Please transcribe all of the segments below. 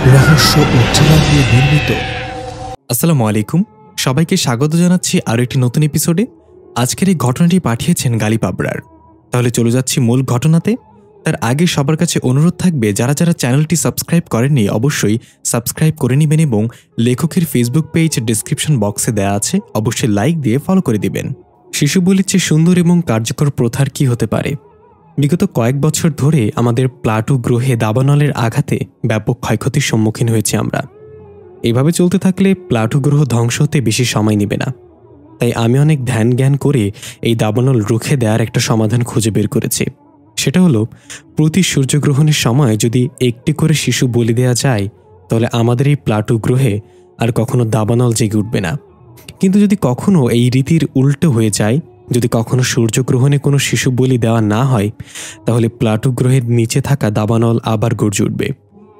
রহস্য ও থ্রিলার দিয়ে নির্মিত। আসসালামু আলাইকুম, সবাইকে স্বাগত জানাচ্ছি আরও একটি নতুন এপিসোডে। আজকের এই ঘটনাটি পাঠিয়েছেন গালিব আবরার। তাহলে চলে যাচ্ছি মূল ঘটনাতে। তার আগে সবার কাছে অনুরোধ থাকবে, যারা যারা চ্যানেলটি সাবস্ক্রাইব করেননি অবশ্যই সাবস্ক্রাইব করে নেবেন এবং লেখকের ফেসবুক পেজ ডেসক্রিপশন বক্সে দেওয়া আছে, অবশ্যই লাইক দিয়ে ফলো করে দিবেন। শিশু বলির চেয়ে সুন্দর এবং কার্যকর প্রথার কি হতে পারে? বিগত কয়েক বছর ধরে আমাদের প্লাটু গ্রহে দাবানলের আঘাতে ব্যাপক ক্ষয়ক্ষতির সম্মুখীন হয়েছি আমরা। এভাবে চলতে থাকলে প্লাটু গ্রহ ধ্বংস হতে বেশি সময় নেবে না। তাই আমি অনেক ধ্যান জ্ঞান করে এই দাবানল রুখে দেওয়ার একটা সমাধান খুঁজে বের করেছি। সেটা হলো, প্রতি সূর্যগ্রহণের সময় যদি একটি করে শিশু বলি দেওয়া যায়, তাহলে আমাদের এই প্লাটু গ্রহে আর কখনো দাবানল জেগে উঠবে না। কিন্তু যদি কখনো এই রীতির উল্টো হয়ে যায়, যদি কখনো সূর্যগ্রহণে কোনো শিশু বলি দেওয়া না হয়, তাহলে প্লাটু গ্রহের নিচে থাকা দাবানল আবার গর্জে উঠবে,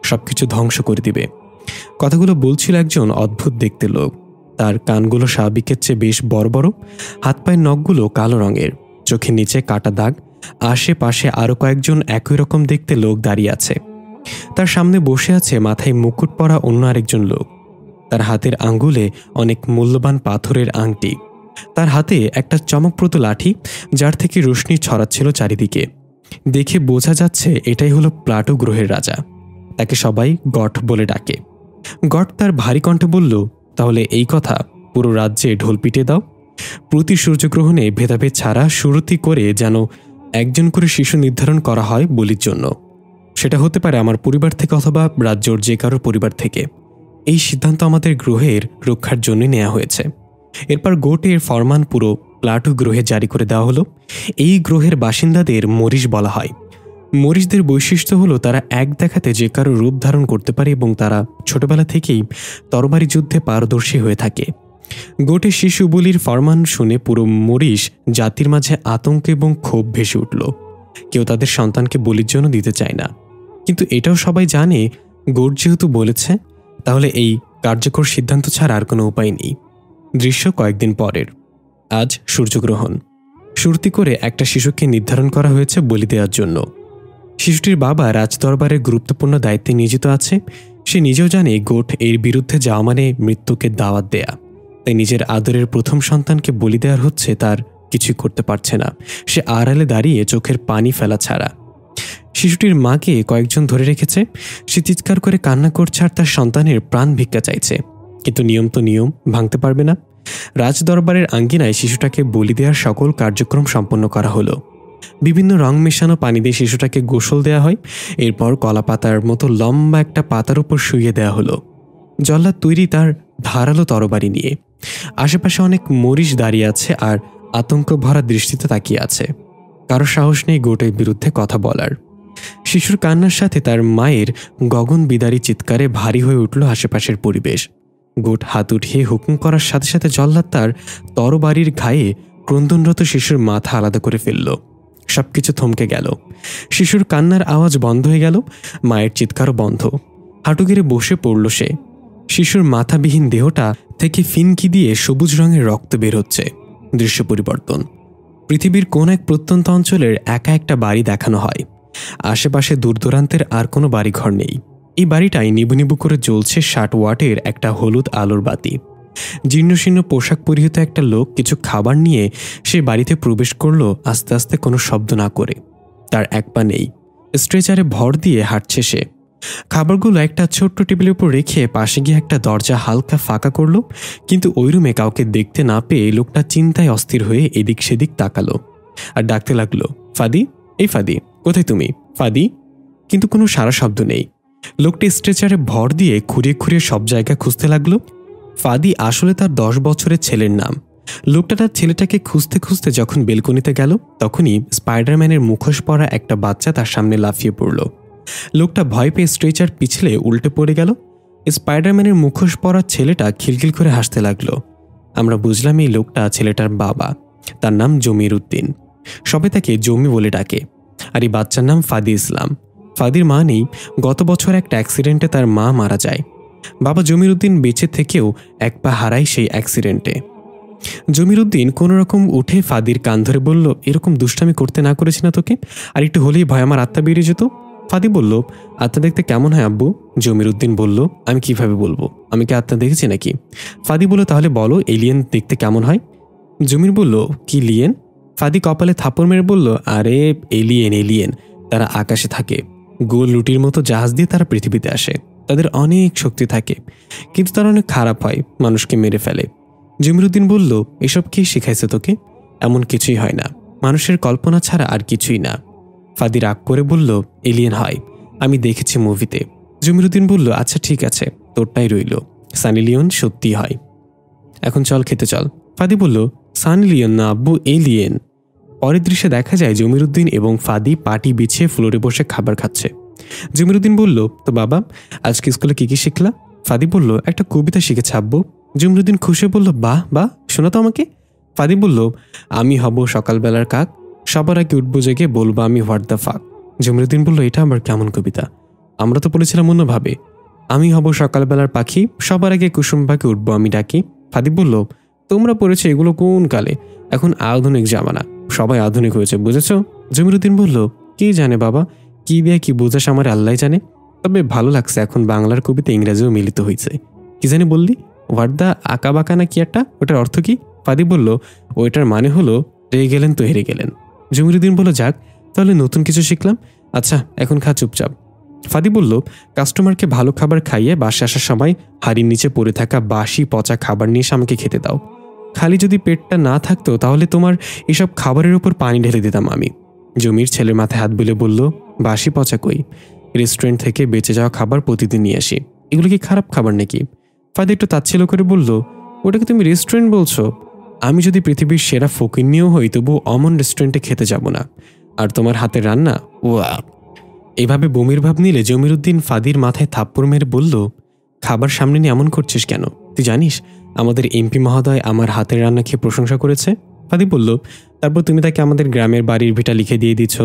সবকিছু ধ্বংস করে দিবে। কথাগুলো বলছিল একজন অদ্ভুত দেখতে লোক। তার কানগুলো স্বাভাবিকের চেয়ে বেশ বড় বড়, হাত পায়ের নখগুলো কালো রঙের, চোখের নিচে কাটা দাগ। আশেপাশে আরও কয়েকজন একই রকম দেখতে লোক দাঁড়িয়ে আছে। তার সামনে বসে আছে মাথায় মুকুট পরা অন্য আরেকজন লোক। তার হাতের আঙ্গুলে অনেক মূল্যবান পাথরের আংটি। তার হাতে একটা চমকপ্রদ লাঠি, যার থেকে রোশনি ছড়াচ্ছিল চারিদিকে। দেখে বোঝা যাচ্ছে এটাই হলো প্লাটু গ্রহের রাজা। তাকে সবাই গট বলে ডাকে। গট তার ভারী কণ্ঠে বলল, তাহলে এই কথা, পুরো রাজ্যে ঢোল পিটিয়ে দাও। প্রতি সূর্যগ্রহণে ভেদাভেদ ছাড়া শুরুতি করে যেন একজন করে শিশু নির্ধারণ করা হয় বলির জন্য। সেটা হতে পারে আমার পরিবার থেকে অথবা রাজ্যর যে কারোর পরিবার থেকে। এই সিদ্ধান্ত আমাদের গ্রহের রক্ষার জন্য নেওয়া হয়েছে। এরপর গোটের ফরমান পুরো প্লাটু গ্রহে জারি করে দেওয়া হলো। এই গ্রহের বাসিন্দাদের মরিশ বলা হয়। মরিশদের বৈশিষ্ট্য হলো, তারা এক দেখাতে যে কারো রূপ ধারণ করতে পারে এবং তারা ছোটবেলা থেকেই তরবারি যুদ্ধে পারদর্শী হয়ে থাকে। গোটে শিশু বলির ফরমান শুনে পুরো মরিশ জাতির মাঝে আতঙ্ক এবং ক্ষোভ ভেসে উঠল। কেউ তাদের সন্তানকে বলির জন্য দিতে চায় না। কিন্তু এটাও সবাই জানে, গোট যেহেতু বলেছে, তাহলে এই কার্যকর সিদ্ধান্ত ছাড়া আর কোনো উপায় নেই। দৃশ্য কয়েকদিন পরের। আজ সূর্যগ্রহণ। শুরুতি করে একটা শিশুকে নির্ধারণ করা হয়েছে বলি দেওয়ার জন্য। শিশুটির বাবা রাজদরবারের গুরুত্বপূর্ণ দায়িত্বে নিয়োজিত আছে। সে নিজেও জানে গোট এর বিরুদ্ধে যাওয়া মানে মৃত্যুকে দাওয়াত দেয়া। তাই নিজের আদরের প্রথম সন্তানকে বলি দেওয়ার হচ্ছে, তার কিছুই করতে পারছে না। সে আড়ালে দাঁড়িয়ে চোখের পানি ফেলা ছাড়া। শিশুটির মাকে কয়েকজন ধরে রেখেছে। সে চিৎকার করে কান্না করছে আর তার সন্তানের প্রাণ ভিক্ষা চাইছে। কিন্তু নিয়ম তো নিয়ম, ভাঙতে পারবে না। রাজদরবারের আঙ্গিনায় শিশুটাকে বলি দেওয়ার সকল কার্যক্রম সম্পন্ন করা হলো। বিভিন্ন রং মেশানো পানি দিয়ে শিশুটাকে গোসল দেওয়া হয়। এরপর কলা পাতার মতো লম্বা একটা পাতার উপর শুইয়ে দেওয়া হলো। জল্লাদ তৈরি তার ধারালো তরবারি নিয়ে। আশেপাশে অনেক মরিশ দাঁড়িয়ে আছে আর আতঙ্ক ভরা দৃষ্টিতে তাকিয়ে আছে। কারো সাহস নেই গোটের বিরুদ্ধে কথা বলার। শিশুর কান্নার সাথে তার মায়ের গগন বিদারী চিৎকারে ভারী হয়ে উঠল আশেপাশের পরিবেশ। গোট হাত উঠিয়ে হুকুম করার সাথে সাথে জল্লাদ তার তরবারির ঘায়ে ক্রন্দনরত শিশুর মাথা আলাদা করে ফেলল। সবকিছু থমকে গেল। শিশুর কান্নার আওয়াজ বন্ধ হয়ে গেল, মায়ের চিৎকারও বন্ধ। হাঁটু গেড়ে বসে পড়ল সে। শিশুর মাথাবিহীন দেহটা থেকে ফিনকি দিয়ে সবুজ রঙের রক্ত বের হচ্ছে। দৃশ্য পরিবর্তন। পৃথিবীর কোন এক প্রত্যন্ত অঞ্চলের একা একটা বাড়ি দেখানো হয়। আশেপাশে দূরদূরান্তের আর কোনো বাড়িঘর নেই। এই বাড়িটাই নিবু নিবু করে জ্বলছে 60 ওয়াটের একটা হলুদ আলোর বাতি। জীর্ণশীর্ণ পোশাক পরিহিত একটা লোক কিছু খাবার নিয়ে সে বাড়িতে প্রবেশ করল, আস্তে আস্তে কোনো শব্দ না করে। তার এক পা নেই, স্ট্রেচারে ভর দিয়ে হাঁটছে সে। খাবারগুলো একটা ছোট্ট টেবিলের উপর রেখে পাশে গিয়ে একটা দরজা হালকা ফাঁকা করল। কিন্তু ওই রুমে কাউকে দেখতে না পেয়ে লোকটা চিন্তায় অস্থির হয়ে এদিক সেদিক তাকালো আর ডাকতে লাগলো, ফাদি, এই ফাদি, কোথায় তুমি, ফাদি? কিন্তু কোনো সারা শব্দ নেই। লোকটি স্ট্রেচারে ভর দিয়ে খুঁড়িয়ে খুঁড়িয়ে সব জায়গায় খুঁজতে লাগলো। ফাদি আসলে তার 10 বছরের ছেলের নাম। লোকটা তার ছেলেটাকে খুঁজতে খুঁজতে যখন বেলকনিতে গেল, তখনই স্পাইডারম্যানের মুখোশ পরা একটা বাচ্চা তার সামনে লাফিয়ে পড়ল। লোকটা ভয় পেয়ে স্ট্রেচার পিছলে উল্টে পড়ে গেল। স্পাইডারম্যানের মুখোশ পরা ছেলেটা খিলখিল করে হাসতে লাগলো। আমরা বুঝলাম এই লোকটা ছেলেটার বাবা। তার নাম জমির উদ্দিন। সবাই তাকে জমি বলে ডাকে। আর এই বাচ্চার নাম ফাদি ইসলাম। ফাদির মা নেই। গত বছর একটা অ্যাক্সিডেন্টে তার মা মারা যায়। বাবা জমির উদ্দিন বেঁচে থেকেও এক পা হারায় সেই অ্যাক্সিডেন্টে। জমির উদ্দিন কোনো রকম উঠে ফাদির কান ধরে বলল, এরকম দুষ্টামি করতে না করেছি না তোকে? আর একটু হলেই ভয় আমার আত্মা বেরিয়ে যেত। ফাদি বলল, আত্মা দেখতে কেমন হয় আব্বু? জমির উদ্দিন বলল, আমি কিভাবে বলবো, আমি কি আত্মা দেখেছি নাকি? ফাদি বলল, তাহলে বলো এলিয়েন দেখতে কেমন হয়? জমির বলল, কি লিয়েন? ফাদি কপালে থাপ্পড় মেরে বলল, আরে এলিয়েন এলিয়েন, তারা আকাশে থাকে, গোল রুটির মতো জাহাজ দিয়ে তারা পৃথিবীতে আসে, তাদের অনেক শক্তি থাকে, কিন্তু তারা অনেক খারাপ হয়, মানুষকে মেরে ফেলে। জমিরুদ্দিন বলল, এসব কি শিখাইছে তোকে? এমন কিছুই হয় না, মানুষের কল্পনা ছাড়া আর কিছুই না। ফাদি রাগ করে বলল, এলিয়েন হয়, আমি দেখেছি মুভিতে। জমিরুদ্দিন বলল, আচ্ছা ঠিক আছে, তোরটাই রইল, সানি লিওন সত্যি হয়। এখন চল খেতে চল। ফাদি বলল, সানি লিওন না আব্বু, এলিয়েন। পরের দৃশ্যে দেখা যায় জমিরুদ্দিন এবং ফাদি পাটি বিছিয়ে ফ্লোরে বসে খাবার খাচ্ছে। জমিরুদ্দিন বলল, তো বাবা আজকে স্কুলে কি কি শিখলা? ফাদি বলল, একটা কবিতা শিখেছে আব্বু। জমিরুদ্দিন খুশি বলল, বাহ বাহ, শোনা তো আমাকে। ফাদি বলল, আমি হব সকালবেলার কাক, সবার আগে উঠবো জেগে বলবো আমি হোয়াট দ্য ফাক। জমিরুদ্দিন বলল, এটা আবার কেমন কবিতা? আমরা তো বলেছিলাম অন্যভাবে, আমি হব সকালবেলার পাখি, সবার আগে কুসুম পাখি উঠবো আমি ডাকি। ফাদি বলল, তোমরা পড়েছো এগুলো কোন কালে? এখন আধুনিক জামানা, সবাই আধুনিক হয়েছে, বুঝেছ? জমিরুদ্দিন বলল, কি জানে বাবা, কি দিয়ে কি বোঝাস আমার আল্লাহ জানে, তবে ভালো লাগছে এখন বাংলার কবিতা ইংরেজিও মিলিত হয়েছে। কি জানি বললি, হোয়াট দ্য আঁকা বাঁকা না কি একটা, ওটার অর্থ কি? ফাদি বলল, ওইটার মানে হলো রেগে গেলেন তো হেরে গেলেন। জমিরুদ্দিন বলল, যাক তাহলে নতুন কিছু শিখলাম। আচ্ছা এখন খা চুপচাপ। ফাদি বলল, কাস্টমারকে ভালো খাবার খাইয়ে বাসে আসার সময় হাড়ির নিচে পড়ে থাকা বাসি পচা খাবার নিয়ে এসে আমাকে খেতে দাও। খালি যদি পেটটা না থাকতো তাহলে তোমার এসব খাবারের উপর পানি ঢেলে দিতাম আমি। জমির ছেলের মাথায় হাত বুলে বলল, বাসি পচা কই, রেস্টুরেন্ট থেকে বেঁচে যাওয়া খাবার প্রতিদিন নিয়ে আসি, এগুলো কি খারাপ খাবার নাকি? ফাদি একটু তাচ্ছিল্য করে বলল, ওটাকে তুমি রেস্টুরেন্ট বলছো? আমি যদি পৃথিবীর সেরা ফকিন্নিও হই তবু অমন রেস্টুরেন্টে খেতে যাব না। আর তোমার হাতের রান্না, ওয়া। এভাবে বমির ভাব নিলে জমিরুদ্দিন ফাদির মাথায় থাপ্পড় মেরে বলল, খাবার সামনে নিয়ে এমন করছিস কেন? তুই জানিস আমাদের এমপি মহোদয় আমার হাতের রান্না খেয়ে প্রশংসা করেছে? ফাদি বলল, তারপর তুমি তাকে আমাদের গ্রামের বাড়ির ভিটা লিখে দিয়ে দিচ্ছ।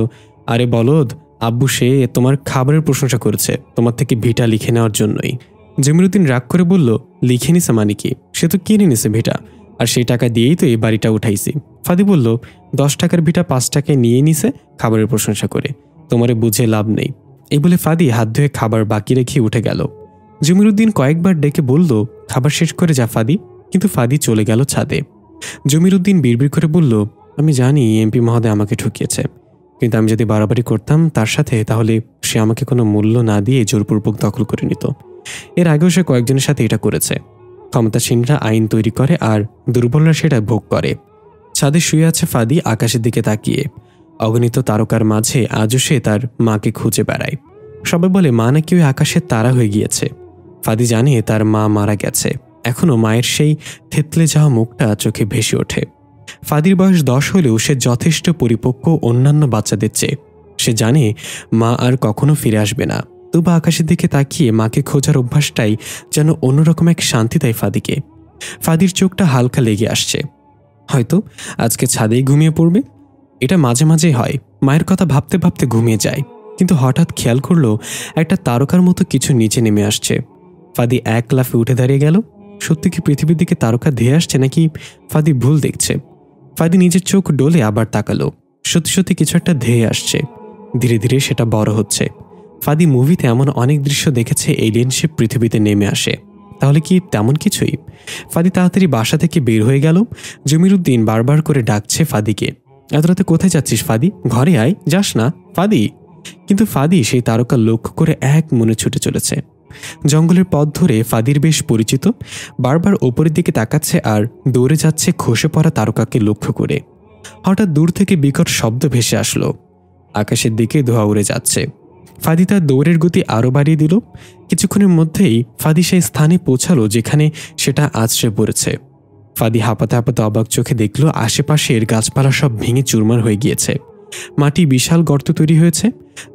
আরে বলদ, আব্বু সে তোমার খাবারের প্রশংসা করেছে তোমার থেকে ভিটা লিখে নেওয়ার জন্যই। জমিরুদ্দিন রাগ করে বলল, লিখে নিছে মানে কি? সে তো কিনে নিছে ভিটা, আর সেই টাকা দিয়েই তো এই বাড়িটা উঠাইছি। ফাদি বলল, 10 টাকার ভিটা 5 টাকায় নিয়ে নিছে খাবারের প্রশংসা করে, তোমারে বুঝে লাভ নেই। এই বলে ফাদি হাত ধুয়ে খাবার বাকি রেখে উঠে গেল। জমিরুদ্দিন কয়েকবার ডেকে বলল, খাবার শেষ করে যা ফাদি, কিন্তু ফাদি চলে গেল ছাদে। জমিরুদ্দিন বিড়বিড় করে বলল, আমি জানি এমপি মহোদয় আমাকে ঠকিয়েছে, কিন্তু আমি যদি বাড়াবাড়ি করতাম তার সাথে তাহলে সে আমাকে কোনো মূল্য না দিয়ে জোরপূর্বক দখল করে নিত। এর আগেও সে কয়েকজনের সাথে এটা করেছে। ক্ষমতাসীনরা আইন তৈরি করে আর দুর্বলরা সেটা ভোগ করে। ছাদে শুয়ে আছে ফাদি আকাশের দিকে তাকিয়ে। অগণিত তারকার মাঝে আজও সে তার মাকে খুঁজে বেড়ায়। সবাই বলে মা নাকি ওই আকাশের তারা হয়ে গিয়েছে। ফাদি জানে তার মা মারা গেছে, এখনও মায়ের সেই থেতলে যাওয়া মুখটা চোখে ভেসে ওঠে। ফাদির বয়স 10 হলেও সে যথেষ্ট পরিপক্ক অন্যান্য বাচ্চাদের চেয়ে। সে জানে মা আর কখনো ফিরে আসবে না, তবু আকাশের দিকে তাকিয়ে মাকে খোঁজার অভ্যাসটাই যেন অন্যরকম এক শান্তি দেয় ফাদিকে। ফাদির চোখটা হালকা লেগে আসছে, হয়তো আজকে ছাদেই ঘুমিয়ে পড়বে। এটা মাঝে মাঝেই হয়, মায়ের কথা ভাবতে ভাবতে ঘুমিয়ে যায়, কিন্তু হঠাৎ খেয়াল করলো একটা তারকার মতো কিছু নিচে নেমে আসছে। ফাদি এক লাফে উঠে দাঁড়িয়ে গেল। সত্যি কি পৃথিবীর দিকে তারকা ধেয়ে আসছে নাকি ফাদি ভুল দেখছে? ফাদি নিজের চোখ ডোলে আবার তাকালো। সত্যি সত্যি কিছু একটা ধেয়ে আসছে, ধীরে ধীরে সেটা বড় হচ্ছে। ফাদি মুভিতে এমন অনেক দৃশ্য দেখেছে এলিয়েনশিপ পৃথিবীতে নেমে আসে, তাহলে কি তেমন কিছুই? ফাদি তাড়াতাড়ি বাসা থেকে বের হয়ে গেল। জমিরুদ্দিন বারবার করে ডাকছে ফাদিকে, এত রাতে কোথায় যাচ্ছিস ফাদি, ঘরে আয়, যাস না ফাদি। কিন্তু ফাদি সেই তারকা লক্ষ্য করে এক মনে ছুটে চলেছে। জঙ্গলের পথ ধরে ফাদির বেশ পরিচিত, বারবার ওপরের দিকে তাকাচ্ছে আর দৌড়ে যাচ্ছে খসে পড়া তারকাকে লক্ষ্য করে। হঠাৎ দূর থেকে বিকট শব্দ ভেসে আসলো, আকাশের দিকে ধোঁয়া উড়ে যাচ্ছে। ফাদি তার দৌড়ের গতি আরও বাড়িয়ে দিল। কিছুক্ষণের মধ্যেই ফাদি সেই স্থানে পৌঁছালো যেখানে সেটা আছড়ে পড়েছে। ফাদি হাঁপাতে হাঁপাতে অবাক চোখে দেখল আশেপাশের গাছপালা সব ভেঙে চুরমার হয়ে গিয়েছে। মাটি বিশাল গর্ত তৈরি হয়েছে,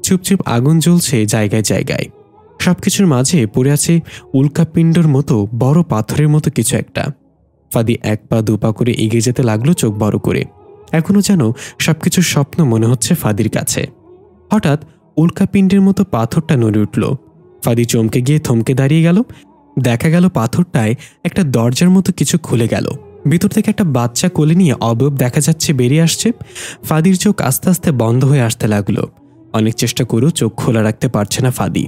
চুপচুপ আগুন জ্বলছে জায়গায় জায়গায়। সবকিছুর মাঝে পড়ে আছে উল্কাপিণ্ডর মতো বড় পাথরের মতো কিছু একটা। ফাদি 1 পা 2 পা করে এগিয়ে যেতে লাগলো চোখ বড় করে। এখনো যেন সবকিছুর স্বপ্ন মনে হচ্ছে ফাদির কাছে। হঠাৎ উল্কাপিণ্ডের মতো পাথরটা নড়ে উঠল। ফাদি চমকে গিয়ে থমকে দাঁড়িয়ে গেল। দেখা গেল পাথরটায় একটা দরজার মতো কিছু খুলে গেল। ভিতর থেকে একটা বাচ্চা কোলে নিয়ে অবয়ব দেখা যাচ্ছে বেরিয়ে আসছে। ফাদির চোখ আস্তে আস্তে বন্ধ হয়ে আসতে লাগলো। অনেক চেষ্টা করেও চোখ খোলা রাখতে পারছে না ফাদি।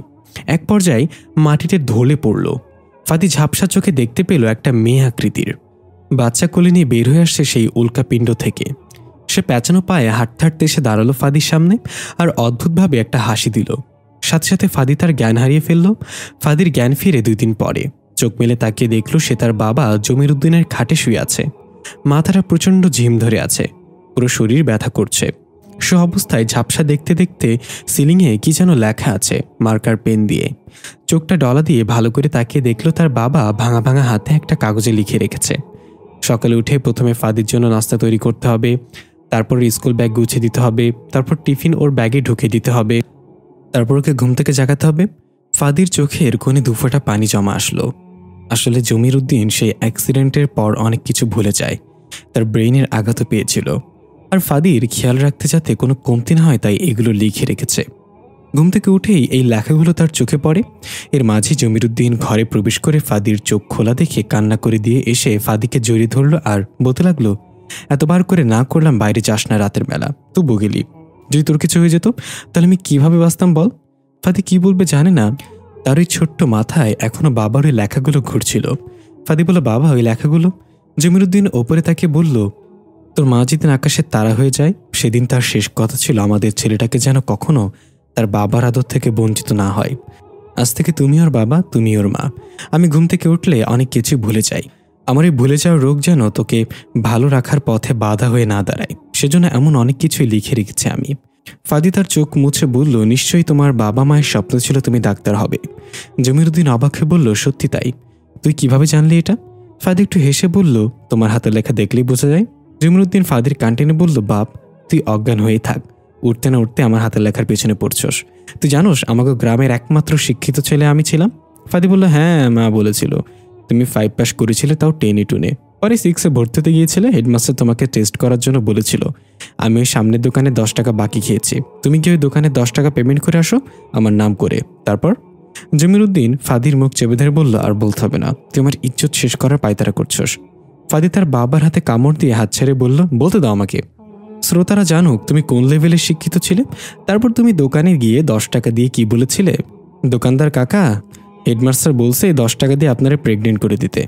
এক পর্যায়ে মাটিতে ঢলে পড়ল। ফাদি ঝাপসা চোখে দেখতে পেল একটা মেয়ে আকৃতির বাচ্চা কোলে নিয়ে বের হয়ে আসছে সেই উল্কাপিণ্ড থেকে। সে প্যাঁচানো পায়ে হাঁটতে হাঁটতে এসে দাঁড়ালো ফাদির সামনে আর অদ্ভুতভাবে একটা হাসি দিল। সাথে সাথে ফাদি তার জ্ঞান হারিয়ে ফেলল। ফাদির জ্ঞান ফিরে 2 দিন পরে চোখ মেলে তাকিয়ে দেখল সে তার বাবা জমির উদ্দিনের খাটে শুয়ে আছে। মাথাটা প্রচণ্ড ঝিম ধরে আছে, পুরো শরীর ব্যথা করছে। সে অবস্থায় ঝাপসা দেখতে দেখতে সিলিংয়ে কি যেন লেখা আছে মার্কার পেন দিয়ে। চোখটা ডলা দিয়ে ভালো করে তাকিয়ে দেখল তার বাবা ভাঙা ভাঙা হাতে একটা কাগজে লিখে রেখেছে, সকালে উঠে প্রথমে ফাদির জন্য নাস্তা তৈরি করতে হবে, তারপর স্কুল ব্যাগ গুছিয়ে দিতে হবে, তারপর টিফিন ওর ব্যাগে ঢুকে দিতে হবে, তারপর ওকে ঘুম থেকে জাগাতে হবে। ফাদির চোখের কোণে 2 ফোঁটা পানি জমা আসলো। আসলে জমির উদ্দিন সেই অ্যাক্সিডেন্টের পর অনেক কিছু ভুলে যায়। তার ব্রেইনের আঘাতও পেয়েছিল, আর ফাদির খেয়াল রাখতে যাতে কোনো কমতি না হয় তাই এগুলো লিখে রেখেছে। ঘুম থেকে উঠেই এই লেখাগুলো তার চোখে পড়ে। এর মাঝে জমির উদ্দিন ঘরে প্রবেশ করে ফাদির চোখ খোলা দেখে কান্না করে দিয়ে এসে ফাদিকে জড়িয়ে ধরল আর বলতে লাগলো, এতবার করে না করলাম বাইরে যাস না রাতের বেলা, তবু গেলি। যদি তোর কিছু হয়ে যেত তাহলে আমি কিভাবে বাঁচতাম বল? ফাদি কি বলবে জানে না। তার ওই ছোট্ট মাথায় এখনো বাবার ওই লেখাগুলো ঘুরছিল। ফাদি বলল, বাবা ওই লেখাগুলো? জমির উদ্দিন ওপরে তাকে বলল, তোর মা যেদিন আকাশের তারা হয়ে যায় সেদিন তার শেষ কথা ছিল আমাদের ছেলেটাকে যেন কখনো তার বাবার আদর থেকে বঞ্চিত না হয়। আজ থেকে তুমি ওর বাবা, তুমি ওর মা। আমি ঘুম থেকে উঠলে অনেক কিছু ভুলে যাই। আমার এই ভুলে যাওয়ার রোগ যেন তোকে ভালো রাখার পথে বাধা হয়ে না দাঁড়ায়, সেজন্য এমন অনেক কিছুই লিখে রেখেছি আমি। ফাদি তার চোখ মুছে বলল, নিশ্চয়ই তোমার বাবা মায়ের স্বপ্ন ছিল তুমি ডাক্তার হবে। জমির উদ্দিন অবাক হয়ে বলল, সত্যি তাই? তুই কিভাবে জানলি এটা? ফাদি একটু হেসে বলল, তোমার হাতের লেখা দেখলেই বোঝা যায়। জমির উদ্দিন ফাদির কান টেনে বলল, বাপ তুই অজ্ঞান হয়েই থাক, উঠতে না উঠতে আমার হাতের লেখার পেছনে পড়ছস। তুই জানোস আমাকে গ্রামের একমাত্র শিক্ষিত ছেলে আমি ছিলাম? ফাদি বলল, হ্যাঁ মা বলেছিল। তুমি 5 পাস করেছিলে, তাও 10-এ টুনে। পরে 6-এ ভর্তি হতে গিয়েছিলে, হেডমাস্টার তোমাকে টেস্ট করার জন্য বলেছিল। আমি ওই সামনের দোকানে 10 টাকা বাকি খেয়েছি, তুমি কি ওই দোকানে 10 টাকা পেমেন্ট করে আসো আমার নাম করে। তারপর জমির উদ্দিন ফাদির মুখ চেপে ধরে বলল, আর বলতে হবে না, তুই আমার ইজ্জত শেষ করার পায়তারা করছস। ফাদি তার বাবার হাতে কামড় দিয়ে হাত ছেড়ে বলল, বলতে দাও আমাকে, শ্রোতারা জানুক তুমি কোন লেভেলের শিক্ষিত ছিলে। তারপর তুমি দোকানে গিয়ে 10 টাকা দিয়ে কি বলেছিলে? দোকানদার কাকা, হেডমাস্টার বলছে 10 টাকা দিয়ে আপনারা প্রেগনেন্ট করে দিতে।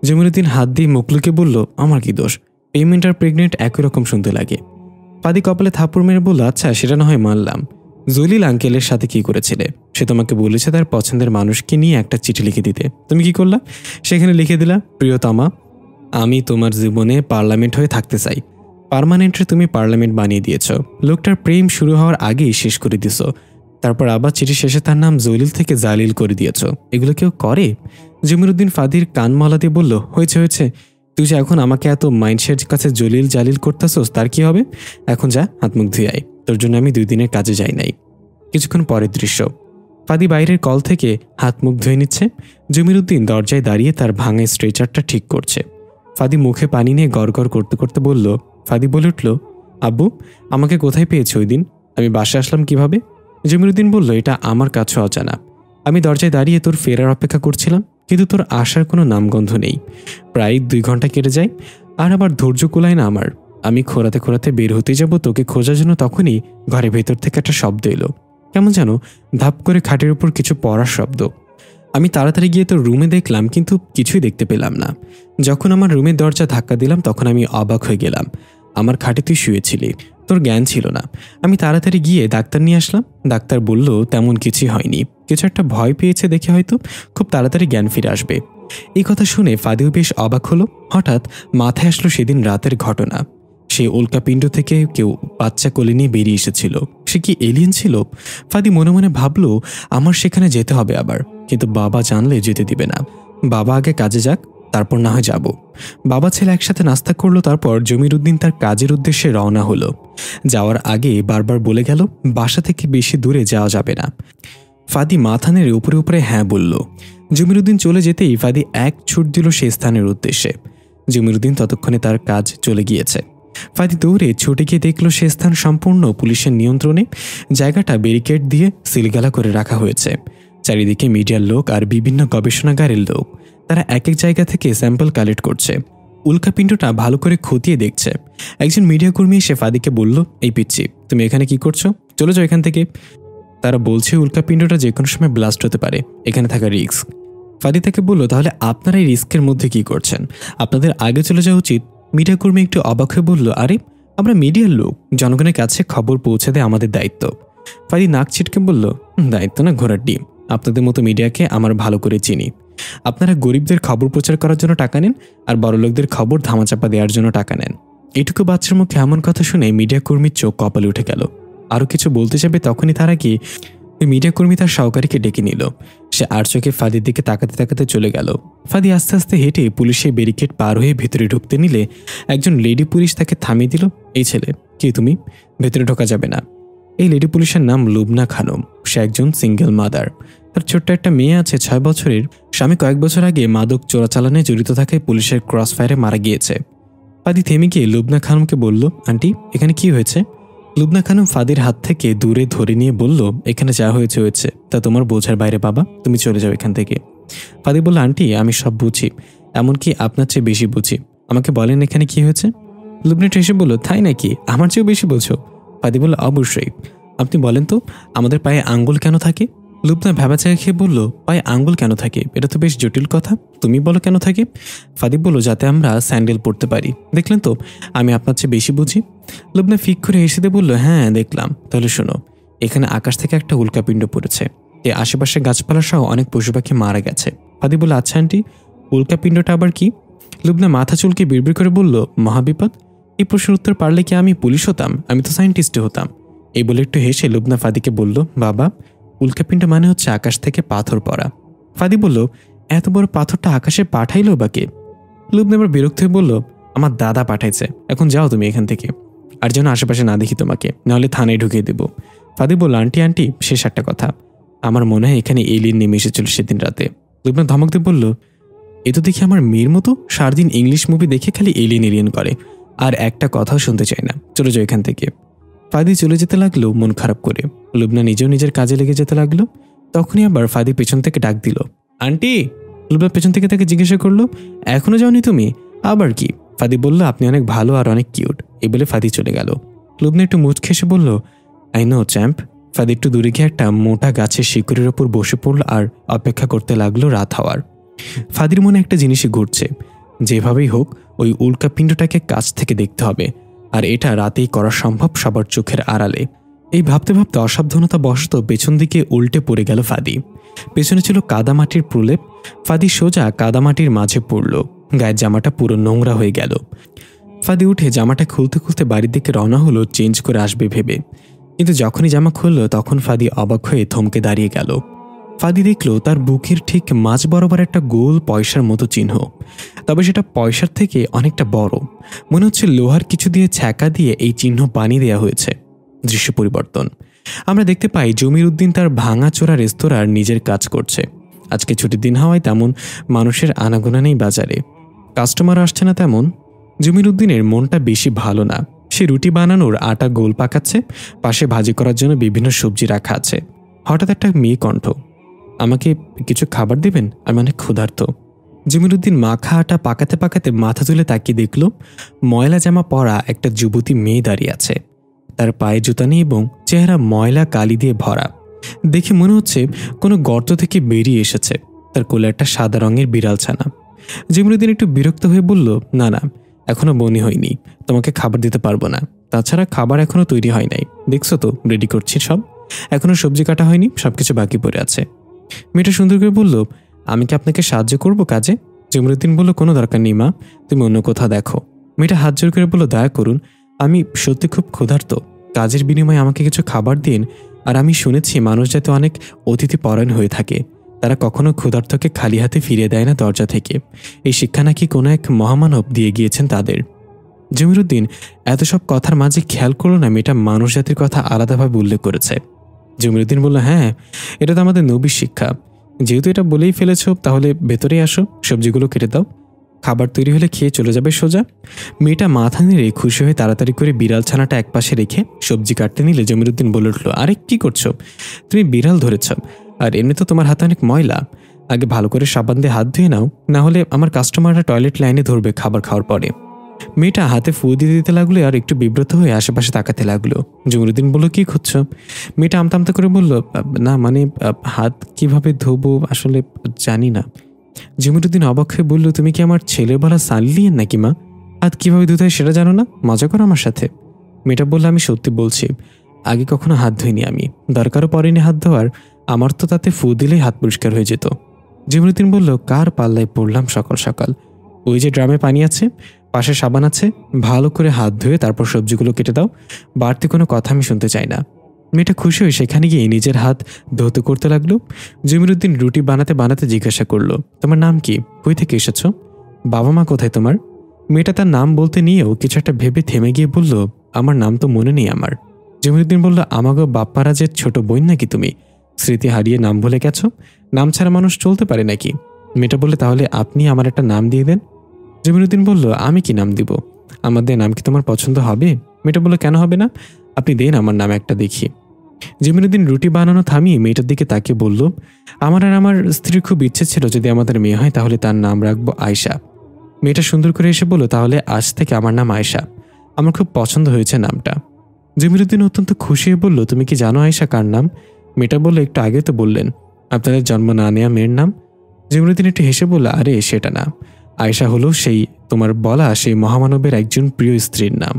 জমির উদ্দিন হাত দিয়ে মুখলুকে বলল, আমার কি দোষ? পেমেন্ট আর প্রেগনেন্ট একই রকম শুনতে লাগে। ফাদি কপালে থাপ্পড় মেরে বলল, আচ্ছা সেটা না হয় মানলাম। জলিল আঙ্কেলের সাথে কি করেছিলে? সে তোমাকে বলেছে তার পছন্দের মানুষকে নিয়ে একটা চিঠি লিখে দিতে, তুমি কি করলা? সেখানে লিখে দিলা, প্রিয়তমা আমি তোমার জীবনে পার্লামেন্ট হয়ে থাকতে চাই। পার্মানেন্টে তুমি পার্লামেন্ট বানিয়ে দিয়েছ। লোকটার প্রেম শুরু হওয়ার আগেই শেষ করে দিছ। তারপর আবার চিঠি শেষে তার নাম জলিল থেকে জালিল করে দিয়েছ। এগুলো কেউ করে? জমির উদ্দিন ফাদির কান মলা দিয়ে বলল, হয়েছে হয়েছে, তুই যে এখন আমাকে এত মাইন্ডসেট কাছে জলিল জালিল করতেছস তার কি হবে? এখন যা হাত মুখ ধুয়ে আয়, তোর জন্য আমি 2 দিনের কাজে যাই নাই। কিছুক্ষণ পরের দৃশ্য, ফাদি বাইরের কল থেকে হাত মুখ ধুয়ে নিচ্ছে। জমির উদ্দিন দরজায় দাঁড়িয়ে তার ভাঙা স্ট্রেচারটা ঠিক করছে। ফাদি মুখে পানি নিয়ে গড়গড় করতে করতে বলল, ফাদি বলে উঠল, আব্বু আমাকে কোথায় পেয়েছে ওই দিন? আমি বাসায় আসলাম কিভাবে? জমির উদ্দিন বলল, এটা আমার কাছে অজানা। আমি দরজায় দাঁড়িয়ে তোর ফেরার অপেক্ষা করছিলাম, কিন্তু তোর আসার কোনো নামগন্ধ নেই। প্রায় 2 ঘন্টা কেটে যায়, আর আবার ধৈর্য কুলায় না আমার। আমি খোঁড়াতে খোঁড়াতে বের হতে যাব তোকে খোঁজার জন্য, তখনই ঘরের ভেতর থেকে একটা শব্দ এলো, কেমন যেন ধাপ করে খাটের উপর কিছু পড়ার শব্দ। আমি তাড়াতাড়ি গিয়ে তোর রুমে দেখলাম, কিন্তু কিছুই দেখতে পেলাম না। যখন আমার রুমের দরজা ধাক্কা দিলাম তখন আমি অবাক হয়ে গেলাম। আমার খাটে তুই শুয়েছিলি, তোর জ্ঞান ছিল না। আমি তাড়াতাড়ি গিয়ে ডাক্তার নিয়ে আসলাম। ডাক্তার বলল তেমন কিছুই হয়নি, কিছু একটা ভয় পেয়েছে দেখে হয়তো খুব তাড়াতাড়ি জ্ঞান ফিরে আসবে। এই কথা শুনে ফাদিও বেশ অবাক হলো। হঠাৎ মাথায় আসলো সেদিন রাতের ঘটনা। সেই উল্কাপিণ্ড থেকে কেউ বাচ্চা কোলে নিয়ে বেরিয়ে এসেছিল। সে কি এলিয়েন ছিল? ফাদি মনে মনে ভাবলো, আমার সেখানে যেতে হবে আবার, কিন্তু বাবা জানলে যেতে দিবে না। বাবা আগে কাজে যাক, তারপর না হয় যাব। বাবা ছেলে একসাথে নাস্তা করলো, তারপর জমির উদ্দিন তার কাজের উদ্দেশ্যে রওনা হলো। যাওয়ার আগে বারবার বলে গেল বাসা থেকে বেশি দূরে যাওয়া যাবে না। ফাদি মাথা নেড়ে উপরে উপরে হ্যাঁ বলল। জমির উদ্দিন চলে যেতেই ফাদি এক ছুট দিল সেই স্থানের উদ্দেশ্যে। জমির উদ্দিন ততক্ষণে তার কাজ চলে গিয়েছে। ফাদি দৌড়ে ছুটে গিয়ে দেখল সে স্থান সম্পূর্ণ পুলিশের নিয়ন্ত্রণে। জায়গাটা ব্যারিকেড দিয়ে সিলগালা করে রাখা হয়েছে। চারিদিকে মিডিয়ার লোক আর বিভিন্ন গবেষণাগারের লোক। তারা এক এক জায়গা থেকে স্যাম্পল কালেক্ট করছে। উল্কাপিণ্ডটা ভালো করে খতিয়ে দেখছে। একজন মিডিয়া কর্মী এসে ফাদিকে বলল, এই পিচ্ছি, তুমি এখানে কি করছো? চলে যাও এখান থেকে। তারা বলছে উল্কাপিণ্ডটা যে কোনো সময় ব্লাস্ট হতে পারে, এখানে থাকা রিস্ক। ফাদি তাকে বলল, তাহলে আপনারা এই রিস্কের মধ্যে কি করছেন? আপনাদের আগে চলে যাওয়া উচিত। মিডিয়া কর্মী একটু অবাক হয়ে বলল, আরে আমরা মিডিয়ার লোক, জনগণের কাছে খবর পৌঁছে দেয় আমাদের দায়িত্ব। ফাদি নাক ছিটকে বলল, দায়িত্ব না ঘোড়ার ডিম, আপনাদের মতো মিডিয়াকে আমার ভালো করে চিনি। আপনারা গরিবদের খবর প্রচার করার জন্য টাকা নেন, আর বড়লোকদের খবর ধামাচাপা দেওয়ার জন্য টাকা নেন। এটুকু বাচ্চার মুখে এমন কথা শুনে মিডিয়া কর্মীর চোখ কপালে উঠে গেল। আরও কিছু বলতে যাবে তখনই তার আগে ওই মিডিয়া কর্মী তার সহকারীকে ডেকে নিল। সে আর চোখে ফাদির দিকে তাকাতে তাকাতে চলে গেল। ফাদি আস্তে আস্তে হেঁটে পুলিশের ব্যারিকেড পার হয়ে ভেতরে ঢুকতে নিলে একজন লেডি পুলিশ তাকে থামিয়ে দিল। এই ছেলে, কি তুমি? ভেতরে ঢোকা যাবে না। এই লেডি পুলিশের নাম লুবনা খানম। সে একজন সিঙ্গেল মাদার। তার ছোট্ট একটা মেয়ে আছে 6 বছরের। স্বামী কয়েক বছর আগে মাদক চোরাচালানে জড়িত থাকায় পুলিশের ক্রস ফায়ারে মারা গিয়েছে। ফাদি থেমে গিয়ে লুবনা খানমকে বলল, আন্টি এখানে কি হয়েছে? লুবনা খানম ফাদির হাত থেকে দূরে ধরে নিয়ে বলল, এখানে যা হয়েছে হয়েছে, তা তোমার বোঝার বাইরে বাবা, তুমি চলে যাও এখান থেকে। ফাদি বলল, আন্টি আমি সব বুঝি, এমনকি আপনার চেয়ে বেশি বুঝি, আমাকে বলেন এখানে কি হয়েছে। লুবনা এসে বলল, তাই নাকি? আমার চেয়েও বেশি বোঝো? ফাদি বলল, অবশ্যই। আপনি বলেন তো, আমাদের পায়ে আঙ্গুল কেন থাকে? লুবনা ভেবাচাকা খেয়ে বলল, পায়ে আঙ্গুল কেন থাকে? এটা তো বেশ জটিল কথা, তুমি বলো কেন থাকে? ফাদি বলল, যাতে আমরা স্যান্ডেল পরতে পারি। দেখলেন তো আমি আপনার চেয়ে বেশি বুঝি। লুবনা ফিক করে হেসে দিয়ে বলল, হ্যাঁ দেখলাম। তাহলে শোনো, এখানে আকাশ থেকে একটা উল্কাপিণ্ড পড়েছে, এর আশেপাশে গাছপালা সহ অনেক পশু পাখি মারা গেছে। ফাদি বলল, আচ্ছা আন্টি, উল্কাপিণ্ডটা আবার কি? লুবনা মাথা চুলকে বিড়বিড় করে বলল, মহাবিপদ। এই প্রশ্নের উত্তর পারলে কি আমি পুলিশ হতাম? আমি তো সায়েন্টিস্ট হতাম। এই বলে একটু হেসে লুবনা ফাদিকে বলল, বাবা, উল্কাপিণ্ড মানে হচ্ছে আকাশ থেকে পাথর পড়া। ফাদি বলল, এত বড় পাথরটা আকাশে পাঠাইলো বা কে? লুবনা এবার বিরক্ত হয়ে বলল, আমার দাদা পাঠাইছে, এখন যাও তুমি এখান থেকে, আর যেন আশেপাশে না দেখি তোমাকে, নাহলে থানায় ঢুকিয়ে দেবো। ফাদি বলল, আন্টি আন্টি শেষ একটা কথা, আমার মনে হয় এখানে এলিয়েন নেমে এসেছিল সেদিন রাতে। লুবনা ধমক দিয়ে বলল, এ তো দেখি আমার মেয়ের মতো সারাদিন ইংলিশ মুভি দেখে খালি এলিয়েন এলিয়েন করে, আর একটা কথাও শুনতে চায় না, চলে যাও এখান থেকে। ফাদি চলে যেতে লাগলো মন খারাপ করে। লুবনা নিজেও নিজের কাজে লেগে যেতে লাগলো। তখনই আবার ফাদি পেছন থেকে ডাক দিল, আন্টি। লুবনা পেছন থেকে তাকে জিজ্ঞাসা করলো, এখনো যাওনি তুমি? আবার কি? ফাদি বলল, আপনি অনেক ভালো আর অনেক কিউট। এই বলে ফাদি চলে গেল। লুবনা একটু মুচকে এসে বলল, আই নো চ্যাম্প। ফাদি একটু দূরে গিয়ে একটা মোটা গাছের শিকড়ের ওপর বসে পড়ল আর অপেক্ষা করতে লাগলো রাত হওয়ার। ফাদির মনে একটা জিনিসই ঘুরছে, যেভাবেই হোক ওই উল্কাপিণ্ডটাকে কাছ থেকে দেখতে হবে, আর এটা রাতেই করা সম্ভব সবার চোখের আড়ালে। এই ভাবতে ভাবতে অসাবধানতা বশত পেছন দিকে উল্টে পড়ে গেল ফাদি। পেছনে ছিল কাদামাটির প্রলেপ। ফাদি সোজা কাদামাটির মাঝে পড়ল। গায়ের জামাটা পুরো নোংরা হয়ে গেল। ফাদি উঠে জামাটা খুলতে খুলতে বাড়ির দিকে রওনা হলো চেঞ্জ করে আসবে ভেবে, কিন্তু যখনই জামা খুলল তখন ফাদি অবাক হয়ে থমকে দাঁড়িয়ে গেল। ফাদি দেখল তার বুকের ঠিক মাঝ বরাবর একটা গোল পয়সার মতো চিহ্ন, তবে সেটা পয়সার থেকে অনেকটা বড়। মনে হচ্ছে লোহার কিছু দিয়ে ছ্যাঁকা দিয়ে এই চিহ্ন বানিয়ে দেওয়া হয়েছে। দৃশ্য পরিবর্তন। আমরা দেখতে পাই জমির উদ্দিন তার ভাঙাচোরা রেস্তোরাঁর নিজের কাজ করছে। আজকে ছুটির দিন হওয়ায় তেমন মানুষের আনাগোনা নেই বাজারে, কাস্টমার আসছে না তেমন। জমির উদ্দিনের মনটা বেশি ভালো না। সে রুটি বানানোর আটা গোল পাকাচ্ছে, পাশে ভাজি করার জন্য বিভিন্ন সবজি রাখা আছে। হঠাৎ একটা মেয়ে কণ্ঠ, আমাকে কিছু খাবার দেবেন, আমি অনেক ক্ষুধার্ত। জমির উদ্দিন মাখা আটা পাকাতে পাকাতে মাথা তুলে তাকিয়ে দেখল ময়লা জামা পরা একটা যুবতী মেয়ে দাঁড়িয়ে আছে। তার পায়ে জুতা নেই এবং চেহারা ময়লা কালি দিয়ে ভরা। দেখে মনে হচ্ছে কোনো গর্ত থেকে বেরিয়ে এসেছে। তার কোলে একটা সাদা রঙের বিড়াল ছানা। জমির উদ্দিন একটু বিরক্ত হয়ে বলল, না না, এখনো বনি হয়নি, তোমাকে খাবার দিতে পারবো না। তাছাড়া খাবার এখনো তৈরি হয় নাই, দেখছো তো রেডি করছি সব, এখনো সবজি কাটা হয়নি, সবকিছু বাকি পড়ে আছে। মেয়েটা সুন্দর করে বলল, আমি কি আপনাকে সাহায্য করব কাজে? জমির উদ্দিন বলল, কোনো দরকার নেই মা, তুমি অন্য কোথাও দেখো। মেয়েটা হাত জোর করে বলল, দয়া করুন, আমি সত্যি খুব ক্ষুধার্ত, কাজের বিনিময়ে আমাকে কিছু খাবার দিন। আর আমি শুনেছি মানুষ যাতে অনেক অতিথি পরায়ণ হয়ে থাকে, তারা কখনো ক্ষুধার্তকে খালি হাতে ফিরিয়ে দেয় না দরজা থেকে। এই শিক্ষা নাকি কোনো এক মহামানব দিয়ে গিয়েছেন তাদের। জমির উদ্দিন এত সব কথার মাঝে খেয়াল করলো না মেয়েটা মানুষ জাতির কথা আলাদাভাবে উল্লেখ করেছে। জমির উদ্দিন বলল, হ্যাঁ, এটা তো আমাদের নবীর শিক্ষা, যেহেতু এটা বলেই ফেলেছ তাহলে ভেতরেই আসো, সবজিগুলো কেটে দাও, খাবার তৈরি হলে খেয়ে চলে যাবে সোজা। মেয়েটা মাথা নেড়ে খুশি হয়ে তাড়াতাড়ি করে বিড়াল ছানাটা একপাশে রেখে সবজি কাটতে নিলে জমির উদ্দিন বলে উঠল, আরে কি করছো? তুমি বিড়াল ধরেছ, আর এমনি তো তোমার হাতে অনেক ময়লা, আগে ভালো করে সাবান দিয়ে হাত ধুয়ে নাও, না হলে আমার কাস্টমাররা টয়লেট লাইনে ধরবে খাবার খাওয়ার পরে। মেয়েটা হাতে ফু দিয়ে দিতে লাগলো আর একটু বিব্রত হয়ে আশেপাশে তাকাতে লাগলো। জমিরুদ্দিন বলল, কি খুঁজছো? মেয়েটা আমতা আমতা করে বলল, না মানে হাত কিভাবে ধোবো আসলে জানি না। জমিরুদ্দিন অবাক হয়ে বলল, তুমি কি আমার ছেলের বলা সানলিয়েন নাকি মা? হাত কিভাবে ধুতে হয় সেটা জানো না? মজা করো আমার সাথে। মেয়েটা বলল, আমি সত্যি বলছি, আগে কখনো হাত ধুইনি আমি, দরকারও পড়েনি হাত ধোয়ার, আমার তো তাতে ফু দিলেই হাত পরিষ্কার হয়ে যেত। জমিরুদ্দিন বলল, কার পাল্লায় পড়লাম সকাল সকাল? ওই যে ড্রামে পানি আছে, পাশে সাবান আছে, ভালো করে হাত ধুয়ে তারপর সবজিগুলো কেটে দাও, বাড়তি কোনো কথা আমি শুনতে চাই না। মেয়েটা খুশি হয়ে সেখানে গিয়ে নিজের হাত ধৌত করতে লাগলো। জমিরুদ্দিন রুটি বানাতে বানাতে জিজ্ঞাসা করলো, তোমার নাম কি? কই থেকে এসেছো? বাবা মা কোথায় তোমার? মেয়েটা তার নাম বলতে নিয়েও কিছু একটা ভেবে থেমে গিয়ে বলল, আমার নাম তো মনে নেই আমার। জমিরুদ্দিন বলল, আমাগো বাপ্পারাজের ছোট বোন নাকি তুমি? স্মৃতি হারিয়ে নাম ভুলে গেছো? নাম ছাড়া মানুষ চলতে পারে নাকি? মেয়েটা বললে, তাহলে আপনি আমার একটা নাম দিয়ে দেন। জমিরুদ্দিন বলল, আমি কি নাম দিব? আমাদের নাম কি তোমার পছন্দ হবে? মেয়েটা বলল, কেন হবে না, আপনি দেন আমার নাম একটা দেখি। জমিরুদ্দিন রুটি বানানো থামিয়ে মেয়েটার দিকে তাকিয়ে বলল, আমার আর আমার স্ত্রীর খুব ইচ্ছে ছিল যদি আমাদের মেয়ে হয় তাহলে তার নাম রাখবো আয়শা। মেয়েটা সুন্দর করে এসে বলল, তাহলে আজ থেকে আমার নাম আয়শা, আমার খুব পছন্দ হয়েছে নামটা। জমিরুদ্দিন অত্যন্ত খুশি হয়ে বলল, তুমি কি জানো আয়শা কার নাম? মেয়েটা বলল, একটু আগে তো বললেন, আপনাদের জন্ম না নেয়া মেয়ের নাম। জমিরুদ্দিন একটু হেসে বলল, আরে সেটা না, আয়শা হলো সেই তোমার বলা সেই মহামানবের একজন প্রিয় স্ত্রীর নাম,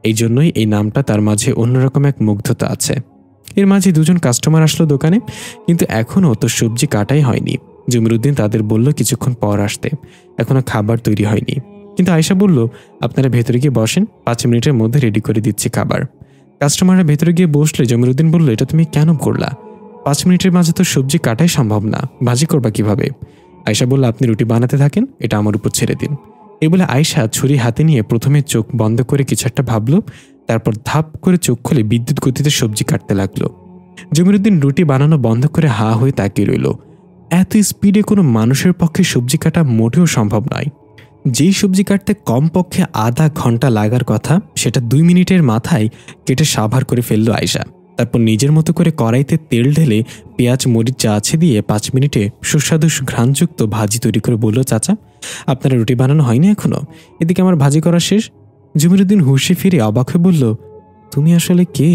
এই জন্যই এই নামটা তার মাঝে অন্যরকম এক মুগ্ধতা আছে। এর মাঝে দুজন কাস্টমার আসলো দোকানে, কিন্তু এখনও তো সবজি কাটাই হয়নি। জমিরুদ্দিন তাদের বলল কিছুক্ষণ পর আসতে, এখনো খাবার তৈরি হয়নি। কিন্তু আয়শা বলল, আপনারা ভেতরে গিয়ে বসেন, 5 মিনিটের মধ্যে রেডি করে দিচ্ছি খাবার। কাস্টমাররা ভেতরে গিয়ে বসলে জমিরুদ্দিন বলল, এটা তুমি কেন করলা? 5 মিনিটের মাঝে তো সবজি কাটাই সম্ভব না, ভাজি করবা কিভাবে? আয়শা বলল, আপনি রুটি বানাতে থাকেন, এটা আমার উপর ছেড়ে দিন। এই বলে আয়শা ছুরি হাতে নিয়ে প্রথমে চোখ বন্ধ করে কিছু একটা ভাবলো, তারপর ধাপ করে চোখ খুলে বিদ্যুৎ গতিতে সবজি কাটতে লাগলো। জমিরুদ্দিন রুটি বানানো বন্ধ করে হা হয়ে তাকিয়ে রইল। এত স্পিডে কোনো মানুষের পক্ষে সবজি কাটা মোটেও সম্ভব নয়। যেই সবজি কাটতে কমপক্ষে আধা ঘন্টা লাগার কথা, সেটা 2 মিনিটের মাথায় কেটে সাভার করে ফেললো আয়শা। তারপর নিজের মতো করে কড়াইতে তেল ঢেলে পেঁয়াজ মরিচ যা আছে দিয়ে 5 মিনিটে সুস্বাদু ঘ্রাণযুক্ত ভাজি তৈরি করে বলল, চাচা আপনার রুটি বানানো হয়নি এখনো? এদিকে আমার ভাজি করা শেষ। জমিরুদ্দিন হুঁশে ফিরে অবাক হয়ে বলল, তুমি আসলে কে?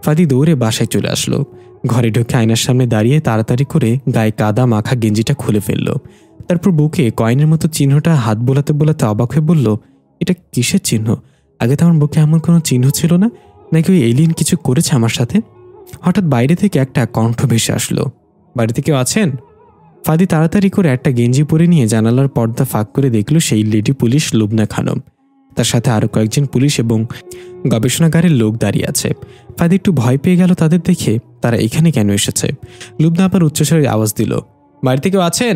ফাদি দৌড়ে বাসায় চলে আসলো। ঘরে ঢুকে আয়নার সামনে দাঁড়িয়ে তাড়াতাড়ি করে গায়ে কাদা মাখা গেঞ্জিটা খুলে ফেললো। তারপর বুকে কয়েনের মতো চিহ্নটা হাত বোলাতে বোলাতে অবাক হয়ে বলল, এটা কিসের চিহ্ন? আগে তো আমার বুকে এমন কোনো চিহ্ন ছিল না, নাকি ওই এলিয়েন কিছু করেছে আমার সাথে? হঠাৎ বাইরে থেকে একটা কণ্ঠ ভেসে আসলো, বাড়িতে কেউ আছেন? ফাদি তাড়াতাড়ি করে একটা গেঞ্জি পরে নিয়ে জানালার পর্দা ফাঁক করে দেখল সেই লেডি পুলিশ লুবনা খানম, তার সাথে আরো কয়েকজন পুলিশ এবং গবেষণাগারের লোক দাঁড়িয়ে আছে। ফাদি একটু ভয় পেয়ে গেল তাদের দেখে, তারা এখানে কেন এসেছে। লুবনা আবার উচ্চস্বরে আওয়াজ দিল, বাড়িতে কেউ আছেন?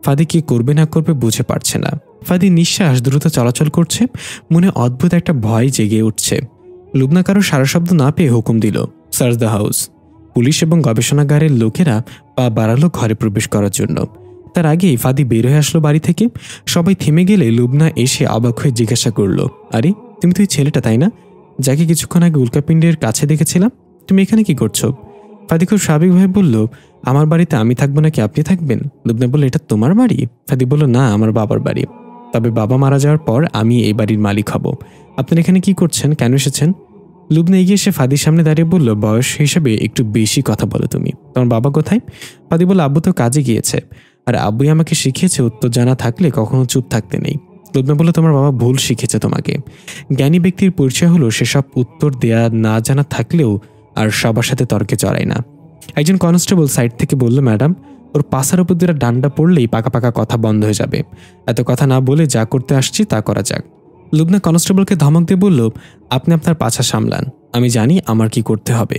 ফাদি কি করবে না করবে বুঝে পারছে না। ফাদি নিঃশ্বাস দ্রুত চলাচল করছে, মনে অদ্ভুত একটা ভয় জেগে উঠছে। লুবনা কারো সারা শব্দ না পেয়ে হুকুম দিল, সার্চ দ্য হাউস। পুলিশ এবং গবেষণাগারের লোকেরা পা বাড়ালো ঘরে প্রবেশ করার জন্য। তার আগেই ফাদি বের হয়ে আসলো বাড়ি থেকে। সবাই থেমে গেলে লুবনা এসে অবাক হয়ে জিজ্ঞাসা করলো, আরে তুমি তো এই ছেলেটা তাই না, যাকে কিছুক্ষণ আগে উল্কাপিণ্ডের কাছে দেখেছিলাম? তুমি এখানে কি করছো? ফাদি খুব স্বাভাবিকভাবে বলল, আমার বাড়িতে আমি থাকবো নাকি আপনি থাকবেন? লুবনা বলল, এটা তোমার বাড়ি? ফাদি বলল, না, আমার বাবার বাড়ি, তবে বাবা মারা যাওয়ার পর আমি এই বাড়ির মালিক হব। আপনারা এখানে কি করছেন, কেন এসেছেন? লুবনা এগিয়ে এসে ফাদির সামনে দাঁড়িয়ে বলল, বয়স হিসেবে একটু বেশি কথা বলো তুমি। তোমার বাবা কোথায়? ফাদি বলল, আব্বু তো কাজে গিয়েছে, আর আব্বুই আমাকে শিখিয়েছে উত্তর জানা থাকলে কখনো চুপ থাকতে নেই। লুবনা বলল, তোমার বাবা ভুল শিখেছে তোমাকে। জ্ঞানী ব্যক্তির পরিচয় হলো সেসব উত্তর দেয়া না জানা থাকলেও আর সবার সাথে তর্কে জড়ায় না। একজন কনস্টেবল সাইড থেকে বলল, ম্যাডাম ওর পাশার উপর দিয়ে ডান্ডা পড়লেই পাকা পাকা কথা বন্ধ হয়ে যাবে, এত কথা না বলে যা করতে আসছি তা করা যাক। লুবনা কনস্টেবলকে ধমক দিয়ে বলল, আপনি আপনার পাছা সামলান, আমি জানি আমার কি করতে হবে।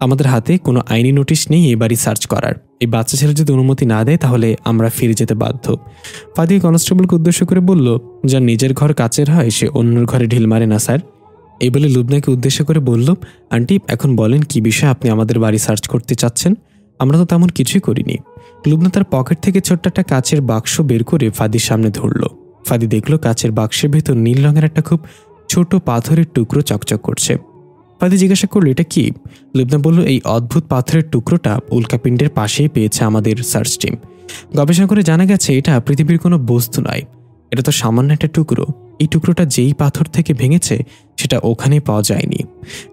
আমাদের হাতে কোনো আইনি নোটিশ নেই এই বাড়ি সার্চ করার। এই বাচ্চা ছেলে যদি অনুমতি না দেয় তাহলে আমরা ফিরে যেতে বাধ্য। ফাদি কনস্টেবলকে উদ্দেশ্য করে বলল, যার নিজের ঘর কাচের হয় সে অন্যের ঘরে ঢিল মারে না স্যার। এই বলে লুবনাকে উদ্দেশ্য করে বলল, আন্টি এখন বলেন কি বিষয়ে আপনি আমাদের বাড়ি সার্চ করতে চাচ্ছেন? আমরা তো তেমন কিছুই করিনি। লুবনা তার পকেট থেকে ছোট্ট একটা কাচের বাক্স বের করে ফাদির সামনে ধরল। ফাদি দেখলো কাচের বাক্সের ভেতর নীল রঙের একটা খুব ছোট পাথরের টুকরো চকচক করছে। ফাদি জিজ্ঞাসা করলো, এটা কি? লুবনা বলল, এই অদ্ভুত পাথরের টুকরোটা উল্কাপিণ্ডের পাশেই পেয়েছে আমাদের সার্চ টিম। গবেষণা করে জানা গেছে এটা পৃথিবীর কোনো বস্তু নয়, এটা তো সামান্য একটা টুকরো। এই টুকরোটা যেই পাথর থেকে ভেঙেছে সেটা ওখানেই পাওয়া যায়নি,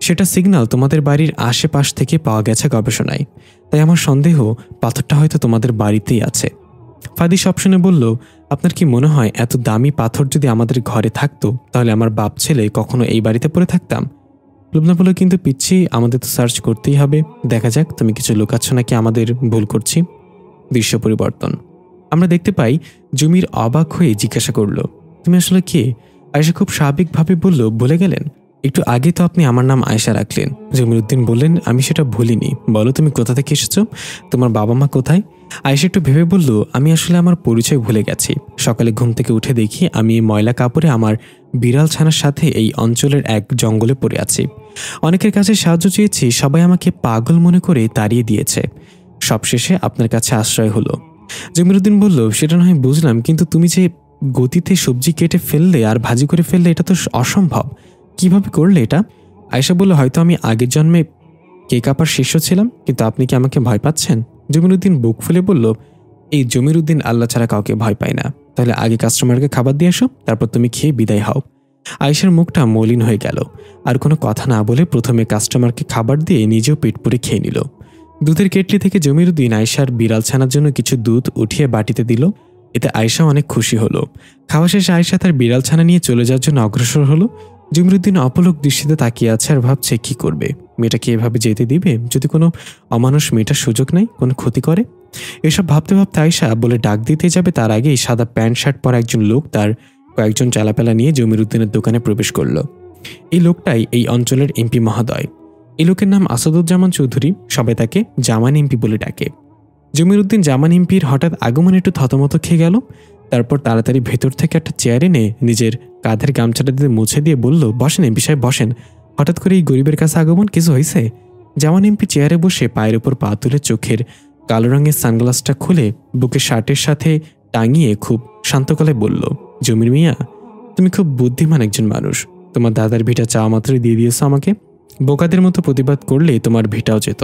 সেটা সিগন্যাল তোমাদের বাড়ির আশেপাশ থেকে পাওয়া গেছে গবেষণায়। তাই আমার সন্দেহ পাথরটা হয়তো তোমাদের বাড়িতেই আছে। ফাদি সব শুনে বলল, আপনার কি মনে হয় এত দামি পাথর যদি আমাদের ঘরে থাকতো তাহলে আমার বাপ ছেলে কখনো এই বাড়িতে পড়ে থাকতাম? লুবনা বলল, কিন্তু পিচ্ছি, আমাদের তো সার্চ করতেই হবে, দেখা যাক তুমি কিছু লুকাচ্ছ নাকি আমাদের ভুল করছি। দৃশ্য পরিবর্তন। আমরা দেখতে পাই জমির অবাক হয়ে জিজ্ঞাসা করল, তুমি আসলে কে? আয়েশা খুব স্বাভাবিকভাবে বলল, ভুলে গেলেন? একটু আগে তো আপনি আমার নাম আয়েশা রাখলেন। জমির উদ্দিন বললেন, আমি সেটা ভুলিনি, বলো তুমি কোথা থেকে এসেছো, তোমার বাবা মা কোথায়? আয়েশা একটু ভেবে বলল, আমি আসলে আমার পরিচয় ভুলে গেছি। সকালে ঘুম থেকে উঠে দেখি আমি এই ময়লা কাপড়ে আমার বিড়াল ছানার সাথে এই অঞ্চলের এক জঙ্গলে পড়ে আছি। অনেকের কাছে সাহায্য চেয়েছি, সবাই আমাকে পাগল মনে করে তাড়িয়ে দিয়েছে। সবশেষে আপনার কাছে আশ্রয় হলো। জমির উদ্দিন বলল, সেটা নয় বুঝলাম, কিন্তু তুমি যে গতিতে সবজি কেটে ফেললে আর ভাজি করে ফেললে, এটা তো অসম্ভব, কিভাবে করলে এটা? আয়েশা বলল, হয়তো আমি আগের জন্মে কে কাপার শিষ্য ছিলাম, কিন্তু আপনি কি আমাকে ভয় পাচ্ছেন? জমির উদ্দিন বুক ফুলে বলল, এই জমির উদ্দিন আল্লাহ ছাড়া কাউকে ভয় পায় না। তাহলে আগে কাস্টমারকে খাবার দিয়ে আসো, তারপর তুমি খেয়ে বিদায় হও। আয়েশার মুখটা মলিন হয়ে গেল। আর কোনো কথা না বলে প্রথমে কাস্টমারকে খাবার দিয়ে নিজেও পেট পুরে খেয়ে নিল। দুধের কেটলি থেকে জমির উদ্দিন আয়েশার বিড়াল ছানার জন্য কিছু দুধ উঠিয়ে বাটিতে দিল। এতে আয়েশা অনেক খুশি হলো। খাওয়া শেষে আয়েশা তার বিড়াল ছানা নিয়ে চলে যাওয়ার জন্য অগ্রসর হলো। জমির উদ্দিন অপলক দৃষ্টিতে তাকিয়ে আছে আর ভাবছে কি করবে। মেয়েটাকে এভাবে যেতে দিবে? যদি কোনো অমানুষ মেয়েটার সুযোগ নেই, কোনো ক্ষতি করে? এসব ভাবতে ভাবতে আয়েশা বলে ডাক দিতে যাবে, তার আগেই সাদা প্যান্ট শার্ট পরা একজন লোক তার কয়েকজন চালাপেলা নিয়ে জমির উদ্দিনের দোকানে প্রবেশ করল। এই লোকটাই এই অঞ্চলের এমপি মহোদয়। এই লোকের নাম আসাদুজ্জামান চৌধুরী, সবাই তাকে জামান এমপি বলে ডাকে। জমির উদ্দিন জামান এমপির হঠাৎ আগমনে একটু থতমত খেয়ে গেল। তারপর তাড়াতাড়ি ভেতর থেকে একটা চেয়ার এনে নিজের কাঁধের গামছাটা দিয়ে মুছে দিয়ে বলল, বসেন এমপি সাহেব, বসেন। হঠাৎ করে এই গরিবের কাছে আগমন, কিছু হয়েছে? জামান এমপি চেয়ারে বসে পায়ের উপর পা তুলে চোখের কালো রঙের সানগ্লাসটা খুলে বুকে শার্টের সাথে টাঙিয়ে খুব শান্ত গলায় বলল, জমির মিয়া, তুমি খুব বুদ্ধিমান একজন মানুষ। তোমার দাদার ভিটা চাওয়া মাত্রই দিয়ে দিয়েছো আমাকে। বোকাদের মতো প্রতিবাদ করলে তোমার ভিটাও যেত,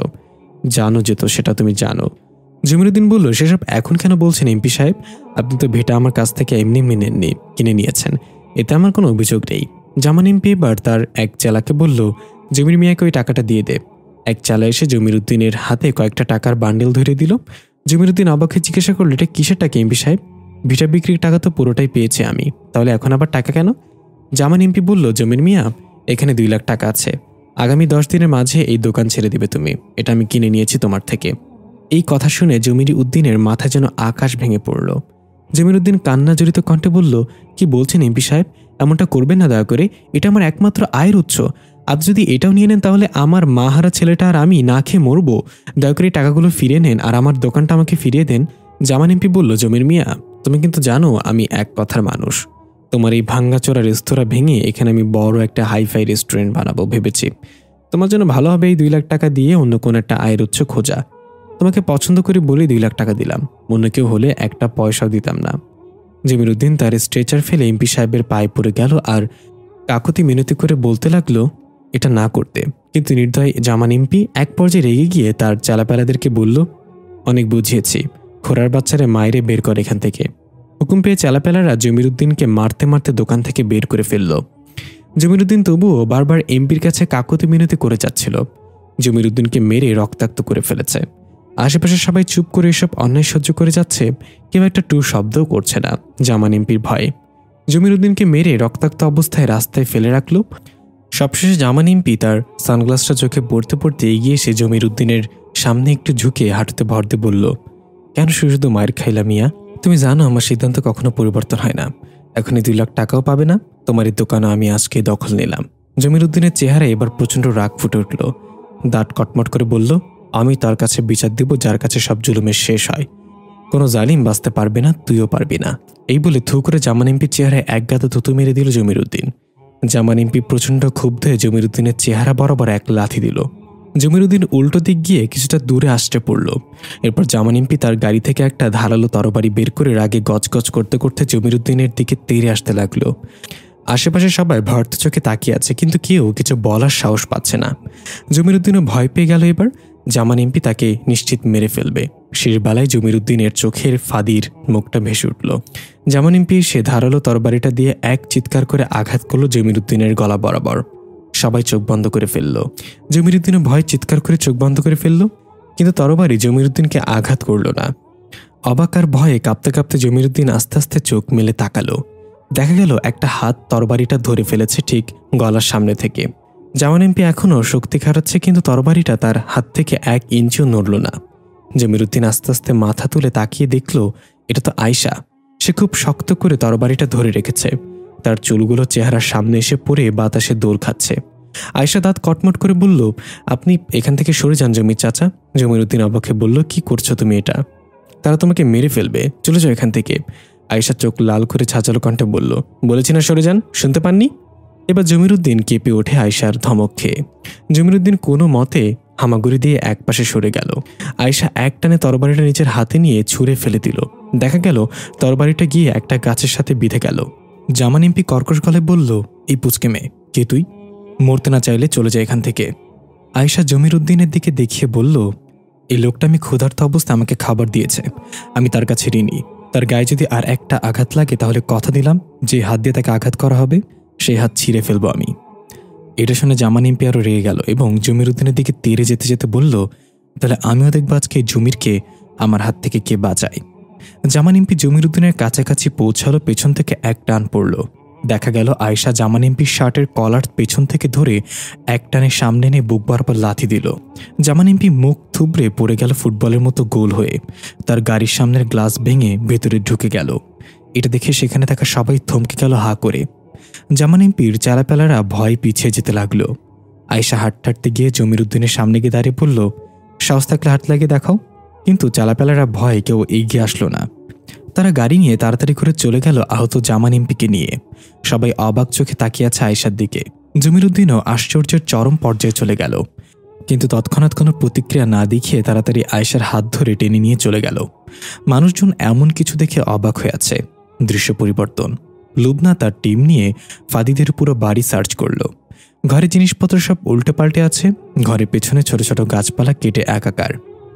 জানো যেত, সেটা তুমি জানো। জমির উদ্দিন বলল, সেসব এখন কেন বলছেন এমপি সাহেব? আপনি তো ভিটা আমার কাছ থেকে এমনি নেননি, কিনে নিয়েছেন, এতে আমার কোনো অভিযোগ নেই। জামান এমপি এবার তার এক চেলাকে বলল, জমির মিয়াকে ওই টাকাটা দিয়ে দে। এক চেলা এসে জমির উদ্দিনের হাতে কয়েকটা টাকার বান্ডেল ধরে দিল। জমির উদ্দিন অবাকে জিজ্ঞাসা করল, এটা কিসের টাকা এমপি সাহেব? ভিটা বিক্রির টাকা তো পুরোটাই পেয়েছি আমি, তাহলে এখন আবার টাকা কেন? জামান এমপি বলল, জমির মিয়া, এখানে 2 লাখ টাকা আছে, আগামী 10 দিনের মাঝে এই দোকান ছেড়ে দিবে তুমি, এটা আমি কিনে নিয়েছি তোমার থেকে। এই কথা শুনে জমির উদ্দিনের মাথা যেন আকাশ ভেঙে পড়ল। জমির উদ্দিন কান্না জড়িত কণ্ঠে বলল, কি বলছেন এমপি সাহেব, এমনটা করবেন না দয়া করে, এটা আমার একমাত্র আয়ের উৎস। আজ যদি এটাও নিয়ে নেন তাহলে আমার মা হারা ছেলেটা আর আমি না খেয়ে মরবো। দয়া করে টাকাগুলো ফিরিয়ে নেন আর আমার দোকানটা আমাকে ফিরিয়ে দেন। জামান এমপি বলল, জমির মিয়া, তুমি কিন্তু জানো আমি এক কথার মানুষ। তোমার এই ভাঙ্গাচোরা রেস্তোরাঁ ভেঙে এখানে আমি বড় একটা হাইফাই রেস্টুরেন্ট বানাবো ভেবেছি। তোমার জন্য ভালো হবে এই 2 লাখ টাকা দিয়ে অন্য কোনো একটা আয়ের উৎস খোঁজা। তোমাকে পছন্দ করে বলে 2 লাখ টাকা দিলাম, অন্য কেউ হলে একটা পয়সাও দিতাম না। জমির উদ্দিন তার স্ট্রেচার ফেলে এমপি সাহেবের পায়ে পড়ে গেল আর কাকুতি মিনতি করে বলতে লাগলো এটা না করতে। কিন্তু নির্দয় জামান এমপি এক পর্যায়ে রেগে গিয়ে তার চালাপেলাদেরকে বলল, অনেক বুঝিয়েছি, খোরার বাচ্চারে মায়েরে বের করে এখান থেকে। হুকুম পেয়ে চালাপেলারা জমির উদ্দিনকে মারতে মারতে দোকান থেকে বের করে ফেলল। জমির উদ্দিন তবুও বারবার এমপির কাছে কাকুতি মিনতি করে যাচ্ছিল। জমির উদ্দিনকে মেরে রক্তাক্ত করে ফেলেছে। আশেপাশে সবাই চুপ করে এসব অন্যায় সহ্য করে যাচ্ছে, কেউ একটা টু শব্দও করছে না জামান এমপির ভয়ে। জমির উদ্দিনকে মেরে রক্তাক্ত অবস্থায় রাস্তায় ফেলে রাখল। সবশেষে জামান এমপি তার সানগ্লাসটা চোখে পড়তে পড়তে এগিয়ে এসে জমির উদ্দিনের সামনে একটু ঝুঁকে হাঁটুতে ভর দিয়ে বলল, কেন শুধু মায়ের খাইলা মিয়া? তুমি জানো আমার সিদ্ধান্ত কখনো পরিবর্তন হয় না। এখনই 2 লাখ টাকাও পাবে না, তোমার এই দোকানও আমি আজকে দখল নিলাম। জমির উদ্দিনের চেহারায় এবার প্রচণ্ড রাগ ফুটে উঠল। দাঁত কটমট করে বলল, আমি তার কাছে বিচার দিব যার কাছে সব জুলুমের শেষ হয়। কোনো জালিম বাঁচতে পারবে না, তুইও পারবি না। এই বলে থু করে জামান এমপির চেহারায় এক গাদা থুতু মেরে দিল জমির উদ্দিন। জামান এমপি প্রচণ্ড ক্ষুব্ধ হয়ে জমির উদ্দিনের চেহারা বরাবর এক লাথি দিল। জমির উদ্দিন উল্টো দিক গিয়ে কিছুটা দূরে আসতে পড়ল। এরপর জামান এমপি তার গাড়ি থেকে একটা ধারালো তরবারি বের করে রাগে গজগজ করতে করতে জমির উদ্দিনের দিকে তেড়ে আসতে লাগলো। আশেপাশে সবাই ভয়ার্থ চোখে তাকিয়ে আছে, কিন্তু কেউ কিছু বলার সাহস পাচ্ছে না। জমিরুদ্দিনও ভয় পেয়ে গেল। এবার জামান এমপি তাকে নিশ্চিত মেরে ফেলবে। শেষবেলায় জমিরুদ্দিনের চোখের ফাদির মুখটা ভেসে উঠল। জামান এমপি সে ধারালো তরবারিটা দিয়ে এক চিৎকার করে আঘাত করল জমিরুদ্দিনের গলা বরাবর। সবাই চোখ বন্ধ করে ফেলল। জমিরুদ্দিনও ভয় চিৎকার করে চোখ বন্ধ করে ফেলল, কিন্তু তরবারি জমিরুদ্দিনকে আঘাত করল না। অবাক আর ভয়ে কাঁপতে কাঁপতে জমিরুদ্দিন আস্তে আস্তে চোখ মেলে তাকালো। দেখা গেল একটা হাত তরবারিটা ধরে ফেলেছে ঠিক গলার সামনে থেকে। জামান এমপি এখনও শক্তি খাটাচ্ছে, কিন্তু তরবারিটা তার হাত থেকে 1 ইঞ্চিও নড়ল না। জমিরুদ্দিন আস্তে আস্তে মাথা তুলে তাকিয়ে দেখল এটা তো আয়শা। সে খুব শক্ত করে তরবারিটা ধরে রেখেছে। তার চুলগুলো চেহারার সামনে এসে পড়ে বাতাসে দোল খাচ্ছে। আয়শা দাঁত কটমট করে বলল, আপনি এখান থেকে সরে যান জমির চাচা। জমিরুদ্দিন অবাকে বলল, কি করছো তুমি এটা? তারা তোমাকে মেরে ফেলবে, চলে যাও এখান থেকে। আয়শা চোখ লাল করে ছাচালো কণ্ঠে বলল, বলেছি না সরে যান, শুনতে পাননি? এবার জমিরুদ্দিন কেঁপে ওঠে আয়শার ধমক খেয়ে। জমিরুদ্দিন কোনো মতে হামাগুড়ি দিয়ে একপাশে সরে গেল। আয়শা এক টানে তরবারিটা নিজের হাতে নিয়ে ছুঁড়ে ফেলে দিল। দেখা গেল তরবারিটা গিয়ে একটা গাছের সাথে বিঁধে গেল। জামান এমপি কর্কশ গলায় বলল, এই পুচকে মেয়ে, কে তুই? মরতে না চাইলে চলে যায় এখান থেকে। আয়শা জমিরুদ্দিনের দিকে দেখিয়ে বলল, এই লোকটা আমি ক্ষুধার্ত অবস্থায় আমাকে খাবার দিয়েছে, আমি তার কাছে ঋণী। তার গায়ে যদি আর একটা আঘাত লাগে তাহলে কথা দিলাম যে হাত দিয়ে তাকে আঘাত করা হবে সেই হাত ছিঁড়ে ফেলবো আমি। এটা শুনে জামান এমপি আরও রেগে গেল এবং জমিরুদ্দিনের দিকে তেড়ে যেতে যেতে বলল, তাহলে আমিও দেখবো আজকে জমিরকে আমার হাত থেকে কে বাঁচায়। জামান এমপি জমিরুদ্দিনের কাছাকাছি পৌঁছালো। পেছন থেকে এক টান পড়ল। দেখা গেল আয়শা জামান এমপির শার্টের কলার পেছন থেকে ধরে এক টানে সামনে এনে বুক বরাবর লাথি দিল। জামান এমপি মুখ থুবড়ে পড়ে গেল ফুটবলের মতো গোল হয়ে। তার গাড়ির সামনের গ্লাস ভেঙে ভেতরে ঢুকে গেল। এটা দেখে সেখানে থাকা সবাই থমকে গেল হা করে। জামান এমপির চালাপেলারা ভয় পিছিয়ে যেতে লাগলো। আয়শা হাঁটতে গিয়ে জমিরুদ্দিনের সামনে গিয়ে দাঁড়িয়ে পড়ল, সাহস থাকলে হাত লাগিয়ে দেখাও। কিন্তু চালাপেলারা ভয় কেউ এগিয়ে আসলো না। তারা গাড়ি নিয়ে তাড়াতাড়ি করে চলে গেল আহত জামান এমপিকে নিয়ে। সবাই অবাক চোখে তাকিয়ে আছে আয়শার দিকে। জমিরুদ্দিনও আশ্চর্যের চরম পর্যায়ে চলে গেল, কিন্তু তৎক্ষণাৎ কোনো প্রতিক্রিয়া না দেখিয়ে তাড়াতাড়ি আয়শার হাত ধরে টেনে নিয়ে চলে গেল। মানুষজন এমন কিছু দেখে অবাক হয়ে আছে। দৃশ্য পরিবর্তন। লুবনা তার টিম নিয়ে ফাদিদের পুরো বাড়ি সার্চ করল। ঘরের জিনিসপত্র সব উল্টে পাল্টে আছে। ঘরের পেছনে ছোট ছোট গাছপালা কেটে একাকার,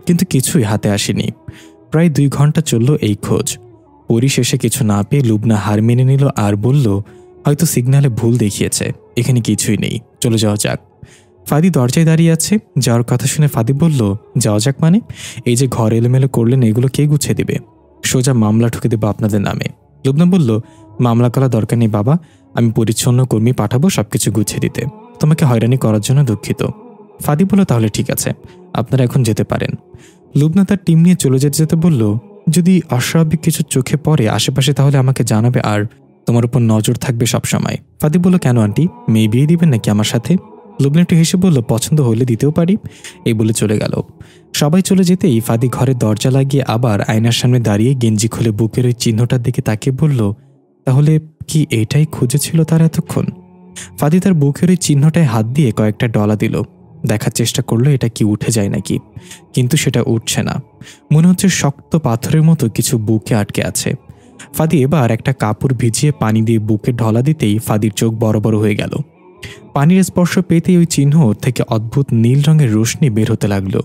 কিন্তু কিছুই হাতে আসেনি। প্রায় 2 ঘন্টা চলল এই খোঁজ। পরিশেষে কিছু না পেয়ে লুবনা হার মেনে নিল আর বলল, হয়তো সিগন্যালে ভুল দেখিয়েছে, এখানে কিছুই নেই, চলে যাওয়া যাক। ফাদি দরজায় দাঁড়িয়ে আছে। যাওয়ার কথা শুনে ফাদি বলল, যাওয়া যাক মানে? এই যে ঘর এলোমেলো করলেন, এগুলো কে গুছিয়ে দেবে? সোজা মামলা ঠুকে দেবো আপনাদের নামে। লুবনা বলল, মামলা করা দরকার নেই বাবা, আমি পরিচ্ছন্ন কর্মী পাঠাবো সবকিছু গুছিয়ে দিতে। তোমাকে হয়রানি করার জন্য দুঃখিত। ফাদি বলল, তাহলে ঠিক আছে, আপনারা এখন যেতে পারেন। লুবনা তার টিম নিয়ে চলে যেতে যেতে বলল, যদি অস্বাভাবিক কিছু চোখে পড়ে আশেপাশে তাহলে আমাকে জানাবে, আর তোমার উপর নজর থাকবে সবসময়। ফাদি বলল, কেন আন্টি, মেয়ে বিয়ে দিবেন নাকি আমার সাথে? লুবনা একটু হেসে বলল, পছন্দ হলে দিতেও পারি। এই বলে চলে গেল। সবাই চলে যেতেই ফাদি ঘরের দরজা লাগিয়ে আবার আয়নার সামনে দাঁড়িয়ে গেঞ্জি খুলে বুকের ওই চিহ্নটার দিকে তাকিয়ে বলল, তাহলে কি এটাই খুঁজেছিল তার এতক্ষণ? ফাদি তার বুকের ওই চিহ্নটায় হাত দিয়ে কয়েকটা ডলা দিল। দেখার চেষ্টা করলো এটা কি উঠে যায় নাকি, কিন্তু সেটা উঠছে না। মনে হচ্ছে শক্ত পাথরের মতো কিছু বুকে আটকে আছে। ফাদি এবার একটা কাপড় ভিজিয়ে পানি দিয়ে বুকে ঢলা দিতেই ফাদির চোখ বড় বড় হয়ে গেল। পানির স্পর্শ পেতেই ওই চিহ্ন থেকে অদ্ভুত নীল রঙের রোশনি বের হতে লাগলো।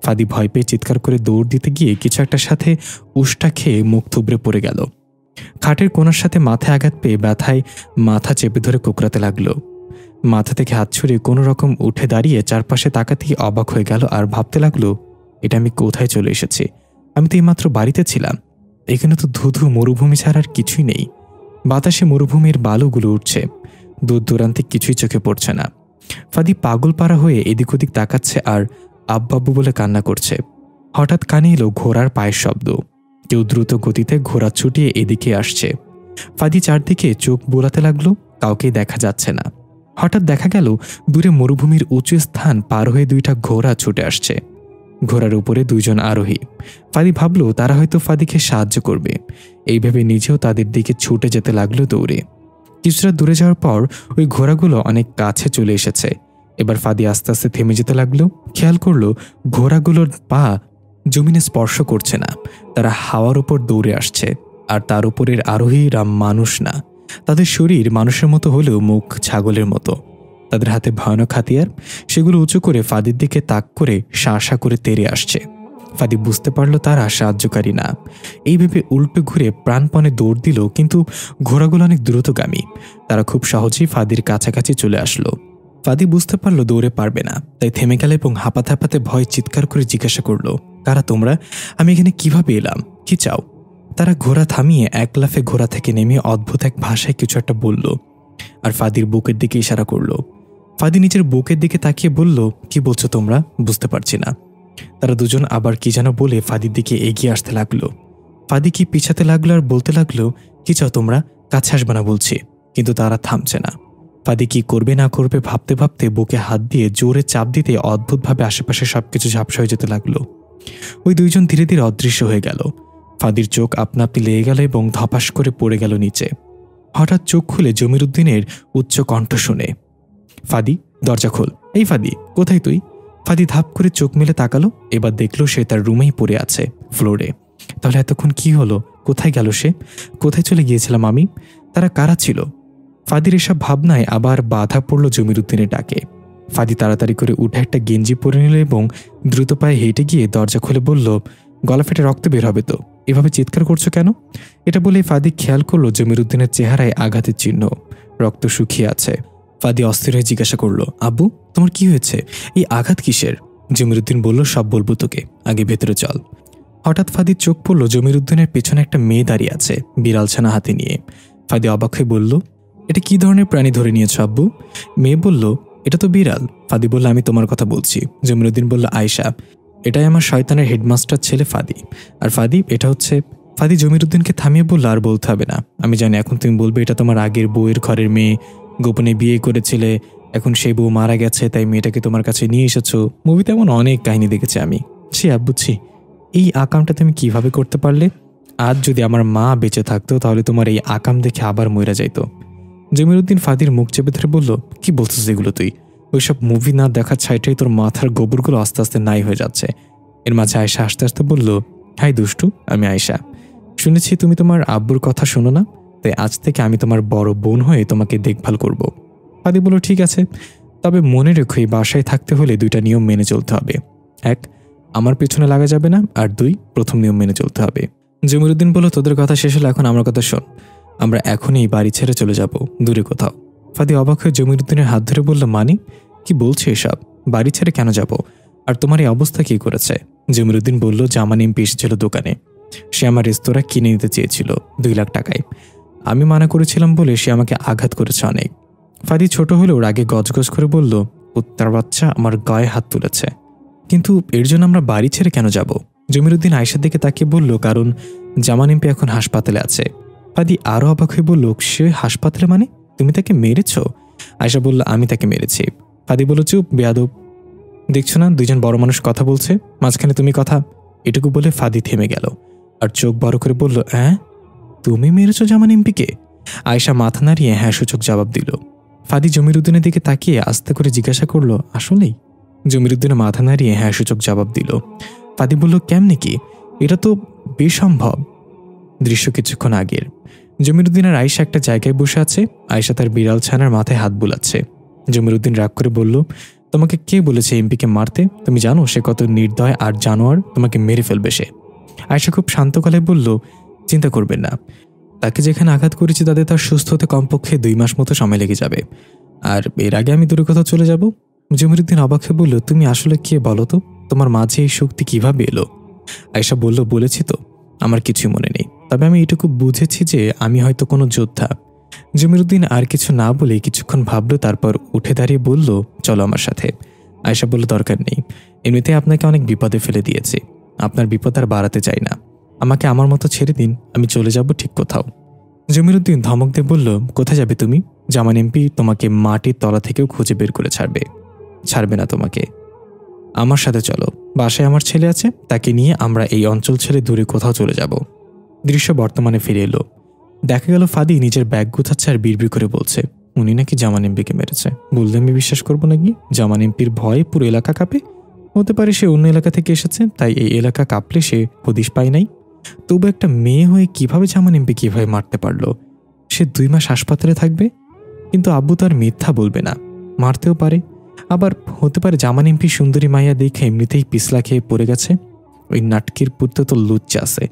ফাদি ভয় পেয়ে চিৎকার করে দৌড় দিতে গিয়ে কিছু একটার সাথে উষ্টা খেয়ে মুখ থুবড়ে পড়ে গেল। খাটের কোণার সাথে মাথায় আঘাত পেয়ে ব্যথায় মাথা চেপে ধরে কোঁকড়াতে লাগলো। মাথা থেকে হাত ছুড়ে কোনো রকম উঠে দাঁড়িয়ে চারপাশে তাকাতেই অবাক হয়ে গেল আর ভাবতে লাগলো, এটা আমি কোথায় চলে এসেছি? আমি তো এইমাত্র বাড়িতে ছিলাম। এখানে তো ধুধু মরুভূমি ছাড়া আর কিছুই নেই। বাতাসে মরুভূমির বালুগুলো উঠছে, দূর দূরান্তে কিছুই চোখে পড়ছে না। ফাদি পাগল পাড়া হয়ে এদিক ওদিক তাকাচ্ছে আর আব্বাব্বু বলে কান্না করছে। হঠাৎ কানে এলো ঘোড়ার পায়ের শব্দ। কেউ দ্রুত গতিতে ঘোড়া ছুটিয়ে এদিকে আসছে। ফাদি চারদিকে চোখ বোলাতে লাগলো, কাউকেই দেখা যাচ্ছে না। হঠাৎ দেখা গেল দূরে মরুভূমির উঁচু স্থান পার হয়ে 2টা ঘোড়া ছুটে আসছে। ঘোড়ার উপরে 2 জন আরোহী। ফাদি ভাবল তারা হয়তো ফাদিকে সাহায্য করবে। এই ভেবে নিজেও তাদের দিকে ছুটে যেতে লাগলো দৌড়ে। কিছুটা দূরে যাওয়ার পর ওই ঘোড়াগুলো অনেক কাছে চলে এসেছে। এবার ফাদি আস্তে আস্তে থেমে যেতে লাগলো। খেয়াল করলো ঘোড়াগুলোর পা জমিনে স্পর্শ করছে না, তারা হাওয়ার উপর দৌড়ে আসছে। আর তার উপরের আরোহীরা মানুষ না, তাদের শরীর মানুষের মতো হলেও মুখ ছাগলের মতো। তাদের হাতে ভয়ানক হাতিয়ার, সেগুলো উঁচু করে ফাদির দিকে তাক করে শাঁ করে তেড়ে আসছে। ফাদি বুঝতে পারল তারা সাহায্যকারী না। এই ভেবে উল্টো ঘুরে প্রাণপণে দৌড় দিল, কিন্তু ঘোড়াগুলো অনেক দ্রুতগামী। তারা খুব সহজেই ফাদির কাছাকাছি চলে আসলো। ফাদি বুঝতে পারল দৌড়ে পারবে না, তাই থেমে গেল এবং হাঁপাতে হাঁপাতে ভয় চিৎকার করে জিজ্ঞাসা করল, কারা তোমরা? আমি এখানে কিভাবে এলাম? কি চাও? তারা ঘোড়া থামিয়ে এক লাফে ঘোড়া থেকে নেমে অদ্ভুত এক ভাষায় কিছু একটা বলল আর ফাদির বুকের দিকে ইশারা করল। ফাদি নিজের বুকের দিকে তাকিয়ে বলল, কি বলছো তোমরা? বুঝতে পারছি না। তারা দুজন আবার কি যেন বলে ফাদির দিকে এগিয়ে আসতে লাগলো। ফাদি কি পিছাতে লাগলো আর বলতে লাগলো, কি চাও তোমরা? কাছে আসবে না বলছি। কিন্তু তারা থামছে না। ফাদি কি করবে না করবে ভাবতে ভাবতে বুকে হাত দিয়ে জোরে চাপ দিতে অদ্ভুতভাবে আশেপাশে সবকিছু ঝাপসা হয়ে যেতে লাগলো। ওই দুইজন ধীরে ধীরে অদৃশ্য হয়ে গেল। ফাদির চোখ আপনা আপনি লেগে গেল এবং ধপাস করে পড়ে গেল নিচে। হঠাৎ চোখ খুলে জমির উদ্দিনের উচ্চ কণ্ঠ শুনে, ফাদি, দরজা খোল। এই ফাদি, কোথায় তুই? ফাদি ধাপ করে চোখ মেলে তাকালো। এবার দেখলো সে তার রুমেই পড়ে আছে, ফ্লোরে। তাহলে এতক্ষণ কি হলো? কোথায় গেল সে? কোথায় চলে গিয়েছিলাম আমি? তারা কারা ছিল? ফাদির এসব ভাবনায় আবার বাধা পড়ল জমির উদ্দিনের ডাকে। ফাদি তাড়াতাড়ি করে উঠে একটা গেঞ্জি পরে নিল এবং দ্রুত পায়ে হেঁটে গিয়ে দরজা খুলে বলল, গলা ফেটে রক্ত বের হবে তো, এভাবে চিৎকার করছো কেন? এটা বলে ফাদি খেয়াল করলো জমির উদ্দিনের চেহারায় আঘাতের চিহ্ন, রক্ত শুকিয়ে আছে। ফাদি অস্থির হয়ে জিজ্ঞাসা করলো, আব্বু তোমার কি হয়েছে? এই আঘাত কিসের? জমির উদ্দিন বলল, সব বলবো তোকে, আগে ভেতরে চল। হঠাৎ ফাদির চোখ পড়ল জমির উদ্দিনের পেছনে একটা মেয়ে দাঁড়িয়ে আছে, বিড়াল ছানা হাতে নিয়ে। ফাদি অবাক হয়ে বলল, এটা কি ধরনের প্রাণী ধরে নিয়েছ আব্বু? মেয়ে বলল, এটা তো বিড়াল। ফাদি বলল, আমি তোমার কথা বলছি। জমির উদ্দিন বলল, আয়েশা, এটাই আমার শয়তানের হেডমাস্টার ছেলে ফাদি। আর ফাদি, এটা হচ্ছে। ফাদি জমির উদ্দিনকে থামিয়ে বলল, আর বলতে হবে না, আমি জানি এখন তুমি বলবে এটা তোমার আগের বউয়ের ঘরের মেয়ে, গোপনে বিয়ে করেছিলে, এখন সেই বউ মারা গেছে তাই মেয়েটাকে তোমার কাছে নিয়ে এসেছো। মুভিতে এমন অনেক কাহিনী দেখেছি আমি। ছি আব্বু, ছি, এই আকামটা তুমি কিভাবে করতে পারলে? আজ যদি আমার মা বেঁচে থাকতো তাহলে তোমার এই আকাম দেখে আবার মইরা যাইতো। জমির উদ্দিন ফাদির মুখ চেপে ধরে বলল, কি বলছিস এগুলো তুই? ওইসব মুভি না দেখার ছাইটাই তোর মাথার গোবরগুলো আস্তে আস্তে নাই হয়ে যাচ্ছে। এর মাঝে আয়েশা আস্তে আস্তে বলল, হাই দুষ্টু, আমি আয়েশা। শুনেছি তুমি তোমার আব্বুর কথা শোনো না, তাই আজ থেকে আমি তোমার বড় বোন হয়ে তোমাকে দেখভাল করব। ফাদি বলল, ঠিক আছে, তবে মনে রেখো এই বাসায় থাকতে হলে দুইটা নিয়ম মেনে চলতে হবে। এক, আমার পেছনে লাগা যাবে না, আর দুই, প্রথম নিয়ম মেনে চলতে হবে। জমির উদ্দিন বলল, তোদের কথা শেষ হলো, এখন আমার কথা শোন। আমরা এখনই বাড়ি ছেড়ে চলে যাব, দূরে কোথাও। ফাদি অবাক হয়ে জমির উদ্দিনের হাত ধরে বলল, মানে কি বলছে এসব? বাড়ি ছেড়ে কেন যাব? আর তোমার এই অবস্থা কি করেছে? জমির উদ্দিন বলল, জামান এমপি এসেছিল দোকানে। সে আমার রেস্তোরাঁ কিনে নিতে চেয়েছিল 2 লাখ টাকায়। আমি মানা করেছিলাম বলে সে আমাকে আঘাত করেছে অনেক। ফাদি ছোট হলেও রাগে গজগজ করে বলল, কুত্তার বাচ্চা আমার গায়ে হাত তুলেছে। কিন্তু এর জন্য আমরা বাড়ি ছেড়ে কেন যাব? জমির উদ্দিন আয়েশার দিকে তাকিয়ে বলল, কারণ জামান এমপি এখন হাসপাতালে আছে। ফাদি আরও অবাক হয়ে বলল, সে হাসপাতালে মানে? তুমি তাকে মেরেছ? আয়েশা বলল, আমি তাকে মেরেছি। ফাদি বলল, চুপ বেয়াদব, দেখছো না দুইজন বড় মানুষ কথা বলছে, মাঝখানে তুমি কথা? এটুকু বলে ফাদি থেমে গেল আর চোখ বড় করে বলল, হ্যাঁ তুমি মেরেছ জামান এমপিকে? আয়েশা মাথা নাড়িয়ে হ্যাঁ সূচক জবাব দিল। ফাদি জমির উদ্দিনের দিকে তাকিয়ে আস্তে করে জিজ্ঞাসা করল, আসলেই? জমির উদ্দিনের মাথা নাড়িয়ে হ্যাঁ সূচক জবাব দিল। ফাদি বলল, কেমনে কি? এটা তো বেসম্ভব। দৃশ্য কিছুক্ষণ আগের। জমির উদ্দিন আর আয়েশা একটা জায়গায় বসে আছে। আয়েশা তার বিড়াল ছানার মাথায় হাত বুলাচ্ছে। জমির উদ্দিন রাগ করে বলল, তোমাকে কে বলেছে এমপিকে মারতে? তুমি জানো সে কত নির্দয় আর জানোয়ার, তোমাকে মেরে ফেলবে সে। আয়েশা খুব শান্ত গলায় বলল, চিন্তা করবেন না, তাকে যেখানে আঘাত করেছি তাদের তার সুস্থ হতে কমপক্ষে 2 মাস মতো সময় লেগে যাবে, আর এর আগে আমি দূরে কোথাও চলে যাব। জমির উদ্দিন অবাক হয়ে বলল, তুমি আসলে কে বলো তো? তোমার মাঝে এই শক্তি কিভাবে এলো? আয়েশা বলল, বলেছি তো আমার কিছুই মনে নেই, তবে আমি এটুকু বুঝেছি যে আমি হয়তো কোনো যোদ্ধা। জমির উদ্দিন আর কিছু না বলে কিছুক্ষণ ভাবল, তারপর উঠে দাঁড়িয়ে বলল, চলো আমার সাথে। আয়েশা বলল, দরকার নেই, এমনিতে আপনাকে অনেক বিপদে ফেলে দিয়েছি, আপনার বিপদ আর বাড়াতে চাই না, আমাকে আমার মতো ছেড়ে দিন, আমি চলে যাব ঠিক কোথাও। জমির উদ্দিন ধমক দিয়ে বলল, কোথায় যাবে তুমি? জামান এমপি তোমাকে মাটির তলা থেকেও খুঁজে বের করে ছাড়বে না তোমাকে। আমার সাথে চলো, বাসায় আমার ছেলে আছে, তাকে নিয়ে আমরা এই অঞ্চল ছেড়ে দূরে কোথাও চলে যাব। দৃশ্য বর্তমানে ফিরে এলো। দেখা গেল ফাদি নিজের ব্যাগ গুছাচ্ছে আর বিড়বিড় করে বলছে, উনি নাকি জামান এমপিকে মেরেছে। বললে আমি বিশ্বাস করবো নাকি? জামান এমপির ভয়ে পুরো এলাকা কাঁপে। হতে পারে সে অন্য এলাকা থেকে এসেছে, তাই এই এলাকা কাঁপলে সে হদিশ পায় নাই। তবু একটা মেয়ে হয়ে কিভাবে জামান এমপি কিভাবে মারতে পারলো? সে 2 মাস হাসপাতালে থাকবে, কিন্তু আব্বু তো আর মিথ্যা বলবে না, মারতেও পারে। আবার হতে পারে জামান এমপি সুন্দরী মাইয়া দেখে এমনিতেই পিছলা খেয়ে পড়ে গেছে। ওই নাটকির পুরতে তো লুচ্চা আছে।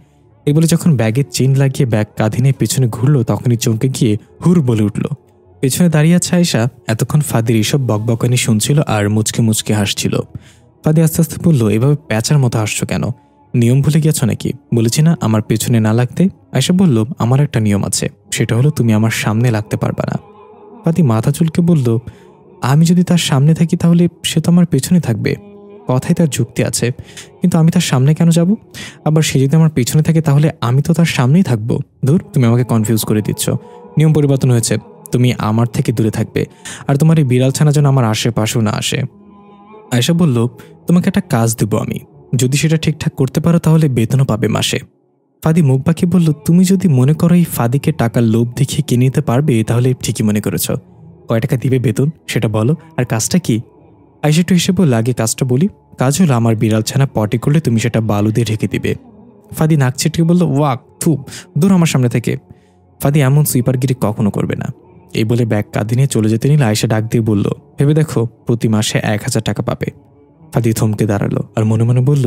এই বলে যখন ব্যাগের চেইন লাগিয়ে ব্যাগ কাঁধে নিয়ে পেছনে ঘুরলো, তখনই চমকে গিয়ে হুর বলে উঠল। পেছনে দাঁড়িয়ে আছে আয়েশা। এতক্ষণ ফাদির এইসব বকবকানি শুনছিল আর মুচকে মুচকে হাসছিল। ফাদি আস্তে আস্তে বলল, এভাবে প্যাঁচার মতো হাসছো কেন? নিয়ম ভুলে গেছ নাকি? বলেছি না আমার পেছনে না লাগতে। আয়েশা বলল, আমার একটা নিয়ম আছে, সেটা হলো তুমি আমার সামনে লাগতে পারবা না। ফাদি মাথা চুলকে বলল, আমি যদি তার সামনে থাকি তাহলে সে তো আমার পেছনে থাকবে। কথায় তার যুক্তি আছে, কিন্তু আমি তার সামনে কেন যাব? আবার সে যদি আমার পেছনে থাকে তাহলে আমি তো তার সামনেই থাকবো। ধুর, তুমি আমাকে কনফিউজ করে দিচ্ছ। নিয়ম পরিবর্তন হয়েছে, তুমি আমার থেকে দূরে থাকবে, আর তোমার এই বিড়াল ছানা যেন আমার আশেপাশেও না আসে। আয়েশা বলল, তোমাকে একটা কাজ দেবো আমি, যদি সেটা ঠিকঠাক করতে পারো তাহলে বেতনও পাবে মাসে। ফাদি মুখ বাঁকিয়ে বলল, তুমি যদি মনে করো এই ফাদিকে টাকার লোভ দেখিয়ে কিনে নিতে পারবে তাহলে ঠিকই মনে করেছ। কয় টাকা দিবে বেতন সেটা বলো, আর কাজটা কি? আয়েশা একটু হেসে বলল, আগে কাজটা বলি। কাজ হলো আমার বিড়াল ছানা পটি করলে তুমি সেটা বালু দিয়ে ঢেকে দিবে। ফাদি নাক ছিটকে বলল, ওয়াক থু, দূর আমার সামনে থেকে। ফাদি এমন সুইপারগিরি কখনো করবে না। এই বলে ব্যাগ কাঁধে নিয়ে চলে যেতে নিলে আয়েশা ডাক দিয়ে বলল, ভেবে দেখো প্রতি মাসে 1000 টাকা পাবে। ফাদি থমকে দাঁড়ালো আর মনে মনে বলল,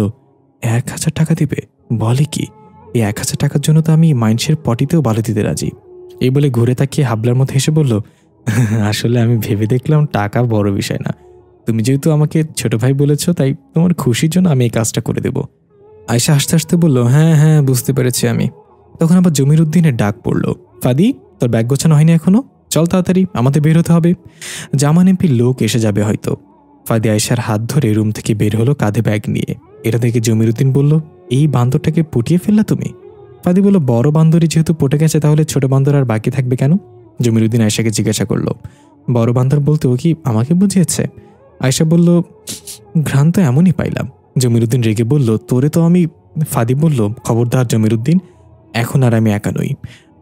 1000 টাকা দিবে? বলে কি? এই 1000 টাকার জন্য তো আমি মাইন্সের পটিতেও বালু দিতে রাজি। এই বলে ঘুরে তাকিয়ে হাবলার মতো হেসে বলল, আসলে আমি ভেবে দেখলাম টাকা বড় বিষয় না, তুমি যেহেতু আমাকে ছোট ভাই বলেছ, তাই তোমার খুশির জন্য আমি এই কাজটা করে দেব। আয়েশা হাসতে হাসতে বলল, হ্যাঁ হ্যাঁ বুঝতে পেরেছি আমি। তখন আবার জমির উদ্দিনের ডাক পড়ল, ফাদি তোর ব্যাগ গোছানো হয়নি এখনো? চল তাড়াতাড়ি, আমাদের বের হতে হবে, জামান এমপির লোক এসে যাবে হয়তো। ফাদি আয়েশার হাত ধরে রুম থেকে বের হলো কাঁধে ব্যাগ নিয়ে। এটা দেখে জমির উদ্দিন বলল, এই বান্দরটাকে পটিয়ে ফেললা তুমি? ফাদি বলল, বড় বান্দরই যেহেতু পটে গেছে তাহলে ছোট বান্দর আর বাকি থাকবে কেন? জমির উদ্দিন আয়েশাকে জিজ্ঞাসা করলো। বড় বান্দর বলতে ও কি আমাকে বুঝিয়েছে? আয়েশা বলল, ঘ্রাণ তো এমনই পাইলাম। জমির উদ্দিন রেগে বলল, তোরে তো আমি। ফাদি বলল, খবরদার জমির উদ্দিন, এখন আর আমি একা নই,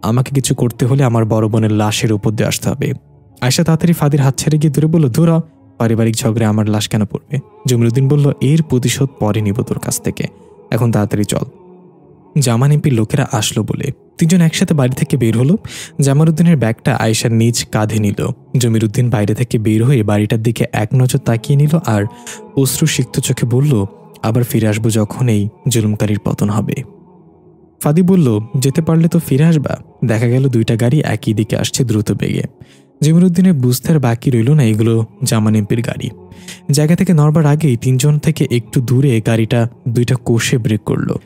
আমাকে কিছু করতে হলে আমার বড় বোনের লাশের উপর দিয়ে আসতে হবে। আয়েশা তাড়াতাড়ি ফাদির হাত ছেড়ে গিয়ে দূরে বলল, ধুরা, পারিবারিক ঝগড়ায় আমার লাশ কেন পড়বে? জমির উদ্দিন বলল, এর প্রতিশোধ পরে নিব তোর কাছ থেকে, এখন তাড়াতাড়ি চল। জামান এমপির লোকেরা আসলো বলে তিনজন একসাথে বাড়ি থেকে বের হলো। জামাল উদ্দিনের ব্যাগটা আয়েশার নিজ কাঁধে নিল। জমির উদ্দিন বাইরে থেকে বের হয়ে বাড়িটার দিকে এক নজর তাকিয়ে নিল আর অশ্রু সিক্ত চোখে বলল, আবার ফিরে আসবো যখন এই জুলুমকারীর পতন হবে। ফাদি বলল, যেতে পারলে তো ফিরে আসবা। দেখা গেল 2টা গাড়ি একই দিকে আসছে দ্রুত বেগে। জমির উদ্দিনের বুঝতে আর বাকি রইল না এগুলো জামান এমপির গাড়ি। জায়গা থেকে নড়বার আগেই 3জন থেকে একটু দূরে গাড়িটা 2টা কোষে ব্রেক করলো।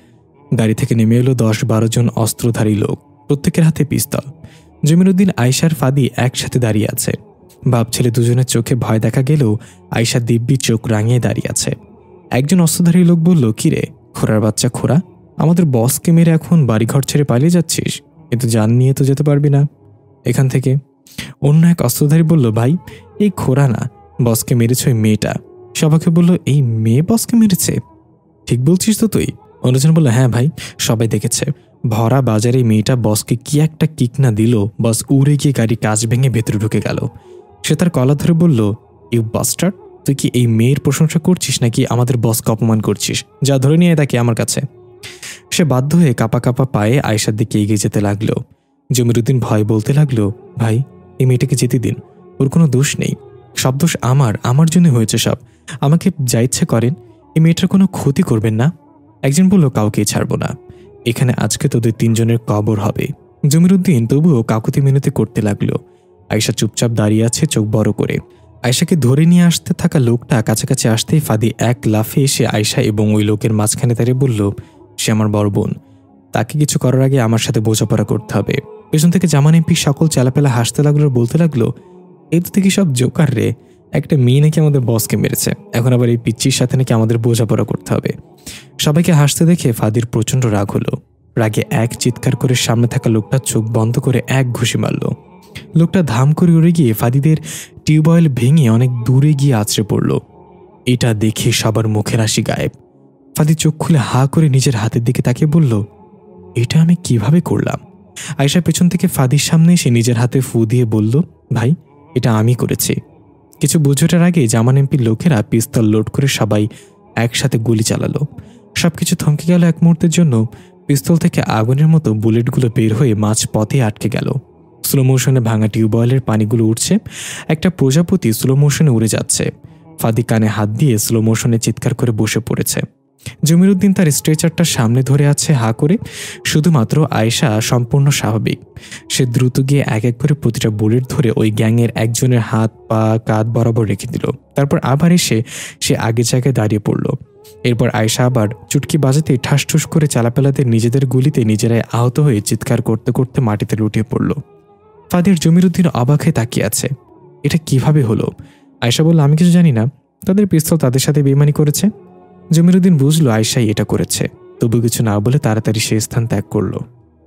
গাড়ি থেকে নেমে এলো 10-12 জন অস্ত্রধারী লোক, প্রত্যেকের হাতে পিস্তল। জমির উদ্দিন আয়েশার ফাদি একসাথে দাঁড়িয়ে আছে। বাপ ছেলে দুজনের চোখে ভয় দেখা গেলেও আয়েশা দিব্যি চোখ রাঙিয়ে দাঁড়িয়ে আছে। একজন অস্ত্রধারী লোক বলল, কিরে খোরার বাচ্চা খোরা, আমাদের বসকে মেরে এখন বাড়িঘর ছেড়ে পালিয়ে যাচ্ছিস? কিন্তু জান নিয়ে তো যেতে পারবি না এখান থেকে। অন্য এক অস্ত্রধারী বলল, ভাই এই খোরা না, বসকে মেরেছে ওই মেয়েটা। সবাইকে বলল, এই মেয়ে বসকে মেরেছে? ঠিক বলছিস তো তুই? অন্যজন বলল, হ্যাঁ ভাই, সবাই দেখেছে। ভরা বাজারে মেয়েটা বসকে কি একটা কিক না দিল, বস উড়ে গিয়ে গাড়ি কাঁচ ভেঙে ভেতরে ঢুকে গেল। সে তার কলা ধরে বলল, ইউ বাস্টার্ড, তুই কি এই মেয়ের প্রশংসা করছিস নাকি আমাদের বসকে অপমান করছিস? যা ধরে নিয়ে তাকে আমার কাছে। সে বাধ্য হয়ে কাপা কাপা পায়ে আয়েশার দিকে এগিয়ে যেতে লাগলো। জমির উদ্দিন ভয় বলতে লাগলো, ভাই এই মেয়েটাকে যেতে দিন, ওর কোনো দোষ নেই, সব দোষ আমার জন্য হয়েছে সব, আমাকে যা ইচ্ছে করেন, এই মেয়েটার কোনো ক্ষতি করবেন না। একজন বলল, কাউকেই ছাড়বো না, এখানে আজকে তোদের 3 জনের কবর হবে। জমির উদ্দিন তবুও কাকুতি মিনতি করতে লাগলো। আয়েশা চুপচাপ দাঁড়িয়ে আছে চোখ বড় করে। আয়েশাকে ধরে নিয়ে আসতে থাকা লোকটা কাছাকাছি আসতেই ফাদি এক লাফে এসে আয়েশা এবং ওই লোকের মাঝখানে দাঁড়িয়ে বলল, সে আমার বড় বোন, তাকে কিছু করার আগে আমার সাথে বোঝাপড়া করতে হবে। পেছন থেকে জামান এমপি সকল চেলাপেলা হাসতে লাগলো, বলতে লাগলো, এই তো দেখি সব জোকার রে, একটা মেয়ে নাকি আমাদের বসকে মেরেছে, এখন আবার এই পিচ্চির সাথে নাকি আমাদের বোঝাপড়া করতে হবে। সবাইকে হাসতে দেখে ফাদির প্রচণ্ড রাগ হলো। রাগে এক চিৎকার করে সামনে থাকা লোকটা চোখ বন্ধ করে এক ঘুষি মারল। লোকটা ধাম করে উড়ে গিয়ে ফাদিদের টিউবওয়েল ভেঙে অনেক দূরে গিয়ে আছড়ে পড়ল। এটা দেখে সবার মুখের হাসি গায়েব। ফাদি চোখ খুলে হা করে নিজের হাতের দিকে তাকিয়ে বলল, এটা আমি কিভাবে করলাম? আয়েশা পেছন থেকে ফাদির সামনে এসে নিজের হাতে ফু দিয়ে বলল, ভাই এটা আমি করেছি। কিছু বুঝোটার আগে জামান এমপির লোকেরা পিস্তল লোড করে সবাই একসাথে গুলি চালালো। সবকিছু থমকে গেল এক মুহূর্তের জন্য। পিস্তল থেকে আগুনের মতো বুলেটগুলো বের হয়ে মাঝ পথে আটকে গেল। স্লো মোশনে ভাঙা টিউবওয়েলের পানিগুলো উঠছে, একটা প্রজাপতি স্লো মোশনে উড়ে যাচ্ছে। ফাদি কানে হাত দিয়ে স্লো মোশনে চিৎকার করে বসে পড়েছে। জমিরুদ্দিন তার স্ট্রেচারটা সামনে ধরে আছে হা করে। শুধুমাত্র আয়েশা সম্পূর্ণ স্বাভাবিক। সে দ্রুত গিয়ে এক এক করে প্রতিটা বুলেট ধরে ওই গ্যাংয়ের একজনের হাত পা কাঁধ বরাবর রেখে দিল। তারপর আবার এসে সে আগের জায়গায় দাঁড়িয়ে পড়ল। এরপর আয়েশা আবার চুটকি বাজাতে ঠাসঠুস করে চালাপেলাতে নিজেদের গুলিতে নিজেরাই আহত হয়ে চিৎকার করতে করতে মাটিতে লুটিয়ে পড়ল। ফাদির জমিরুদ্দিন অবাক হয়ে তাকিয়ে আছে। এটা কিভাবে হলো? আয়েশা বলল, আমি কিছু জানি না, তাদের পিস্তল তাদের সাথে বেইমানি করেছে। জমিরুদ্দিন বুঝলো আয়েশাই এটা করেছে, তবু কিছু না বলে তাড়াতাড়ি সে স্থান ত্যাগ করল।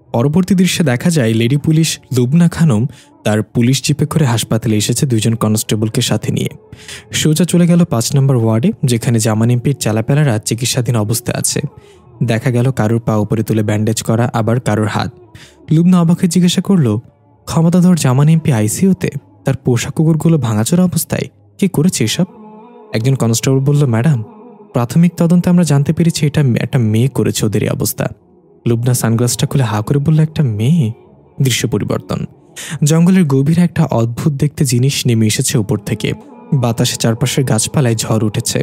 পরবর্তী দৃশ্যে দেখা যায় লেডি পুলিশ লুবনা খানম তার পুলিশ জিপে করে হাসপাতালে এসেছে 2 জন কনস্টেবলকে সাথে নিয়ে। সোজা চলে গেল 5 নম্বর ওয়ার্ডে, যেখানে জামান এমপির চালাপেলারা চিকিৎসাধীন অবস্থায় আছে। দেখা গেল কারোর পা উপরে তুলে ব্যান্ডেজ করা, আবার কারোর হাত। লুবনা অবাকে জিজ্ঞাসা করল, ক্ষমতাধর জামান এমপি আইসিইউতে, তার পোশাক কুকুরগুলো ভাঙাচোরা অবস্থায়, কে করেছে এসব? একজন কনস্টেবল বলল, ম্যাডাম, প্রাথমিক তদন্তে আমরা জানতে পেরেছি এটা একটা মেয়ে করেছে ওদের এই অবস্থা। লুবনা সানগ্লাসটা খুলে হা করে বলল, একটা মেয়ে? দৃশ্য পরিবর্তন। জঙ্গলের গভীরে একটা অদ্ভুত দেখতে জিনিস নেমে এসেছে উপর থেকে। বাতাসে চারপাশের গাছপালায় ঝড় উঠেছে।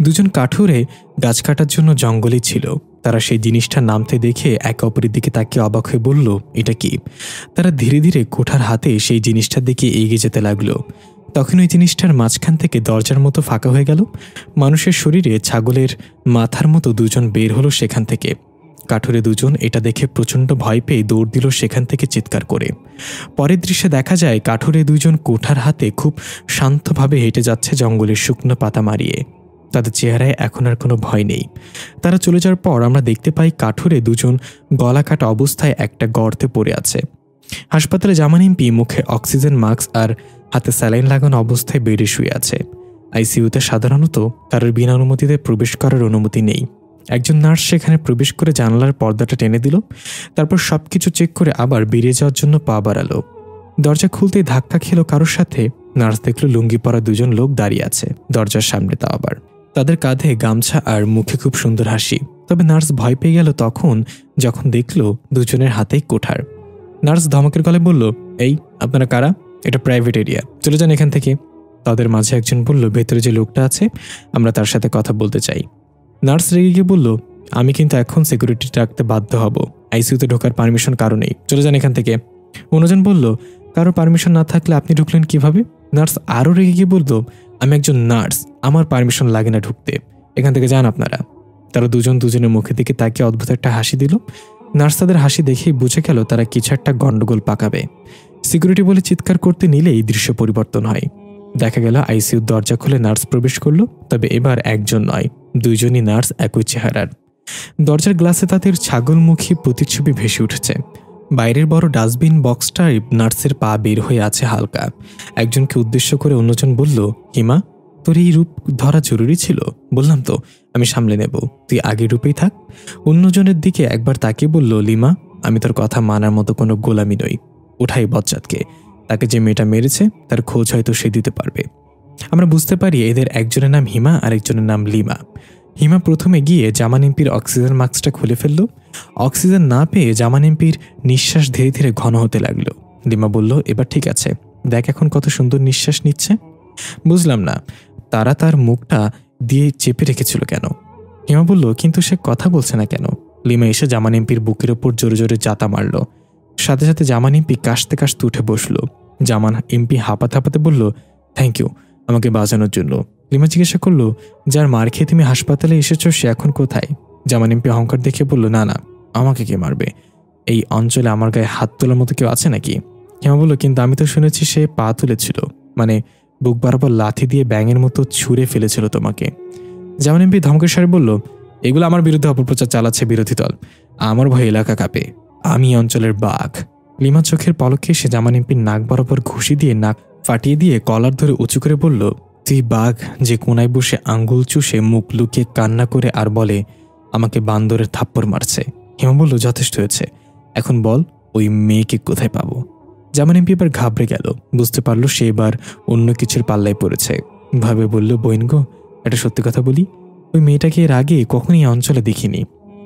2 জন কাঠুরে গাছ কাটার জন্য জঙ্গলেই ছিল। তারা সেই জিনিসটা নামতে দেখে একে অপরের দিকে তাকিয়ে অবাক হয়ে বলল, এটা কি? তারা ধীরে ধীরে কোঠার হাতে সেই জিনিসটার দিকে এগিয়ে যেতে লাগলো। তখন ওই জিনিসটার মাঝখান থেকে দরজার মতো ফাঁকা হয়ে গেল। মানুষের শরীরে ছাগলের মাথার মতো 2 জন বের হলো সেখান থেকে। কাঠুরে 2 জন এটা দেখে প্রচণ্ড ভয় পেয়ে দৌড় দিল সেখান থেকে চিৎকার করে। পরের দৃশ্যে দেখা যায় কাঠুরে 2 জন কোঠার হাতে খুব শান্তভাবে হেঁটে যাচ্ছে জঙ্গলের শুকনো পাতা মারিয়ে। তাদের চেহারায় এখন আর কোনো ভয় নেই। তারা চলে যাওয়ার পর আমরা দেখতে পাই কাঠুরে 2 জন গলা কাটা অবস্থায় একটা গর্তে পড়ে আছে। হাসপাতালে জামান এমপি মুখে অক্সিজেন মাস্ক আর হাতে স্যালাইন লাগানো অবস্থায় বেডে শুয়ে আছে। আইসিইউতে সাধারণত কারোর বিনা অনুমতিতে প্রবেশ করার অনুমতি নেই। একজন নার্স সেখানে প্রবেশ করে জানালার পর্দাটা টেনে দিল। তারপর সবকিছু চেক করে আবার বেরিয়ে যাওয়ার জন্য পা বাড়ালো। দরজা খুলতেই ধাক্কা খেলো কারোর সাথে। নার্স দেখলো লুঙ্গি পরা 2 জন লোক দাঁড়িয়ে আছে দরজার সামনে। তা আবার তাদের কাঁধে গামছা আর মুখে খুব সুন্দর হাসি। তবে নার্স ভয় পেয়ে গেল যখন দেখলো 2 জনের হাতেই কোঠার। নার্স ধমকের গলায় বলল, এই আপনারা কারা? এটা প্রাইভেট এরিয়া, চলে যান এখান থেকে। তাদের মাঝে একজন বলল, ভেতরে যে লোকটা আছে আমরা তার সাথে কথা বলতে চাই। নার্স রেগে গিয়ে বলল, আমি কিন্তু এখন সিকিউরিটি রাখতে বাধ্য হব। আইসিইউতে ঢোকার পারমিশন কারো নেই, চলে যান এখান থেকে। অন্যজন বলল, কারো পারমিশন না থাকলে আপনি ঢুকলেন কিভাবে? নার্স আরও রেগে গিয়ে বলল, আমি একজন নার্স, আমার পারমিশন লাগে না ঢুকতে, এখান থেকে যান আপনারা। তারা 2 জন 2 জনের মুখের দিকে তাকিয়ে অদ্ভুত একটা হাসি দিল। নার্স তাদের হাসি দেখেই বুঝে গেল তারা কিছু একটা গন্ডগোল পাকাবে। সিকিউরিটি বলে চিৎকার করতে নিলেই দৃশ্য পরিবর্তন হয়। দেখা গেল আইসিইউর দরজা খুলে নার্স প্রবেশ করলো। তবে এবার একজন নয়, 2 জনই নার্স একই চেহারার। দরজার গ্লাসে তাদের ছাগলমুখী প্রতিচ্ছবি ভেসে উঠেছে। বাইরের বড় ডাস্টবিন বক্সটায় নার্সের পা বের হয়ে আছে হালকা। একজনকে উদ্দেশ্য করে অন্যজন বলল, হিমা, তোর এই রূপ ধরা জরুরি ছিল? বললাম তো, আমি সামলে নেব, তুই আগের রূপেই থাক। অন্যজনের দিকে একবার তাকিয়ে বলল, লিমা, আমি তোর কথা মানার মতো কোনো গোলামি নই। ওঠাই বজ্জাতকে, তাকে যে মেয়েটা মেরেছে তার খোঁজ হয়তো সে দিতে পারবে। আমরা বুঝতে পারি এদের একজনের নাম হিমা আর একজনের নাম লিমা। হিমা প্রথমে গিয়ে জামান এমপির অক্সিজেন মাস্কটা খুলে ফেলল। অক্সিজেন না পেয়ে জামান এমপির নিঃশ্বাস ধীরে ধীরে ঘন হতে লাগলো। লিমা বলল, এবার ঠিক আছে, দেখ এখন কত সুন্দর নিঃশ্বাস নিচ্ছে। বুঝলাম না, তারা তার মুখটা দিয়ে চেপে রেখেছিল কেন? হিমা বলল, কিন্তু সে কথা বলছে না কেন? লিমা এসে জামান এমপির বুকের ওপর জোরে জোরে জাতা মারল। সাথে সাথে জামান এমপি কাশতে কাশতে উঠে বসল। জামান এমপি হাঁপাতে হাঁপাতে বলল, থ্যাংক ইউ আমাকে বাঁচানোর জন্য। লিমা জিজ্ঞাসা করলো, যার মার খেয়ে তুমি হাসপাতালে এসেছো সে এখন কোথায়? জামান এমপি অহংকার দেখে বলল, না না, আমাকে কে মারবে? এই অঞ্চলে আমার গায়ে হাত তোলার মতো কেউ আছে নাকি? হিমা বলল, কিন্তু আমি তো শুনেছি সে পা তুলেছিল, মানে বুক বরাবর লাথি দিয়ে ব্যাঙের মতো ছুঁড়ে ফেলেছিল তোমাকে। জামান এমপি ধমকের স্বরে বলল, এগুলো আমার বিরুদ্ধে অপপ্রচার চালাচ্ছে বিরোধী দল, আমার ভয়ে এলাকা কাঁপে, আমি অঞ্চলের বাঘ। লিমা চোখের পলকে সে জামান এমপির নাক বরাবর ঘুষি দিয়ে নাক ফাটিয়ে দিয়ে কলার ধরে উঁচু করে বলল, তুই বাঘ যে কোনায় বসে আঙ্গুল চুষে মুখ লুকিয়ে কান্না করে আর বলে আমাকে বান্দরের থাপ্পড় মারছে। হিমা বলল, যথেষ্ট হয়েছে, এখন বল ওই মেয়েকে কোথায় পাবো? জামান এমপি এবার ঘাবড়ে গেল, বুঝতে পারলো সে এবার অন্য কিছুর পাল্লায় পড়েছে। ভাবে বলল, বইন গো, একটা সত্যি কথা বলি, ওই মেয়েটাকে এর আগে কখনই অঞ্চলে দেখিনি।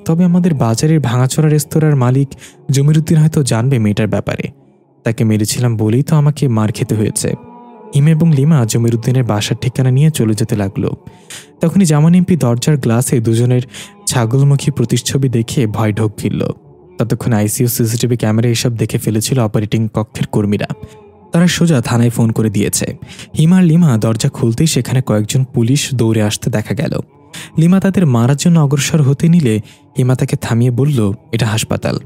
তবে আমাদের বাজারের ভাঙাচোরা রেস্তোরাঁর মালিক জমিরুদ্দিন হয়তো জানবে মেয়েটার ব্যাপারে। তাকে মেরেছিলাম বলেই তো আমাকে মার খেতে হয়েছে। হিম এবং লিমা জমির উদ্দিনের বাসার ঠিকানা নিয়ে চলে যেতে লাগলো। তখনই জামান এমপি দরজার গ্লাসে দুজনের ছাগলমুখী প্রতিচ্ছবি দেখে ভয় ঢোক গিলল। ততক্ষণ আইসিইউ সিসিটিভি ক্যামেরা এসব দেখে ফেলেছিল অপারেটিং কক্ষের কর্মীরা। তারা সোজা থানায় ফোন করে দিয়েছে। হিমা আর লিমা দরজা খুলতেই সেখানে কয়েকজন পুলিশ দৌড়ে আসতে দেখা গেল। লিমা তাদের মারার জন্য অগ্রসর হতে নিলে হিমা তাকে থামিয়ে বলল, এটা হাসপাতাল,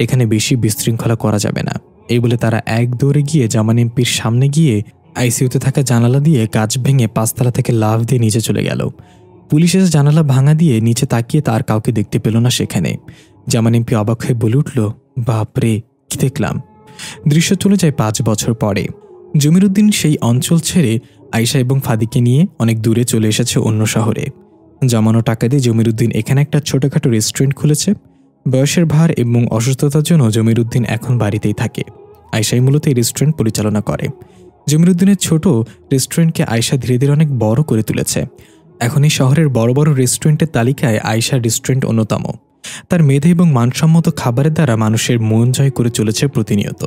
এখানে বেশি বিশৃঙ্খলা করা যাবে না। এই বলে তারা এক দৌড়ে গিয়ে জামান এমপির সামনে গিয়ে আইসিইউতে থাকা জানালা দিয়ে কাঁচ ভেঙে 5 তলা থেকে লাফ দিয়ে নিচে চলে গেল। পুলিশ এসে জানালা ভাঙা দিয়ে নিচে তাকিয়ে তার কাউকে দেখতে পেল না সেখানে। জামান এমপি অবাক হয়ে বলে উঠল, বাপরে, কি দেখলাম। দৃশ্য চলে যায় 5 বছর পরে। জমির উদ্দিন সেই অঞ্চল ছেড়ে আয়শা এবং ফাদিকে নিয়ে অনেক দূরে চলে এসেছে অন্য শহরে। জমানো টাকা দিয়ে জমির উদ্দিন এখানে একটা ছোটখাটো রেস্টুরেন্ট খুলেছে। বয়সের ভার এবং অসুস্থতার জন্য জমির উদ্দিন এখন বাড়িতেই থাকে। আয়শাই মূলত এই রেস্টুরেন্ট পরিচালনা করে। জমির উদ্দিনের ছোট রেস্টুরেন্টকে আয়শা ধীরে ধীরে অনেক বড় করে তুলেছে। এখন এই শহরের বড় বড় রেস্টুরেন্টের তালিকায় আয়শার রেস্টুরেন্ট অন্যতম। তার মেধা এবং মানসম্মত খাবারের দ্বারা মানুষের মন জয় করে চলেছে প্রতিনিয়ত।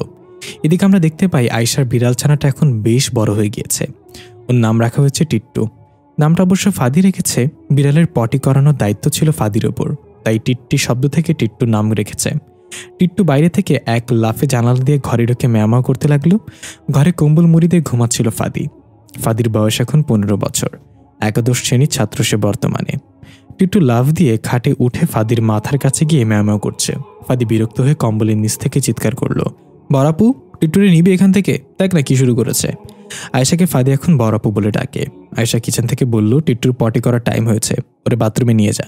এদিকে আমরা দেখতে পাই আয়শার বিড়াল ছানাটা এখন বেশ বড় হয়ে গিয়েছে। ওর নাম রাখা হয়েছে টিট্টু। নামটা অবশ্য ফাদি রেখেছে। বিড়ালের পটি করানোর দায়িত্ব ছিল ফাদির ওপর, তাই টিট্টি শব্দ থেকে টিট্টু নাম রেখেছে। টিট্টু বাইরে থেকে এক লাফে জানালা দিয়ে ঘরে ঢুকে ম্যামাও করতে লাগলো। ঘরে কম্বল মুড়ি দিয়ে ঘুমাচ্ছিল ফাদি। ফাদির বয়স এখন 15 বছর। একাদশ শ্রেণীর ছাত্র সে বর্তমানে। টিট্টু লাফ দিয়ে খাটে উঠে ফাদির মাথার কাছে গিয়ে ম্যামাও করছে। ফাদি বিরক্ত হয়ে কম্বলের নিচ থেকে চিৎকার করলো, বড়াপু, টিট্টুরে নিবি এখান থেকে, দেখ না কি শুরু করেছে। আয়শাকে ফাদি এখন বড়াপু বলে ডাকে। আয়শা কিচেন থেকে বলল, টিট্টুর পটি করার টাইম হয়েছে, ওরে বাথরুমে নিয়ে যা।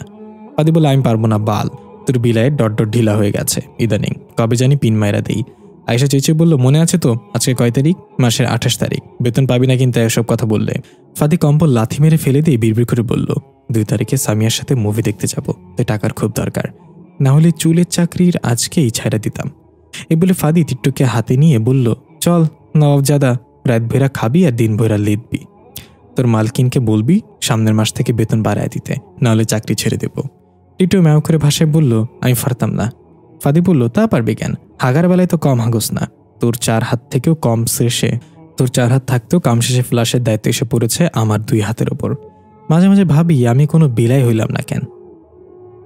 ফাদি বলে, আমি পারবো না বাল, তোর বিলায়ের ডট ডট ঢিলা হয়ে গেছে ইদানিং, কবে জানি পিন মাইরা দেই। আয়শা চেঁচিয়ে বলল, মনে আছে তো আজকে কয় তারিখ? মাসের 28 তারিখ। বেতন পাবি না কিন্তু এসব কথা বললে। ফাদি কম্বল লাথি মেরে ফেলে দিয়ে বিড়বিড় করে বলল, 2 তারিখে সামিয়ার সাথে মুভি দেখতে যাব, তাই টাকার খুব দরকার, না হলে চুলের চাকরির আজকেই ছাইড়া দিতাম। এই বলে ফাদি টিট্টুকে হাতে নিয়ে বলল, চল নবাবজাদা, রাত ভেরা খাবি আর দিন ভেরা লিখবি। তোর মালকিনকে বলবি সামনের মাস থেকে বেতন বাড়ায় দিতে, নাহলে চাকরি ছেড়ে দেব। টিট্টু ম্যাও করে ভাষায় বলল, আমি পারতাম না। ফাদি বলল, তা পারবি কেন? হাগার বেলায় তো কম হাগোস না। তোর 4 হাত থেকেও কম শেষে, তোর 4 হাত থাকতেও কাম শেষে ফ্লাশের দায়িত্ব এসে পড়েছে আমার 2 হাতের ওপর। মাঝে মাঝে ভাবি আমি কোনো বিলাই হইলাম না কেন।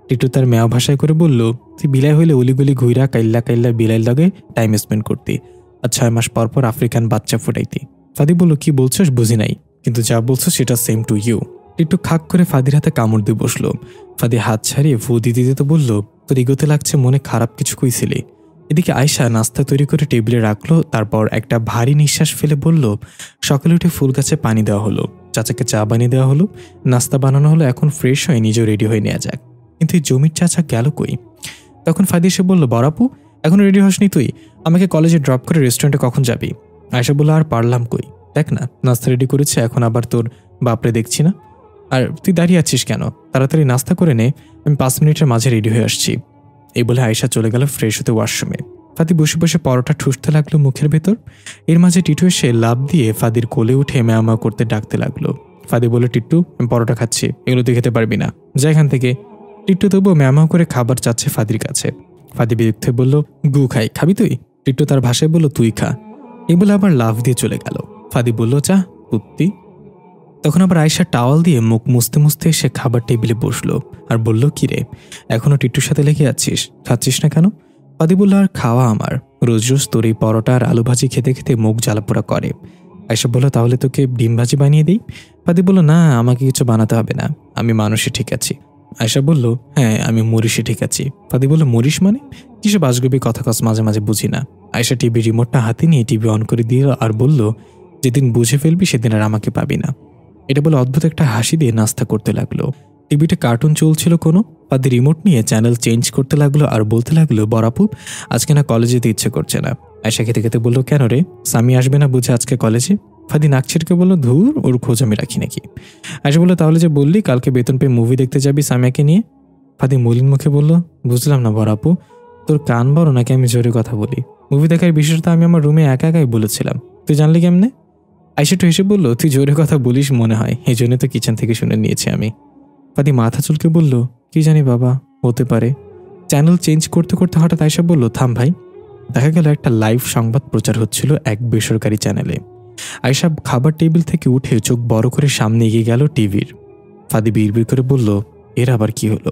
টিট্টু তার ম্যাও ভাষায় করে বলল, তুই বিলাই হইলে অলিগলি ঘুইরা কাইল্লা কাইল্লা বিলাই লগে টাইম স্পেন্ড করতি, আর 6 মাস পর পর আফ্রিকান বাচ্চা ফুটাইতি। ফাদি বলল, কি বলছস বুঝি নাই, কিন্তু যা বলছো সেটা সেম টু ইউ। টিট্টু খাক করে ফাদির হাতে কামড় দিয়ে বসলো। ফাদি হাত ছাড়িয়ে ফু দিতে দিতে বলল, তোর ইগোতে লাগছে, মনে খারাপ কিছু কইছিলি। এদিকে আয়শা নাস্তা তৈরি করে টেবিলে রাখলো। তারপর একটা ভারী নিঃশ্বাস ফেলে বলল, সকালে উঠে ফুল গাছে পানি দেওয়া হলো, চাচাকে চা বানিয়ে দেওয়া হলো, নাস্তা বানানো হলো, এখন ফ্রেশ হয়ে নিজেও রেডি হয়ে নেওয়া যাক। কিন্তু এই জমির চাচা গেল কই? তখন ফাদি এসে বলল, বড়াপু, এখন রেডি হসনি তুই? আমাকে কলেজে ড্রপ করে রেস্টুরেন্টে কখন যাবি? আয়শা বলল, আর পারলাম কই, দেখ না নাস্তা রেডি করেছে, এখন আবার তোর বাপরে দেখছি না। আর তুই দাঁড়িয়ে আছিস কেন? তাড়াতাড়ি নাস্তা করে নে, আমি 5 মিনিটের মাঝে রেডি হয়ে আসছি। এই বলে আয়শা চলে গেল ফ্রেশ হতে ওয়াশরুমে। ফাদি বসে বসে পরোটা ঠুসতে লাগলো মুখের ভেতর। এর মাঝে টিট্টু এসে লাভ দিয়ে ফাদির কোলে উঠে ম্যামা করতে ডাকতে লাগলো। ফাদি বলে, টিট্টু, আমি পরোটা খাচ্ছি, এগুলো তুই খেতে পারবি না, যা এখান থেকে। টিট্টু তবুও ম্যামা করে খাবার চাচ্ছে ফাদির কাছে। ফাদি বিরক্ত হয়ে বলল, গু খাই, খাবি তুই? টিট্টু তার ভাষায় বলল, তুই খা। এই বলে আবার লাভ দিয়ে চলে গেল। ফাদি বলল, চা পুত্তি। তখন আবার আয়শা টাওয়াল দিয়ে মুখ মুছতে মুছতে এসে খাবার টেবিলে বসলো আর বলল, কিরে এখনো টিট্টুর সাথে লেগে আছিস, খাচ্ছিস না কেন? ফাদি বলল, আর খাওয়া আমার, রোজ রোজ তোর এই পরোটা আর আলু ভাজি খেতে খেতে মুখ জ্বালাপোড়া করে। আয়শা বলল, তাহলে তোকে ডিম ভাজি বানিয়ে দিই। ফাদি বলল, না, আমাকে কিছু বানাতে হবে না, আমি মানুষই ঠিক আছি। আয়শা বলল, হ্যাঁ আমি মরিশে ঠিক আছি। ফাদি বলল, মরিশ মানে? কিসব আজগুবি কথা কস মাঝে মাঝে বুঝি না। আয়শা টিভি রিমোটটা হাতে নিয়ে টিভি অন করে দিল আর বলল, যেদিন বুঝে ফেলবি সেদিন আর আমাকে পাবি না। এটা বলে অদ্ভুত একটা হাসি দিয়ে নাস্তা করতে লাগলো। টিভিতে কার্টুন চলছিল কোনো। ফাদি রিমোট নিয়ে চ্যানেল চেঞ্জ করতে লাগলো আর বলতে লাগলো, বড়াপু, আজকে না কলেজে যেতে ইচ্ছে করছে না। আয়শা খেতে খেতে বলল, কেন রে, সামি আসবে না বুঝে আজকে কলেজে? ফাদি নাক ছিটকে বলল, ধুর, ওর খোঁজ আমি রাখি নাকি। আয়শা বলল, তাহলে যে বললি কালকে বেতন পেয়ে মুভি দেখতে যাবি সামিয়াকে নিয়ে? ফাদি মলিন মুখে বলল, বুঝলাম না বড়াপু, তোর কান বড় নাকি আমি জোরে কথা বলি? মুভি দেখার বিষয়টা আমি আমার রুমে একা একাই বলেছিলাম, তুই জানলি কেমনে? আয়শা একটু হেসে বলল, তুই জোরে কথা বলিস মনে হয়, এই জন্য তো কিচেন থেকে শুনে নিয়েছি আমি। ফাদি মাথা চুলকে বলল, কি জানি বাবা, হতে পারে। চ্যানেল চেঞ্জ করতে করতে হঠাৎ আয়শা বলল, থাম ভাই, দেখা গেল একটা লাইভ সংবাদ প্রচার হচ্ছিল এক বেসরকারি চ্যানেলে। আয়েশা খাবার টেবিল থেকে উঠে চোখ বড় করে সামনে এগিয়ে গেল টিভির। ফাদি বিড়বিড় করে বলল, এর আবার কি হলো?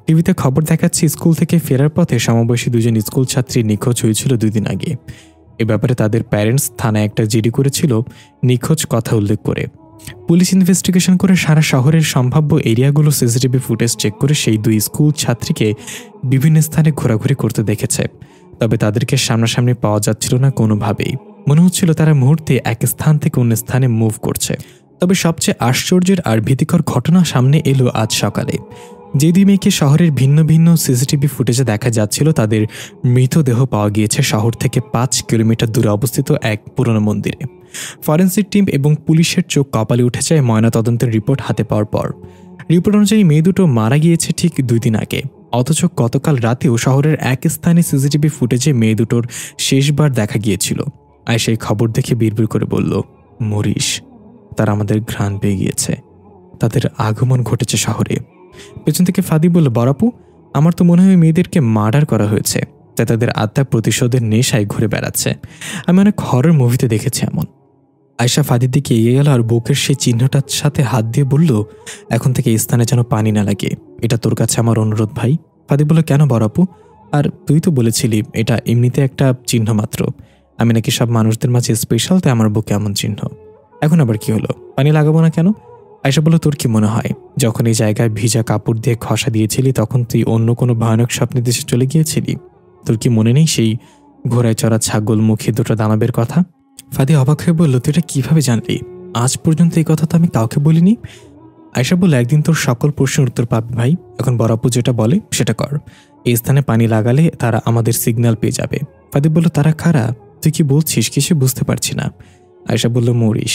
টিভিতে খবর দেখাচ্ছে স্কুল থেকে ফেরার পথে সমবয়সী দুজন স্কুল ছাত্রী নিখোঁজ হয়েছিল 2 দিন আগে। এ ব্যাপারে তাদের প্যারেন্টস থানায় একটা জিডি করেছিল নিখোঁজ কথা উল্লেখ করে। পুলিশ ইনভেস্টিগেশন করে সারা শহরের সম্ভাব্য এরিয়াগুলো সিসিটিভি ফুটেজ চেক করে সেই 2 স্কুল ছাত্রীকে বিভিন্ন স্থানে ঘোরাঘুরি করতে দেখেছে। তবে তাদেরকে সামনাসামনি পাওয়া যাচ্ছিল না কোনোভাবেই। মনে হচ্ছিল তারা মুহূর্তে এক স্থান থেকে অন্য স্থানে মুভ করছে। তবে সবচেয়ে আশ্চর্যের আর ভীতিকর ঘটনা সামনে এলো আজ সকালে। যে 2 মেয়েকে শহরের ভিন্ন ভিন্ন সিসিটিভি ফুটেজে দেখা যাচ্ছিল তাদের মৃতদেহ পাওয়া গিয়েছে শহর থেকে 5 কিলোমিটার দূরে অবস্থিত এক পুরনো মন্দিরে। ফরেন্সিক টিম এবং পুলিশের চোখ কপালে উঠে যায় ময়নাতদন্তের রিপোর্ট হাতে পাওয়ার পর। রিপোর্ট অনুযায়ী মেয়ে দুটো মারা গিয়েছে ঠিক 2 দিন আগে। অথচ গতকাল রাতেও শহরের এক স্থানে সিসিটিভি ফুটেজে মেয়ে দুটোর শেষবার দেখা গিয়েছিল। আর সেই খবর দেখে বিড়বিড় করে বলল, মরিস, তারা আমাদের ঘ্রাণ পেয়ে গিয়েছে। তাদের আগমন ঘটেছে শহরে। পেছন থেকে ফাদি বলল, বরাপু, আমার তো মনে হয় মেয়েদেরকে মার্ডার করা হয়েছে, তাই তাদের আত্মা প্রতিশোধের নেশায় ঘুরে বেড়াচ্ছে। আমি অনেক হরর মুভিতে দেখেছি এমন। আয়েশা ফাদির দিকে এগিয়ে গেল আর বুকের সেই চিহ্নটার সাথে হাত দিয়ে বলল, এখন থেকে এই স্থানে যেন পানি না লাগে, এটা তোর কাছে আমার অনুরোধ ভাই। ফাদি বলল, কেন বরাপু? আর তুই তো বলেছিলি এটা এমনিতে একটা চিহ্ন মাত্র। আমি নাকি সব মানুষদের মাঝে স্পেশাল, তাই আমার বুকে এমন চিহ্ন। এখন আবার কি হলো? পানি লাগাবো না কেন? আয়েশা বলল, তোর কি মনে হয় যখন এই জায়গায় ভিজা কাপড় দিয়ে ঘষা দিয়েছিলি তখন তুই অন্য কোনো ভয়ানক স্বপ্নের দেশে চলে গিয়েছিলি? তোর কি মনে নেই সেই ঘোড়ায় চড়া ছাগল মুখে 2টা দানবের কথা? ফাদি অবাক হয়ে বলল, তুই এটা কিভাবে জানলি? আজ পর্যন্ত এই কথা তো আমি কাউকে বলিনি। আয়েশা বলল, একদিন তোর সকল প্রশ্নের উত্তর পাবি ভাই। এখন বরাপু যেটা বলে সেটা কর। এই স্থানে পানি লাগালে তারা আমাদের সিগন্যাল পেয়ে যাবে। ফাদি বলল, তারা কারা? তুই কি বলছিস? কিছু বুঝতে পারছি না। আয়েশা বলল, মরিস।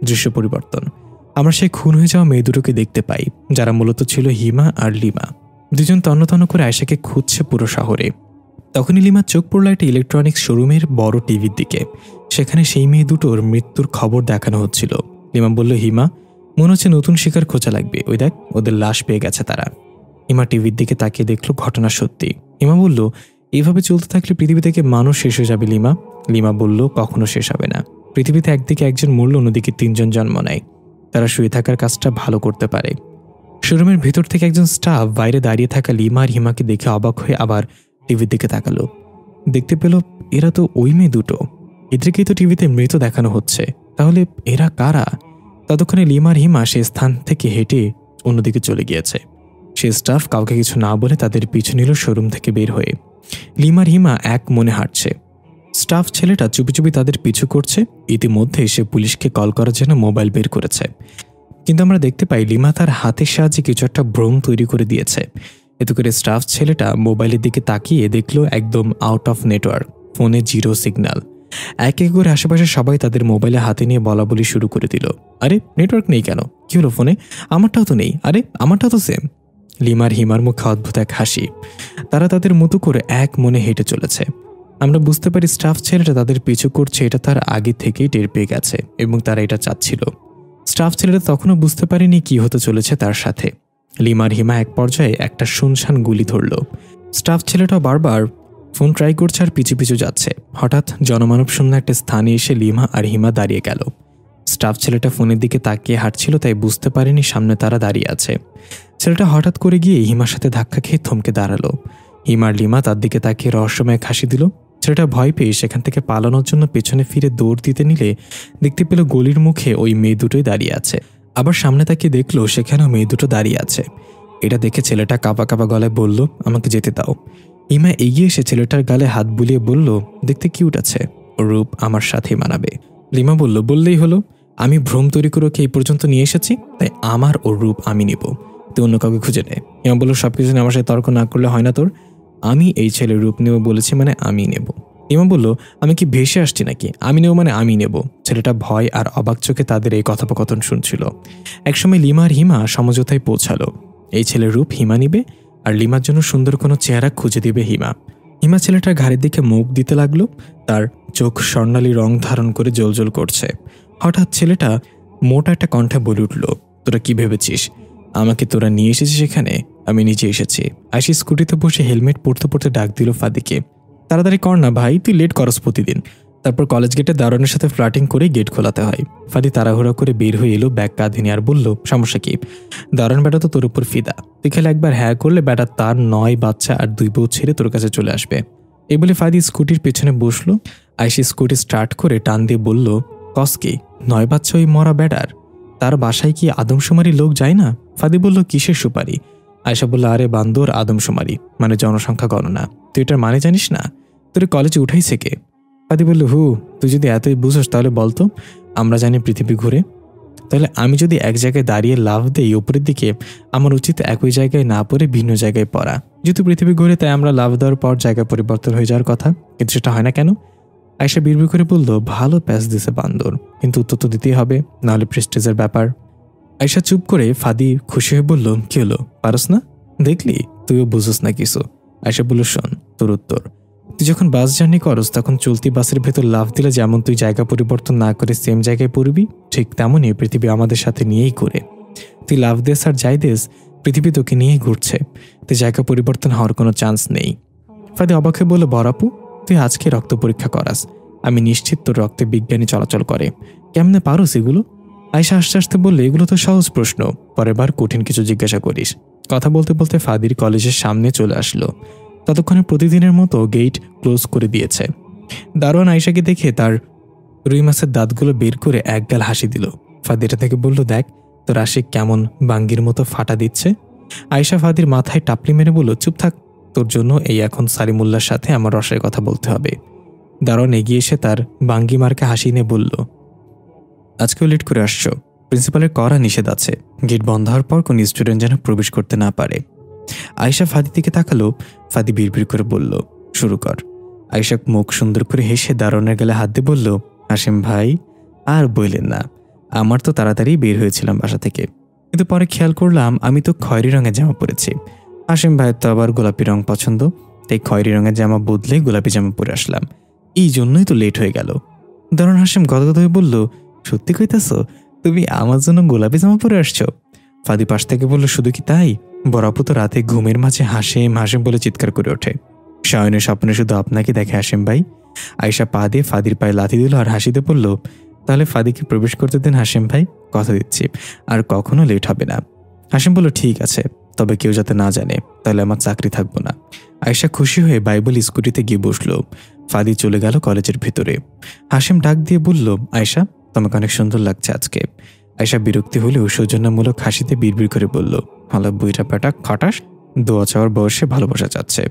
দৃশ্য পরিবর্তন। আমরা সেই খুন হয়ে যাওয়া মেয়ে দুটোকে দেখতে পাই, যারা মূলত ছিল হিমা আর লিমা। 2 জন তন্ন তন্ন করে আয়েশাকে খুঁজছে পুরো শহরে। তখনই লিমার চোখ পড়ল একটা ইলেকট্রনিক্স শোরুমের বড় টিভির দিকে। সেখানে সেই মেয়ে দুটোর মৃত্যুর খবর দেখানো হচ্ছিল। লিমা বলল, হিমা, মনে হচ্ছে নতুন শিকার খোঁজা লাগবে। ওই দেখ, ওদের লাশ পেয়ে গেছে তারা। হিমা টিভির দিকে তাকিয়ে দেখল ঘটনা সত্যি। হিমা বলল, এইভাবে চলতে থাকলে পৃথিবী থেকে মানুষ শেষ হয়ে যাবে লিমা। লিমা বলল, কখনো শেষ হবে না। পৃথিবীতে একদিকে একজন মরল, অন্যদিকে 3 জন জন্ম নেয়। তারা শুয়ে থাকার কাজটা ভালো করতে পারে। শোরুমের ভেতর থেকে একজন স্টাফ বাইরে দাঁড়িয়ে থাকা লিমা আর হিমাকে দেখে অবাক হয়ে আবার টিভির দিকে তাকালো। দেখতে পেল এরা তো ওই মেয়ে দুটো। এদেরকেই তো টিভিতে মৃত দেখানো হচ্ছে। তাহলে এরা কারা? ততক্ষণে লিমা আর হিমা সে স্থান থেকে হেঁটে অন্যদিকে চলে গিয়েছে। সে স্টাফ কাউকে কিছু না বলে তাদের পিছু নিল শোরুম থেকে বের হয়ে। লিমা আর হিমা এক মনে হাঁটছে। স্টাফ ছেলেটা চুপি চুপি তাদের পিছু করছে। ইতিমধ্যে সে পুলিশকে কল করার জন্য মোবাইল বের করেছে। কিন্তু আমরা দেখতে পাই লিমা তার হাতের সাহায্যে কিছু একটা ভ্রম তৈরি করে দিয়েছে। এতে করে স্টাফ ছেলেটা মোবাইলের দিকে তাকিয়ে দেখল একদম আউট অফ নেটওয়ার্ক, ফোনে 0 সিগন্যাল। এক এক করে আশেপাশে সবাই তাদের মোবাইলে হাতে নিয়ে বলা বলি শুরু করে দিল, আরে নেটওয়ার্ক নেই কেন? কি হলো ফোনে? আমারটাও তো নেই। আরে আমারটাও তো সেম। লিমার হিমার মুখে অদ্ভুত এক হাসি। তারা তাদের মতো করে এক মনে হেঁটে চলেছে। আমরা বুঝতে পারি স্টাফ ছেলেটা তাদের পিছু করছে, এটা তার আগে থেকেই টের পেয়ে গেছে এবং তারা এটা চাচ্ছিল। স্টাফ ছেলেটা তখনও বুঝতে পারেনি কি হতে চলেছে তার সাথে। লিমার হিমা এক পর্যায়ে একটা শুনশান গুলি ধরল। স্টাফ ছেলেটা বারবার ফোন ট্রাই করছে আর পিছু পিছু যাচ্ছে। হঠাৎ জনমানব শূন্য একটা স্থানে এসে লিমা আর হিমা দাঁড়িয়ে গেল। স্টাফ ছেলেটা ফোনের দিকে তাকিয়ে হাঁটছিল, তাই বুঝতে পারেনি সামনে তারা দাঁড়িয়ে আছে। ছেলেটা হঠাৎ করে গিয়ে হিমার সাথে ধাক্কা খেয়ে থমকে দাঁড়ালো। হিমা আর লিমা তার দিকে তাকিয়ে রহস্যময় হাসি দিল। ছেলেটা ভয় পেয়ে সেখান থেকে পালানোর জন্য পেছনে ফিরে দৌড় দিতে নিলে দেখতে পেল গলির মুখে ওই মেয়ে দুটোই দাঁড়িয়ে আছে। আবার সামনে তাকিয়ে দেখলো সেখানেও মেয়ে দুটো দাঁড়িয়ে আছে। এটা দেখে ছেলেটা কাঁপা কাঁপা গলায় বলল, আমাকে যেতে দাও। হিমা এগিয়ে এসে ছেলেটার গালে হাত বুলিয়ে বলল, দেখতে কিউট আছে, ওর রূপ আমার সাথেই মানাবে। লিমা বলল, বললেই হলো, আমি ভ্রম তৈরি করে ওকে এই পর্যন্ত নিয়ে এসেছি, তাই আমার ওর রূপ আমি নিব, তুই অন্য কাউকে খুঁজে নে। হিমা বলল, সবকিছু নিয়ে আমার সাথে তর্ক না করলে হয় না তোর? আমি এই ছেলের রূপ নেব বলেছি মানে আমি নেব। হিমা বলল, আমি কি ভেসে আসছি নাকি? আমি নেব মানে আমি নেব। ছেলেটা ভয় আর অবাক চোখে তাদের এই কথোপকথন শুনছিল। একসময় লিমা আর হিমা সমঝোতায় পৌঁছালো। এই ছেলের রূপ হিমা নিবে আর লিমার জন্য সুন্দর কোনো চেহারা খুঁজে দিবে হিমা। হিমা ছেলেটার ঘাড়ের দিকে মুখ দিতে লাগলো। তার চোখ স্বর্ণালী রং ধারণ করে জ্বলজ্বল করছে। হঠাৎ ছেলেটা মোটা একটা কণ্ঠে বলে উঠল, তোরা কি ভেবেছিস আমাকে তোরা নিয়ে এসেছিস এখানে? আমি নিজে এসেছি। আশি স্কুটিতে বসে হেলমেট পরতে পরতে ডাক দিল ফাদিকে। তাড়াতাড়ি কর না ভাই, তুই লেট করস প্রতিদিন। তারপর কলেজ গেটে দারোয়ানের সাথে ফ্লার্টিং করে গেট খোলাতে হয়। ফাদি তাড়াহুড়া করে বের হয়ে এলো ব্যাগ কাঁধে নিয়ে, আর বলল, সমস্যা কি? দারোয়ান বেটা তো তোর উপর ফিদা, তুই খেলে একবার হ্যাঁ করলে বেটা তার 9 বাচ্চা আর 2 বউ ছেড়ে তোর কাছে চলে আসবে। এই বলে ফাদি স্কুটির পেছনে বসলো। আয়সা স্কুটি স্টার্ট করে টান দিয়ে বলল, কস কি? 9 বাচ্চা ওই মরা বেটার? তার বাসায় কি আদমশুমারি লোক যায় না? ফাদি বলল, কিসের সুপারি? আয়সা বলল, আরে বান্দর, আদমশুমারি মানে জনসংখ্যা গণনা। তুই এটার মানে জানিস না? তোর কলেজে উঠাইছে কে? ফাদি বলল, তুই যদি এতই বুঝোস তাহলে বলতো, আমরা জানি পৃথিবী ঘুরে। তাহলে আমি যদি এক জায়গায় দাঁড়িয়ে লাফ দেই উপরের দিকে, আমার উচিত একই জায়গায় না পড়ে ভিন্ন জায়গায় পড়া। যেহেতু পৃথিবী ঘুরে তাই আমরা লাফ দেওয়ার পর জায়গা পরিবর্তন হয়ে যাওয়ার কথা, কিন্তু সেটা হয় না কেন? আয়সা বিড়বিড় করে বলল, ভালো প্যাচ দিছে বান্দর, কিন্তু উত্তর তো দিতেই হবে, নাহলে প্রেস্টিজের ব্যাপার। আয়সা চুপ করে। ফাদি খুশি হয়ে বলল, কি হলো, পারস না? দেখলি, তুইও বুঝোস না কিছু। আয়সা বলল, শোন, তোর উত্তর, তুই যখন বাস জার্নি করস তখন চলতি বাসের ভেতর লাফ দিলে যেমন তুই জায়গা পরিবর্তন না করে সেম জায়গায় পড়বি, ঠিক তেমনই পৃথিবী আমাদের সাথে নিয়েই ঘুরে। তুই লাফ দেস আর যাই দেস, পৃথিবী তোকে নিয়েই ঘুরছে, তুই জায়গা পরিবর্তন হওয়ার কোনো চান্স নেই। ফাদি অবাক হয়ে বলল, বরাপু, তুই আজকে রক্ত পরীক্ষা করাস, আমি নিশ্চিত তোর রক্তে বিজ্ঞানী চলাচল করে, কেমনে পারোস এগুলো? আয়সা আস্তে আস্তে বললে, এগুলো তো সহজ প্রশ্ন, পরের বার কঠিন কিছু জিজ্ঞাসা করিস। কথা বলতে বলতে ফাদির কলেজের সামনে চলে আসলো। ততক্ষণে প্রতিদিনের মতো গেট ক্লোজ করে দিয়েছে। দারোয়ান আয়সাকে দেখে তার রুই মাছের দাঁতগুলো বের করে একগাল হাসি দিল। ফাদি এটা থেকে বলল, দেখ তোর আশিক কেমন বাঙ্গির মতো ফাটা দিচ্ছে। আয়সা ফাদির মাথায় টাপলি মেরে বলল, চুপ থাক, তোর জন্য এই এখন সালিমুল্লার সাথে আমার রসের কথা বলতে হবে। দারোয়ান এগিয়ে এসে তার বাঙ্গি মার্কে হাসি নিয়ে বলল, আজকেও লেট করে আসছো, প্রিন্সিপালের কড়া নিষেধ আছে, গেট বন্ধ হওয়ার পর কোন স্টুডেন্ট যেন প্রবেশ করতে না পারে। আয়সা ফাদির দিকে তাকালো। ফাদি বিড়বিড় করে বলল, শুরু কর। আয়সা মুখ সুন্দর করে হেসে দারোয়ানের গালে হাত দিয়ে বলল, হাসিম ভাই, আর বললেন না, আমার তো তাড়াতাড়ি বের হয়েছিলাম বাসা থেকে, কিন্তু পরে খেয়াল করলাম আমি তো খয়েরি রঙের জামা পরেছি। হাসিম ভাইয়ের তো আবার গোলাপি রং পছন্দ, তাই খয়েরি রঙের জামা বদলে গোলাপি জামা পরে আসলাম, এই জন্যই তো লেট হয়ে গেল। দারোয়ান হাসিম গদগদ হয়ে বলল, সত্যি কইতাছ, তুমি আমার জন্য গোলাপি জামা পরে আসছো? ফাদি পাশ থেকে বলল, শুধু কি তাই, বরাপু তো রাতে ঘুমের মাঝে হাসিম হাসিম বলে চিৎকার করে ওঠে, শয়নের স্বপ্নে শুধু আপনাকে দেখে হাসিম ভাই। আয়সা পা দিয়ে ফাদির পায়ে লাথি দিল আর হাসিতে বলল, তাহলে ফাদিকে প্রবেশ করতে দেন হাসিম ভাই, কথা দিচ্ছি আর কখনো লেট হবে না। হাসিম বলল, ঠিক আছে, তবে কেউ যাতে না জানে, তাহলে আমার চাকরি থাকবো না। আয়সা খুশি হয়ে বাইবল স্কুটিতে গিয়ে বসলো। ফাদি চলে গেল কলেজের ভেতরে। হাসিম ডাক দিয়ে বলল, আয়সা, তোমাকে অনেক সুন্দর লাগছে আজকে। আয়সা বিরক্তি হলেও সৌজন্যমূলক হাসিতে বিড়বিড় করে বলল, ভালো বুইটা পেটা খটাস, দোয়া চাওয়ার বয়সে ভালোবাসা চাচ্ছে।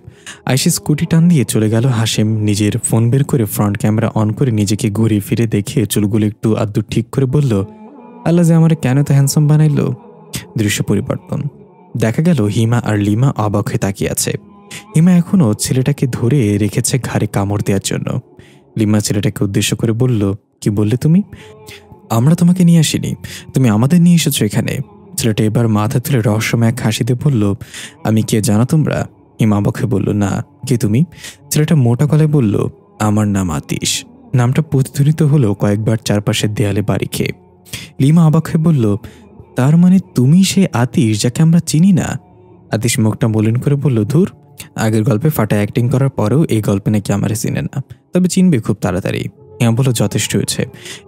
আয়সা স্কুটি টান দিয়ে চলে গেল। হাসিম নিজের ফোন বের করে ফ্রন্ট ক্যামেরা অন করে নিজেকে ঘুরে ফিরে দেখে চুলগুলো একটু আধটু ঠিক করে বলল, আল্লাহ যে আমার কেন তো হ্যান্ডসাম বানাইলো। দৃশ্য পরিবর্তন। দেখা গেল হিমা আর লিমা অবাক হয়ে তাকিয়ে আছে। হিমা এখনো ছেলেটাকে ধরে রেখেছে ঘাড়ে কামড় দেওয়ার জন্য। লিমা ছেলেটাকে উদ্দেশ্য করে বলল, কি বললে তুমি? আমরা তোমাকে নিয়ে আসিনি, তুমি আমাদের নিয়ে এসেছো এখানে। ছেলেটা এবার মাথা তুলে রহস্যময় এক হাসিতে বলল, আমি কে জানো তোমরা? হিমা অবাক হয়ে বলল, না, কে তুমি? ছেলেটা মোটা গলায় বলল, আমার নাম আতিশ। নামটা প্রতিধ্বনিত হলো কয়েকবার চারপাশের দেয়ালে বাড়ি খেয়ে। লিমা অবাক হয়ে বলল, তার মানে তুমি সে আতিশ যাকে আমরা চিনি না? আতিশ মুখটা মলিন করে বলল, ধুর, আগের গল্পে ফাটা অ্যাক্টিং করার পরেও এই গল্পে নাকি আমার চিনে না, তবে চিনবে খুব তাড়াতাড়ি। হিমা বলল, যথেষ্ট হয়েছে,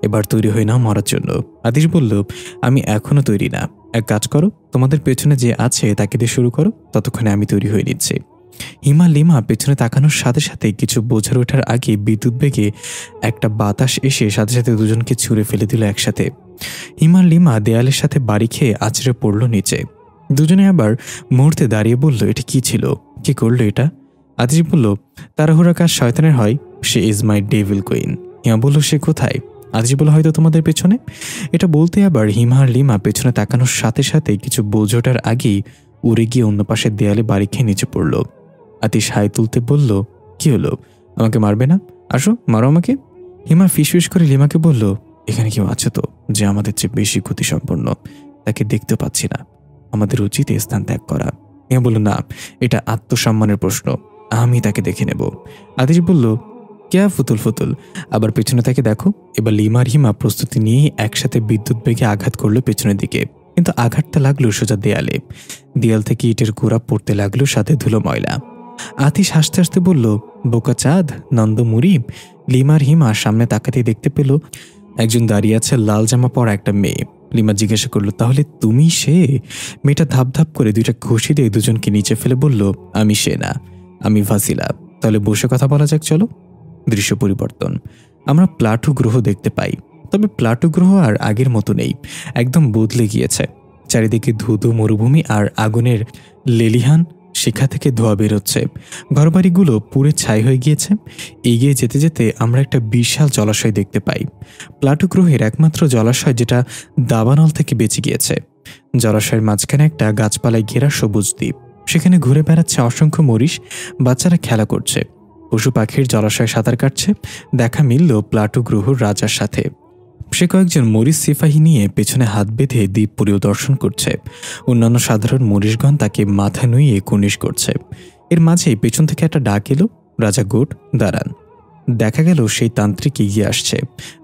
এবার তৈরি হয়ে নাও মরার জন্য। আতিশ বলল, আমি এখনো তৈরি না, এক কাজ করো, তোমাদের পেছনে যে আছে তাকে দিয়ে শুরু করো, ততক্ষণে আমি তৈরি হয়ে নিচ্ছি। হিমা লিমা পেছনে তাকানোর সাথে সাথে কিছু বোঝার ওঠার আগে বিদ্যুৎ বেগে একটা বাতাস এসে সাথে সাথে দুজনকে ছুঁড়ে ফেলে দিল একসাথে। হিমা লিমা দেয়ালের সাথে বাড়ি খেয়ে আছড়ে পড়ল নিচে। দুজনে আবার মুহূর্তে দাঁড়িয়ে বলল, এটা কি ছিল, কি করলো এটা? আতিশ বলল, তাড়াহুড়া কাজ শয়তানের হয়, সে ইজ মাই ডেভিল কুইন। হিমা বলল, সে কোথায়? আতিশ বলল, হয়তো তোমাদের পেছনে। এটা বলতে আবার হিমা আর লিমা পেছনে তাকানোর সাথে সাথে কিছু বোঝোটার আগেই উড়ে গিয়ে অন্য পাশের দেয়ালে বাড়ি খেয়ে নিচে পড়ল। আতিশ হাই তুলতে বলল, কি হলো, আমাকে মারবে না? আসো, মারো আমাকে। হিমা ফিসফিস করে লিমাকে বলল, এখানে কেউ আছে তো যে আমাদের চেয়ে বেশি ক্ষতি সম্পন্ন? তাকে দেখতে পাচ্ছি না, আমাদের উচিত এই স্থান ত্যাগ করা। হিমা বলল, না, এটা আত্মসম্মানের প্রশ্ন, আমি তাকে দেখে নেব। আতিশ বলল, কেয়া ফুতুল ফুতুল, আবার পেছনে তাকে দেখো। এবার লিমা আর হিমা প্রস্তুতি নিয়েই একসাথে বিদ্যুৎ বেগে আঘাত করলো পেছনের দিকে, কিন্তু আঘাতটা লাগলো সোজা দেয়ালে। দেয়াল থেকে ইটের গুঁড়া পড়তে লাগলো, সাথে ধুলো ময়লা। আতিশ হাসতে হাসতে বলল, বোকা চাঁদ, নন্দমুরি। লিমার হিমা সামনে তাকাতে দেখতে পেল একজন দাঁড়িয়ে আছে লাল জামা পরা একটা মেয়ে। লিমা জিজ্ঞাসা করলো, তাহলে তুমি সে? মেয়েটা ধাপ ধাপ করে দুইটা ঘুষি দিয়ে দুজনকে নিচে ফেলে বলল, আমি সে না, আমি ভাসিলা। তাহলে বসে কথা বলা যাক, চলো। দৃশ্য পরিবর্তন, আমরা প্লাটু গ্রহ দেখতে পাই। তবে প্লাটু গ্রহ আর আগের মতো নেই, একদম বদলে গিয়েছে। চারিদিকে ধুধু মরুভূমি আর আগুনের লেলিহান শিখা থেকে ধোঁয়া বেরোচ্ছে। ঘরবাড়িগুলো পুড়ে ছাই হয়ে গিয়েছে। এগিয়ে যেতে যেতে আমরা একটা বিশাল জলাশয় দেখতে পাই, প্লাটু গ্রহের একমাত্র জলাশয় যেটা দাবানল থেকে বেঁচে গিয়েছে। জলাশয়ের মাঝখানে একটা গাছপালায় ঘেরা সবুজ দ্বীপ, সেখানে ঘুরে বেড়াচ্ছে অসংখ্য মরিচ, বাচ্চারা খেলা করছে। পশু পাখির জলাশয়ে সাঁতার কাটছে। দেখা মিলল প্লাটু গ্রহর রাজার সাথে। সে কয়েকজন মরিচ সিপাহী নিয়ে পেছনে হাত বেঁধে দ্বীপ পরিদর্শন করছে। অন্যান্য সাধারণ মরিচগণ তাকে মাথা নুইয়ে কুর্নিশ করছে। এর মাঝে পেছন থেকে একটা ডাক এলো, রাজা গোট, দাঁড়ান। দেখা গেল সেই তান্ত্রিক এগিয়ে আসছে,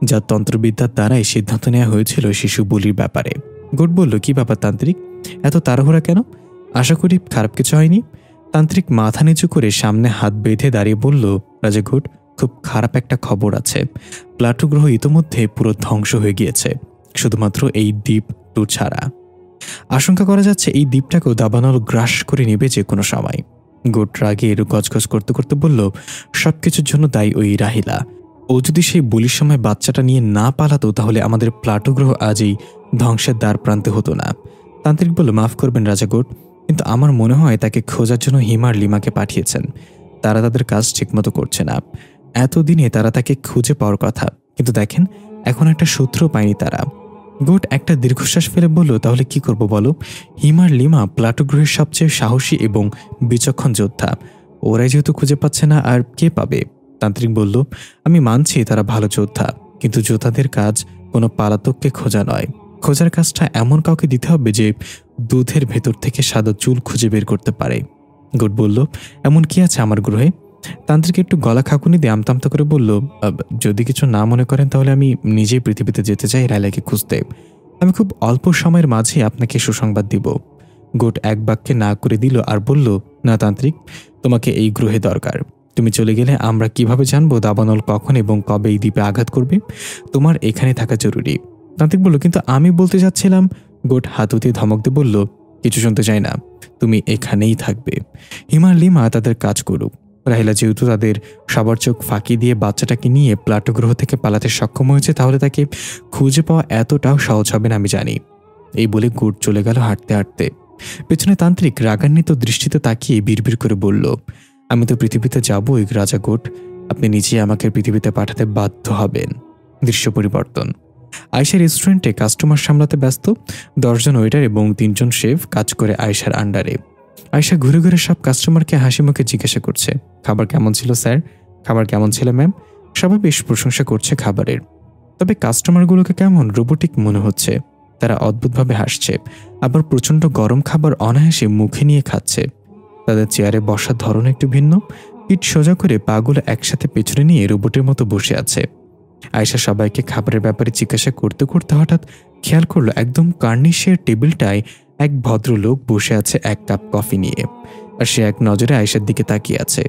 যার তন্ত্রবিদ্যার দ্বারাই সিদ্ধান্ত নেওয়া হয়েছিল শিশু বলির ব্যাপারে। গোট বলল, কি ব্যাপার তান্ত্রিক, এত তাড়াহুড়া কেন? আশা করি খারাপ কিছু হয়নি। তান্ত্রিক মাথা নিচু করে সামনে হাত বেঁধে দাঁড়িয়ে বলল, রাজা গোট, খুব খারাপ একটা খবর আছে। প্লাটু গ্রহ ইতোমধ্যে পুরো ধ্বংস হয়ে গিয়েছে, শুধুমাত্র এই দ্বীপটু ছাড়া। আশঙ্কা করা যাচ্ছে এই দ্বীপটাকেও দাবানল গ্রাস করে নেবে যে কোনো সময়। গোট রাগে গজগজ করতে করতে বলল, সবকিছুর জন্য দায়ী ওই রাহিলা। ও যদি সেই বলির সময় বাচ্চাটা নিয়ে না পালাতো, তাহলে আমাদের প্লাটু গ্রহ আজই ধ্বংসের দ্বার প্রান্তে হতো না। তান্ত্রিক বলল, মাফ করবেন রাজা গোট, কিন্তু আমার মনে হয় তাকে খোঁজার জন্য হিমার লিমাকে পাঠিয়েছেন। তারা তাদের কাজ ঠিকমতো করছে না। এতদিনে তারা তাকে খুঁজে পাওয়ার কথা, কিন্তু দেখেন এখন একটা সূত্র পায়নি তারা। গোট একটা দীর্ঘশ্বাস ফেলে বলল, তাহলে কি করব বলো? হিমার লিমা প্লাটু গ্রহের সবচেয়ে সাহসী এবং বিচক্ষণ যোদ্ধা, ওরাই যেহেতু খুঁজে পাচ্ছে না, আর কে পাবে? তান্ত্রিক বলল, আমি মানছি তারা ভালো যোদ্ধা, কিন্তু যোদ্ধাদের কাজ কোনো পালাতককে খোঁজা নয়। খোঁজার কাজটা এমন কাউকে দিতে হবে যে দুধের ভেতর থেকে সাদা চুল খুঁজে বের করতে পারে। গোট বলল, এমন কি আছে আমার গ্রহে? তান্ত্রিক একটু গলা খাকুনি দিয়ে আমতামতা করে বলল, যদি কিছু না মনে করেন তাহলে আমি নিজেই পৃথিবীতে যেতে চাই রাইলাকে খুঁজতে। আমি খুব অল্প সময়ের মাঝে আপনাকে সুসংবাদ দিব। গোট এক বাক্যে না করে দিল আর বলল, না তান্ত্রিক, তোমাকে এই গ্রহে দরকার। তুমি চলে গেলে আমরা কিভাবে জানবো দাবানল কখন এবং কবে এই দ্বীপে আঘাত করবে? তোমার এখানে থাকা জরুরি। তান্ত্রিক বলল, কিন্তু আমি বলতে যাচ্ছিলাম। গোট হাতুতে ধমক দিয়ে বলল, কিছু শুনতে চাই না, তুমি এখানেই থাকবে। হিমার লিমা তাদের কাজ করুক। রাহিলা যেহেতু তাদের সবার চোখ ফাঁকি দিয়ে বাচ্চাটাকে নিয়ে প্লাটু গ্রহ থেকে পালাতে সক্ষম হয়েছে, তাহলে তাকে খুঁজে পাওয়া এতটাও সহজ হবে না, আমি জানি। এই বলে গোট চলে গেল হাঁটতে হাঁটতে। পেছনে তান্ত্রিক রাগান্বিত দৃষ্টিতে তাকিয়ে বিড়বিড় করে বলল, আমি তো পৃথিবীতে যাবই রাজা গোট, আপনি নিজেই আমাকে পৃথিবীতে পাঠাতে বাধ্য হবেন। দৃশ্য পরিবর্তন, আয়েশা রেস্টুরেন্টে কাস্টমার সামলাতে ব্যস্ত। 10 জন ওয়েটার এবং 3 জন শেফ কাজ করে আয়েশার আন্ডারে। আয়েশা ঘুরে ঘুরে সব কাস্টমারকে হাসি মুখে জিজ্ঞাসা করছে, খাবার কেমন ছিল স্যার? খাবার কেমন ছিল ম্যাম? সবাই বেশ প্রশংসা করছে খাবারের। তবে কাস্টমারগুলোকে কেমন রোবোটিক মনে হচ্ছে। তারা অদ্ভুতভাবে হাসছে, আবার প্রচণ্ড গরম খাবার অনায়াসে মুখে নিয়ে খাচ্ছে। তাদের চেয়ারে বসার ধরন একটু ভিন্ন, পিঠ সোজা করে পাগুলো একসাথে পেছনে নিয়ে রোবটের মতো বসে আছে। আয়েশা সবাইকে খাবারের ব্যাপারে জিজ্ঞাসা করতে করতে হঠাৎ খেয়াল করলো একদম কার্নিশের টেবিলটায় এক ভদ্রলোক বসে আছে এক কাপ কফি নিয়ে, আর সে এক নজরে আয়েশার দিকে তাকিয়ে আছে।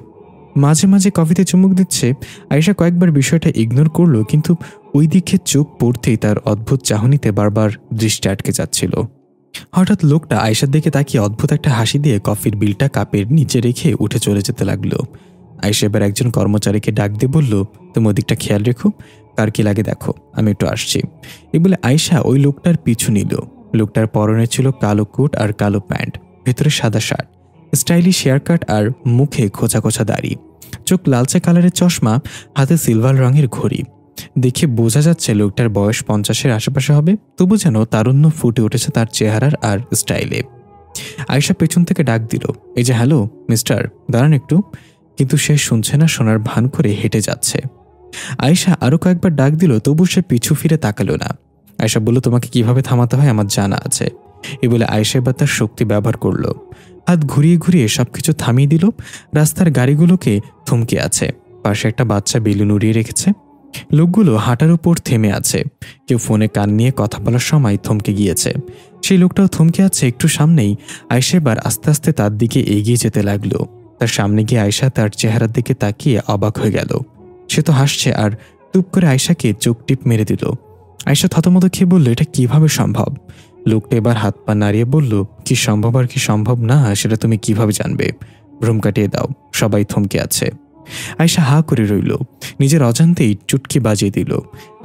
মাঝে মাঝে কফিতে চুমুক দিচ্ছে। আয়েশা কয়েকবার বিষয়টা ইগনোর করলো, কিন্তু ওই দিকে চোখ পড়তেই তার অদ্ভুত চাহনিতে বারবার দৃষ্টি আটকে যাচ্ছিল। হঠাৎ লোকটা আয়েশার দিকে তাকিয়ে অদ্ভুত একটা হাসি দিয়ে কফির বিলটা কাপের নিচে রেখে উঠে চলে যেতে লাগলো। আয়েশা এবার একজন কর্মচারীকে ডাক দিয়ে বলল, তুমি ওদিকটা খেয়াল রেখো, কার কি লাগে দেখো, আমি একটু আসছি। এই বলে আয়েশা ওই লোকটার পিছু নিল। লোকটার পরনে ছিল কালো কোট আর কালো প্যান্ট, ভেতরে সাদা শার্ট, স্টাইলিশ হেয়ার কাট আর মুখে খোঁচা খোঁচা দাড়ি, চোখ লালচে কালারের চশমা, হাতে সিলভার রঙের ঘড়ি। দেখে বোঝা যাচ্ছে লোকটার বয়স 50-এর আশেপাশে হবে, তবু যেন তারুণ্য ফুটে উঠেছে তার চেহারার আর স্টাইলে। আয়েশা পেছন থেকে ডাক দিল, এই যে হ্যালো মিস্টার, দাঁড়ান একটু। কিন্তু সে শুনছে না, শোনার ভান করে হেঁটে যাচ্ছে। আয়েশা আরো কয়েকবার ডাক দিল, তবু সে পিছু ফিরে তাকালো না। আয়েশা বলল, তোমাকে কিভাবে থামাতে হয় আমার জানা আছে। এ বলে আয়েশা এবার তার শক্তি ব্যবহার করলো। হাত ঘুরিয়ে ঘুরিয়ে সবকিছু থামিয়ে দিল। রাস্তার গাড়িগুলোকে থমকে আছে, পাশে একটা বাচ্চা বেলুন উড়িয়ে রেখেছে। লোকগুলো হাঁটার উপর থেমে আছে, কেউ ফোনে কান নিয়ে কথা বলার সময় থমকে গিয়েছে। সেই লোকটাও থমকে আছে একটু সামনেই। আয়েশা এবার আস্তে আস্তে তার দিকে এগিয়ে যেতে লাগলো। তার সামনে গিয়ে আয়শা তার চেহারার দিকে তাকিয়ে অবাক হয়ে গেল। সে তো হাসছে আর টুপ করে আয়শাকে চোখ টিপ মেরে দিল। আয়শা থতমত খেয়ে বলল, এটা কিভাবে সম্ভব? লোকটা এবার হাত পা নাড়িয়ে বলল, কি সম্ভব আর কি সম্ভব না সেটা তুমি কিভাবে জানবে? ভ্রম কাটিয়ে দাও, সবাই থমকে আছে। আয়শা হা করে রইল, নিজের অজান্তেই চুটকি বাজিয়ে দিল।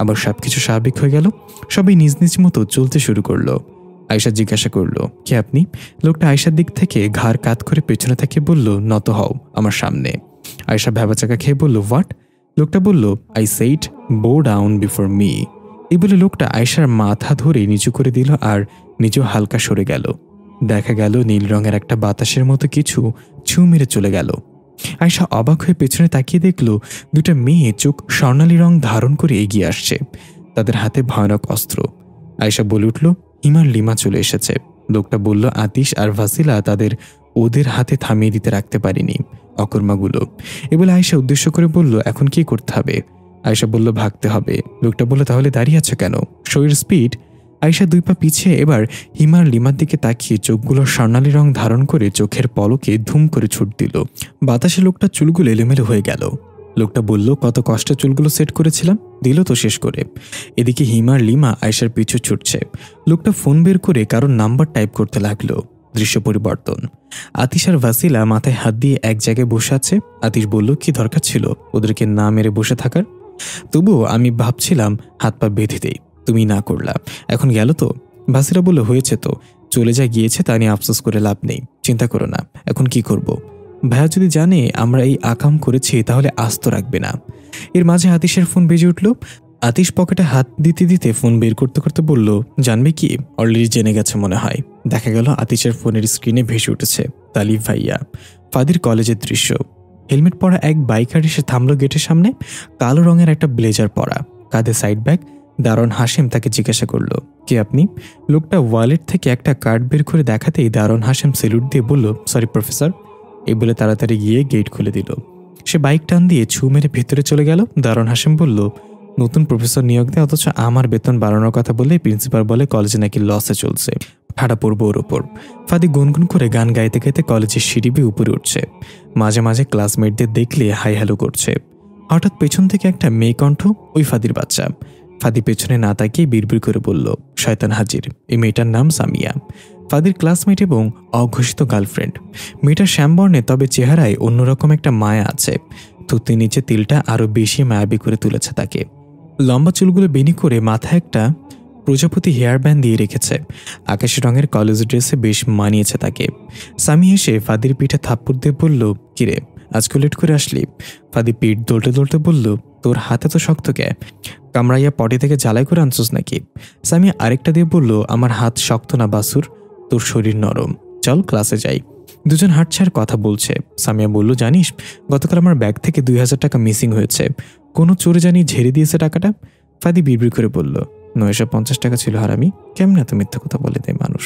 আবার সবকিছু স্বাভাবিক হয়ে গেল, সবাই নিজ নিজ মতো চলতে শুরু করলো। আয়শা জিজ্ঞাসা করলো, কে আপনি? লোকটা আয়শার দিক থেকে ঘাড় কাত করে পেছনে থেকে বলল, নত হও আমার সামনে। আয়শা ভ্যাবাচাকা খেয়ে বলল, হোয়াট? লোকটা বলল, আই সেইড বো ডাউন বিফোর মি। এই বলে লোকটা আয়শার মাথা ধরে নিচু করে দিল আর নিজেও হালকা সরে গেল। দেখা গেল নীল রঙের একটা বাতাসের মতো কিছু ছু মেরে চলে গেল। আয়শা অবাক হয়ে পেছনে তাকিয়ে দেখল দুটা মেয়ে চোখ স্বর্ণালী রং ধারণ করে এগিয়ে আসছে, তাদের হাতে ভয়ানক অস্ত্র। আয়শা বলে উঠল, হিমার লিমা চলে এসেছে। লোকটা বলল, আতিশ আর ভাসিলা তাদের ওদের হাতে থামিয়ে দিতে রাখতে পারিনি, অকর্মাগুলো। এ বলে আয়শা উদ্দেশ্য করে বলল, এখন কি করতে হবে? আয়শা বলল, ভাগতে হবে। লোকটা বলল, তাহলে দাঁড়িয়ে আছো কেন? শো এর স্পিড। আয়শা 2 পা পিছিয়ে এবার হিমার লিমার দিকে তাকিয়ে চোখগুলো স্বর্ণালী রং ধারণ করে চোখের পলকে ধুম করে ছুট দিল। বাতাসে লোকটা চুলগুলো এলোমেলো হয়ে গেল। লোকটা বলল, কত কষ্টে চুলগুলো সেট করেছিলাম, দিল তো শেষ করে। এদিকে হিমার লিমা আয়শার পিছু ছুটছে। লোকটা ফোন বের করে কারোর নাম্বার টাইপ করতে লাগলো। দৃশ্য পরিবর্তন। আতিশ আর ভাসিলা মাথায় হাত দিয়ে এক জায়গায় বসে আছে। আতিশ বলল, কি দরকার ছিল ওদেরকে না মেরে বসে থাকার? তবুও আমি ভাবছিলাম হাত পা বেঁধে দেই, তুমি না করলা, এখন গেল তো। ভাসিলা বলল, হয়েছে তো, চলে যা গিয়েছে তা নিয়ে আফসোস করে লাভ নেই, চিন্তা করো না। এখন কি করব? ভাইয়া যদি জানে আমরা এই আকাম করেছি তাহলে আস্ত রাখবে না। এর মাঝে আতিশের ফোন বেজে উঠল। আতিশ পকেটে হাত দিতে দিতে ফোন বের করতে করতে বলল, জানবে কি, অলরেডি জেনে গেছে মনে হয়। দেখা গেল আতিশের ফোনের স্ক্রিনে ভেসে উঠেছে তালিফ ভাইয়া, ফাদির কলেজের দৃশ্য। হেলমেট পরা এক বাইকার এসে থামলো গেটের সামনে, কালো রঙের একটা ব্লেজার পরা, কাঁধে সাইড ব্যাগ। দারোয়ান হাশেম তাকে জিজ্ঞাসা করলো, কে আপনি? লোকটা ওয়ালেট থেকে একটা কার্ড বের করে দেখাতেই দারোয়ান হাশেম সেলুট দিয়ে বলল, সরি প্রফেসর। এই বলে তাড়াতাড়ি গিয়ে গেট খুলে দিল। সে বাইক টান দিয়ে ছু মেরে ভেতরে চলে গেল। দারোয়ান হাশেম বলল, নতুন প্রফেসর নিয়োগ দেয় অথচ আমার বেতন বাড়ানোর কথা বলে প্রিন্সিপাল বলে কলেজে নাকি লসে চলছে, ঠাড়া পড়বো ওর ওপর। ফাদি গুনগুন করে গান গাইতে গাইতে কলেজের সিঁড়ি বেয়ে উপরে উঠছে। মাঝে মাঝে ক্লাসমেটদের দেখলে হাই হ্যালো করছে। হঠাৎ পেছন থেকে একটা মেয়ে কণ্ঠ, ওই ফাদির বাচ্চা। ফাদি পেছনে না তাকিয়ে বিড়বিড় করে বলল, শয়তান হাজির। এই মেয়েটার নাম সামিয়া, ফাদির ক্লাসমেট এবং অঘোষিত গার্লফ্রেন্ড। মেয়েটা শ্যামবর্ণে, তবে চেহারায় অন্যরকম একটা মায়া আছে। থুতনির নিচে তিলটা আরো বেশি মায়াবী করে তুলেছে তাকে। লম্বা চুলগুলো বেনি করে মাথায় একটা প্রজাপতি হেয়ার ব্যান্ড দিয়ে রেখেছে। আকাশি রঙের কলেজ ড্রেসে বেশ মানিয়েছে তাকে। সামি এসে ফাদির পিঠে থাপ্পড় দিয়ে বলল, কিরে আজকে লেট করে আসলি? ফাদি পিঠ দোলতে দোলতে বলল, তোর হাতে তো শক্ত কে, কামড়াইয়া পটি থেকে জ্বালাই করে আনছোস নাকি? সামি আরেকটা দিয়ে বলল, আমার হাত শক্ত না বাসুর, তোর শরীর নরম, চল ক্লাসে যাই। দুজন হাঁটছে আর কথা বলছে। সামিয়া বলল, জানিস গতকাল আমার ব্যাগ থেকে 2000 টাকা মিসিং হয়েছে, কোনো চোরে জানি ঝেড়ে দিয়েছে টাকাটা। ফাদি বিড়বিড় করে বলল, 950 টাকা ছিল হারামি। কেমন এত মিথ্যা কথা বলে দেয় মানুষ,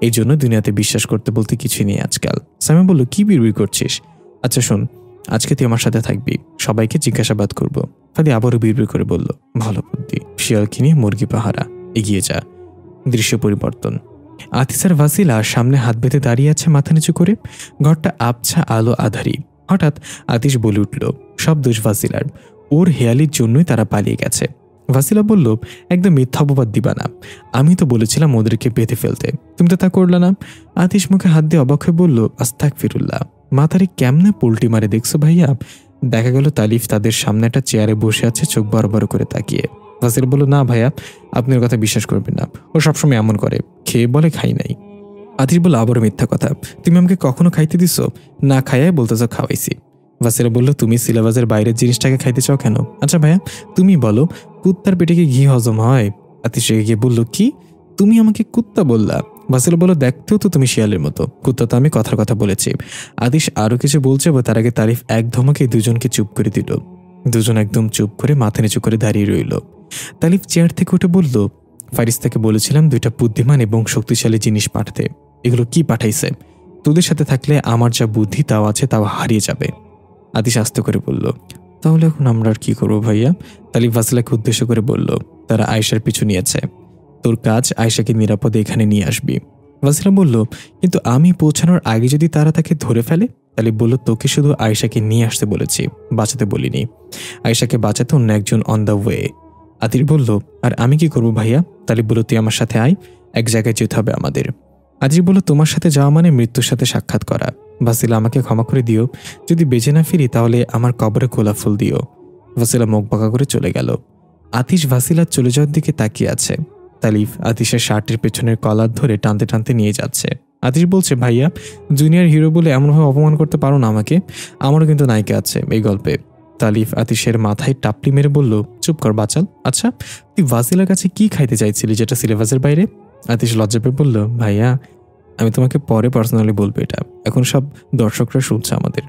এই জন্য দুনিয়াতে বিশ্বাস করতে বলতে কিছুই নেই আজকাল। সামিয়া বলল, কি বিড়বিড় করছিস? আচ্ছা শোন, আজকে তুই আমার সাথে থাকবি, সবাইকে জিজ্ঞাসাবাদ করব। ফাদি আবারও বিড়বিড় করে বলল, ভালো বুদ্ধি, শিয়াল কিনে মুরগি পাহারা, এগিয়ে যা। দৃশ্য পরিবর্তন। আতিসার ভাসিলা সামনে হাত বেঁধে দাঁড়িয়ে আছে মাথা নিচু করে। ঘরটা আবছা আলো আধারি। হঠাৎ আতিশ বলে উঠল, সব দোষ ভাসিলার, ওর হেয়ালির জন্যই তারা পালিয়ে গেছে। ভাসিলা বলল, একদম মিথ্যা অপবাদ দিবা না, আমি তো বলেছিলাম ওদেরকে বেঁধে ফেলতে, তুমি তো তা করলা না। আতিশ মুখে হাত দিয়ে অবাক হয়ে বলল, আস্তাগফিরুল্লাহ, মাথারে কেমনে পোল্টি মারে দেখছো ভাইয়া? দেখা গেল তালিফ তাদের সামনে একটা চেয়ারে বসে আছে, চোখ বড় বড় করে তাকিয়ে। ভাসিলা বলল, না ভাইয়া, আপনি ওর কথা বিশ্বাস করবেন না, ও সবসময় এমন করে, খেয়ে বলে খাই নাই। আতিশ বলল, আবারও মিথ্যা কথা, তুমি আমাকে কখনো খাইতে দিছো? না খাইয়াই বলতেছ খাওয়াইছি। ভাসিলা বলল, তুমি সিলেবাসের বাইরের জিনিসটাকে খাইতে চাও কেন? আচ্ছা ভাইয়া তুমি বলো, কুত্তার পেটে কি ঘি হজম হয়? আতিশ রেগে গিয়ে বলল, কি তুমি আমাকে কুত্তা বললা? ভাসিলা বলল, দেখতেও তো তুমি শিয়ালের মতো, কুত্তা তো আমি কথার কথা বলেছি। আতিশ আরো কিছু বলছে, তার আগে তারিফ এক ধমকে দুজনকে চুপ করে দিল। দুজন একদম চুপ করে মাথা নিচু করে দাঁড়িয়ে রইল। তালিফ চেয়ার থেকে উঠে বলল, ফারিস্তাকে বলেছিলাম 2টা বুদ্ধিমান এবং শক্তিশালী জিনিস পাঠাতে, এগুলো কি পাঠাইছে? তোদের সাথে থাকলে আমার যা বুদ্ধি তাও আছে তাও হারিয়ে যাবে। আতিশ আস্তে করে বলল, তাহলে এখন আমরা আর কি করবো ভাইয়া? তালিফ ভাসিলাকে উদ্দেশ্য করে বলল, তারা আয়েশার পিছু নিয়েছে, তোর কাজ আয়েশাকে নিরাপদে এখানে নিয়ে আসবি। ভাসিলা বলল, কিন্তু আমি পৌঁছানোর আগে যদি তারা তাকে ধরে ফেলে? তালিব বলল, তোকে শুধু আয়েশাকে নিয়ে আসতে বলেছি, বাঁচাতে বলিনি। আয়েশাকে বাঁচাতে অন্য একজন অন দ্য ওয়ে। আতিশ বলল, আর আমি কি করবো ভাইয়া? তালিব বলল, তুই আমার সাথে আয়, এক জায়গায় যেতে হবে আমাদের। আতিশ বলল, তোমার সাথে যাওয়া মানে মৃত্যুর সাথে সাক্ষাৎ করা। ভাসিলা, আমাকে ক্ষমা করে দিও, যদি বেঁচে না ফিরি তাহলে আমার কবরে গোলাপ ফুল দিও। ভাসিলা মুখ বাঁকা করে চলে গেল। আতিশ ভাসিলার চলে যাওয়ার দিকে তাকিয়ে আছে। তালিফ আতিশের শার্টের পেছনের কলার ধরে টানতে টানতে নিয়ে যাচ্ছে। আতিশ বলছে, ভাইয়া, জুনিয়র হিরো বলে এমনভাবে অপমান করতে পারো না আমাকে, আমারও কিন্তু নায়িকা আছে এই গল্পে। তালিফ আতিশের মাথায় টাপলি মেরে বলল, চুপ কর বাচাল। আচ্ছা, তুই ভাসিলার কাছে কি খাইতে চাইছিলি যেটা সিলেবাসের বাইরে? আতিশ লজ্জা পেয়ে বলল, ভাইয়া, আমি তোমাকে পরে পার্সোনালি বলবো, এটা এখন সব দর্শকরা শুনছে আমাদের।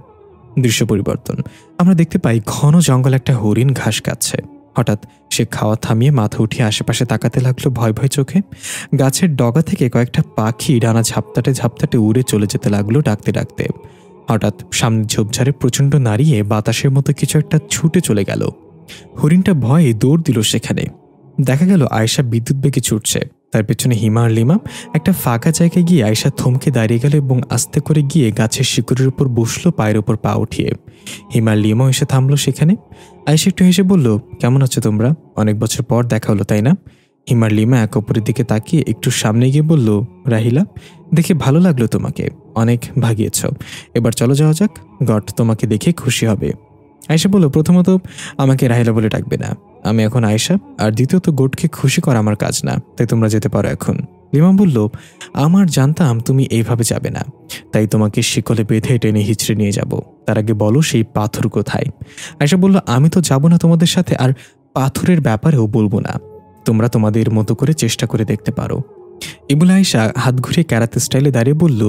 দৃশ্য পরিবর্তন, আমরা দেখতে পাই ঘন জঙ্গল একটা হরিণ ঘাস খাচ্ছে। হঠাৎ সে খাওয়া থামিয়ে মাথা উঠিয়ে আশেপাশে তাকাতে লাগলো ভয় ভয় চোখে। গাছের ডগা থেকে কয়েকটা পাখি ডানা ঝাপটাতে ঝাপটাতে উড়ে চলে যেতে লাগলো ডাকতে ডাকতে। হঠাৎ সামনে ঝোপঝাড়ে প্রচণ্ড নাড়িয়ে বাতাসের মতো কিছু একটা ছুটে চলে গেল। হরিণটা ভয়ে দৌড় দিল সেখানে। দেখা গেল আয়েশা বিদ্যুৎ বেগে ছুটছে, তার পেছনে হিমা আর লিমা। একটা ফাঁকা জায়গায় গিয়ে আয়েশা থমকে দাঁড়িয়ে গেল এবং আস্তে করে গিয়ে গাছের শিকড়ের উপর বসলো, পায়ের উপর পা উঠিয়ে। হিমা আর লিমাও এসে থামলো সেখানে। আয়েশা একটু হেসে বলল, কেমন আছো তোমরা? অনেক বছর পর দেখা হলো, তাই না? হিমা আর লিমা এক অপরের দিকে তাকিয়ে একটু সামনে গিয়ে বলল, রাহিলা, দেখে ভালো লাগলো তোমাকে, অনেক ভাগিয়েছ। এবার চলো যাওয়া যাক, গড তোমাকে দেখে খুশি হবে। আয়েশা বলল, প্রথমত আমাকে রাহিলা বলে ডাকবে না, আমি এখন আয়েশা, আর দ্বিতীয়ত গোটকে খুশি করা আমার কাজ না, তাই তোমরা যেতে পারো এখন। লিমা বলল, আমার জানতাম তুমি এইভাবে যাবে না, তাই তোমাকে শিকলে বেঁধে টেনে হিচড়ে নিয়ে যাব। তার আগে বলো সেই পাথর কোথায়? আয়েশা বলল, আমি তো যাব না তোমাদের সাথে, আর পাথরের ব্যাপারেও বলবো না, তোমরা তোমাদের মতো করে চেষ্টা করে দেখতে পারো। এই বলে আয়েশা হাত ঘুরে ক্যারাতে স্টাইলে দাঁড়িয়ে বলল,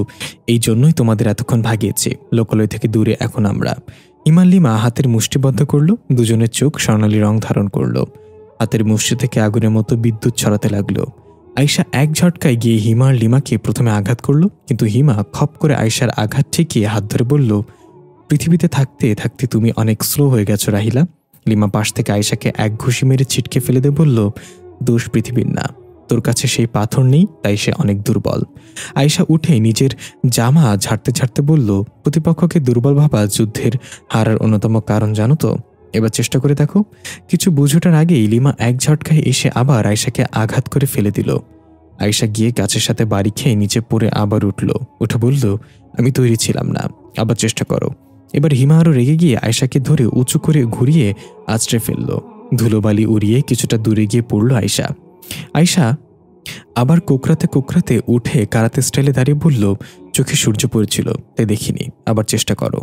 এই জন্যই তোমাদের এতক্ষণ ভাগিয়েছি, লোকালয় থেকে দূরে এখন আমরা। হিমা লিমা হাতের মুষ্টিবদ্ধ করলো, দুজনের চোখ স্বর্ণালী রং ধারণ করলো। হাতের মুষ্টি থেকে আগুনের মতো বিদ্যুৎ ছড়াতে লাগলো। আয়েশা এক ঝটকায় গিয়ে হিমা আর লিমাকে প্রথমে আঘাত করলো, কিন্তু হিমা খপ করে আয়েশার আঘাত ঠেকিয়ে হাত ধরে বলল, পৃথিবীতে থাকতে থাকতে তুমি অনেক স্লো হয়ে গেছো রাহিলা। লিমা পাশ থেকে আয়েশাকে এক ঘুষি মেরে ছিটকে ফেলে দিয়ে বলল, দোষ পৃথিবীর না, তোর কাছে সেই পাথর নেই, তাই সে অনেক দুর্বল। আয়েশা উঠে নিজের জামা ঝাড়তে ঝাড়তে বলল, প্রতিপক্ষকে দুর্বল ভাবা যুদ্ধের হারার অন্যতম কারণ জানো তো? এবার চেষ্টা করে দেখো। কিছু বুঝোটার আগেই লিমা এক ঝটকায় এসে আবার আয়েশাকে আঘাত করে ফেলে দিল। আয়েশা গিয়ে গাছের সাথে বাড়ি খেয়ে নিচে পড়ে আবার উঠে বলল, আমি তৈরি ছিলাম না, আবার চেষ্টা করো। এবার হিমা আরও রেগে গিয়ে আয়েশাকে ধরে উঁচু করে ঘুরিয়ে আছড়ে ফেলল। ধুলোবালি উড়িয়ে কিছুটা দূরে গিয়ে পড়ল আয়েশা। আয়েশা আবার কোকড়াতে কোকড়াতে উঠে কারাতে স্টাইলে দাঁড়িয়ে বলল, চোখে সূর্য পড়েছিল তাই দেখিনি, আবার চেষ্টা করো।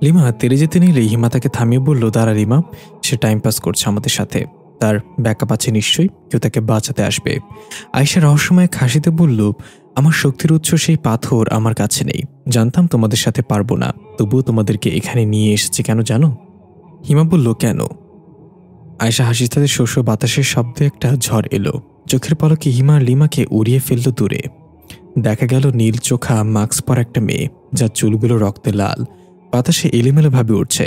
লিমা তেরে যেতে নিলেই হিমা তাকে থামিয়ে বলল, দাঁড়া লিমা, সে টাইম পাস করছে আমাদের সাথে, তার ব্যাকআপ আছে নিশ্চয়ই, কেউ তাকে বাঁচাতে আসবে। আয়েশা রহস্যময় হাসিতে বলল, আমার শক্তির উৎস সেই পাথর আমার কাছে নেই, জানতাম তোমাদের সাথে পারবো না, তবুও তোমাদেরকে এখানে নিয়ে এসেছি, কেন জানো? হিমা বলল, কেন? আয়েশা হাসিতে শস্য বাতাসের শব্দে একটা ঝড় এলো। চোখের পলকে হিমা আর লিমাকে উড়িয়ে ফেলল দূরে। দেখা গেল নীল চোখা মাস্ক পরা একটা মেয়ে, যার চুলগুলো রক্তে লাল, বাতাসে এলোমেলোভাবে উঠছে।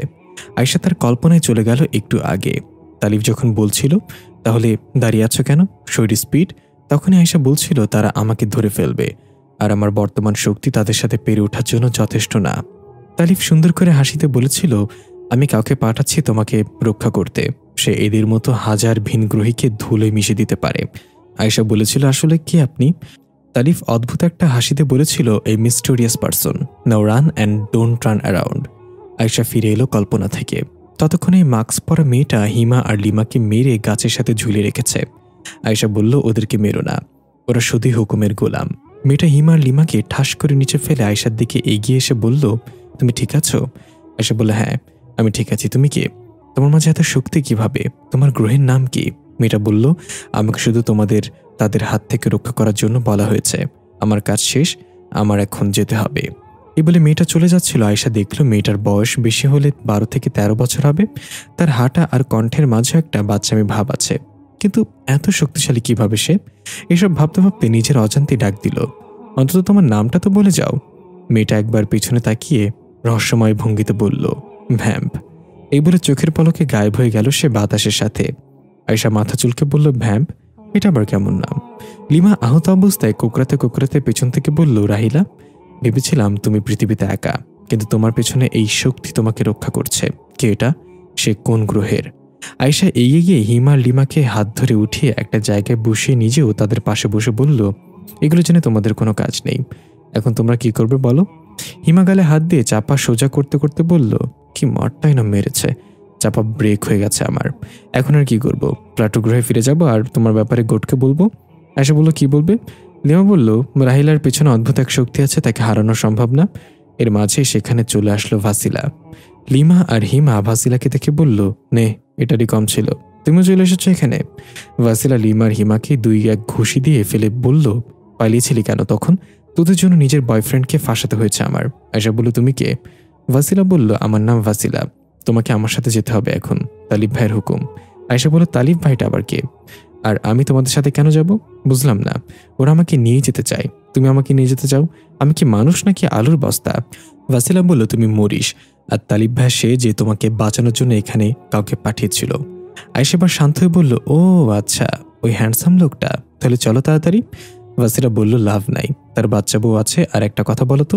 আয়েশা তার কল্পনায় চলে গেল একটু আগে। তালিফ যখন বলছিল, তাহলে দাঁড়িয়ে আছো কেন, শরীর স্পিড, তখনই আয়েশা বলছিল তারা আমাকে ধরে ফেলবে, আর আমার বর্তমান শক্তি তাদের সাথে পেরে ওঠার জন্য যথেষ্ট না। তালিফ সুন্দর করে হাসিতে বলেছিল, আমি কাউকে পাঠাচ্ছি তোমাকে রক্ষা করতে, সে এদের মতো হাজার ভিনগ্রহীকে ধুলোয় মিশে দিতে পারে। আয়েশা বলেছিল, আসলে কি আপনি? তালিফ অদ্ভুত একটা হাসিতে বলেছিল, এই mysterious person, now run and don't run around. Ayesha ফিরে এলো কল্পনা থেকে। ততক্ষণে মাস্ক পরা মেয়েটা হিমা আর লিমাকে মেরে গাছের সাথে ঝুলিয়ে রেখেছে। আয়েশা বলল, ওদেরকে মেরো না, ওরা শুধুই হুকুমের গোলাম। মেয়েটা হিমা আর লিমাকে ঠাস করে নিচে ফেলে আয়েশার দিকে এগিয়ে এসে বলল, তুমি ঠিক আছো? আয়েশা বলল, হ্যাঁ আমি ঠিক আছি, তুমি কে? তোমার মাঝে এত শক্তি কিভাবে? তোমার গ্রহের নাম কি? মেয়েটা বলল, আমাকে শুধু তাদের হাত থেকে রক্ষা করার জন্য বলা হয়েছে, আমার কাজ শেষ, আমার এখন যেতে হবে। এই বলে মেয়েটা চলে যাচ্ছিল। আয়েশা দেখল মেয়েটার বয়স বেশি হলে 12 থেকে 13 বছর হবে। তার হাঁটা আর কণ্ঠের মাঝে একটা বাচ্চামি ভাব আছে, কিন্তু এত শক্তিশালী কিভাবে সে? এসব ভাবতে ভাবতে নিজের অজান্তে ডাক দিল, অন্তত তোমার নামটা তো বলে যাও। মেয়েটা একবার পিছনে তাকিয়ে রহস্যময় ভঙ্গিতে বলল, ভ্যাম্প। এই বলে চোখের পলকে গায়েব হয়ে গেল সে বাতাসের সাথে। আয়েশা মাথা চুলকে বলল, ভ্যাম্প? এটা আবার কেমন নাম? লিমা আহত অবস্থায় কোকড়াতে কোকড়াতে পেছন থেকে বলল, রাহিলা, ভেবেছিলাম তুমি পৃথিবীতে একা, কিন্তু তোমার পেছনে এই শক্তি তোমাকে রক্ষা করছে। কে এটা? সে কোন গ্রহের? আয়েশা এগিয়ে গিয়ে হিমা আর লিমাকে হাত ধরে উঠিয়ে একটা জায়গায় বসিয়ে নিজেও তাদের পাশে বসে বলল, এগুলো জেনে তোমাদের কোনো কাজ নেই। এখন তোমরা কি করবে বলো? হিমা গালে হাত দিয়ে চাপা সোজা করতে করতে বলল, কি মারটাই না মেরেছে, চাপা ব্রেক হয়ে গেছে আমার। এখন আর কি করব? প্লাটো গ্রহে ফিরে যাব আর তোমার ব্যাপারে গোটকে বলবো? আয়েশা বলল, কি বলবে? লিমা বলল, রাহিলার পেছনে অদ্ভুত এক শক্তি আছে, তাকে হারানো সম্ভব না। এর মাঝে সেখানে চলে আসলো ভাসিলা। লিমা আর হিমা ভাসিলাকে দেখে বলল, নে, এটারই কম ছিল, তুমিও চলে এসেছো এখানে। ভাসিলা লিমা আর হিমাকে দুই এক ঘুষি দিয়ে ফেলে বলল, পালিয়েছিলি কেন তখন? তোদের জন্য নিজের বয়ফ্রেন্ডকে ফাঁসাতে হয়েছে আমার। আয়েশা বলল, তুমি কে? ভাসিলা বলল, আমার নাম ভাসিলা, তোমাকে আমার সাথে যেতে হবে এখন, তালিব ভাইয়ের হুকুম। আয়েশা বলল, তালিব ভাইটা আবার কে? আর আমি তোমাদের সাথে কেন যাব? বুঝলাম না। ওরা আমাকে নিয়ে যেতে চায়, তুমি আমাকে নিয়ে যেতে চাও? আমি কি মানুষ নাকি আলুর বস্তা? ভাসিলা বলল, তুমি মরিস, আর তালিব ভাই সে যে তোমাকে বাঁচানোর জন্য এখানে কাউকে পাঠিয়েছিল। আয়েশা এবার শান্ত হয়ে বলল, ও আচ্ছা, ওই হ্যান্ডসাম লোকটা, তাহলে চলো তাড়াতাড়ি। ভাসিলা বলল, লাভ নাই, তার বাচ্চা বউ আছে। আর একটা কথা বলো তো,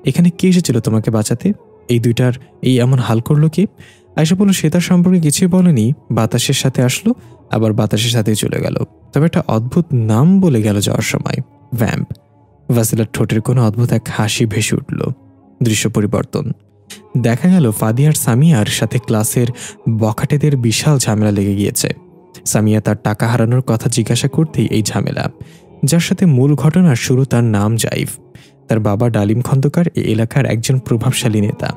এখানে কে এসেছিল তোমাকে বাঁচাতে? এই দুইটার এই এমন হাল করলো কি? আয়েশা বলল, সে তার সম্পর্কে কিছুই বলেনি, বাতাসের সাথে আসলো আবার বাতাসের সাথেই চলে গেল, তবে একটা অদ্ভুত নাম বলে গেল যাওয়ার সময়, ভ্যাম্প। ভাসিলার ঠোঁটের কোনো অদ্ভুত এক হাসি ভেসে উঠল। দৃশ্য পরিবর্তন। দেখা গেল ফাদি আর সামিয়ার সাথে ক্লাসের বখাটেদের বিশাল ঝামেলা লেগে গিয়েছে। সামিয়া তার টাকা হারানোর কথা জিজ্ঞাসা করতেই এই ঝামেলা। যার সাথে মূল ঘটনার শুরু, তার নাম জাইফ। তার বাবা ডালিম খন্দকার এই এলাকার একজন প্রভাবশালী নেতা।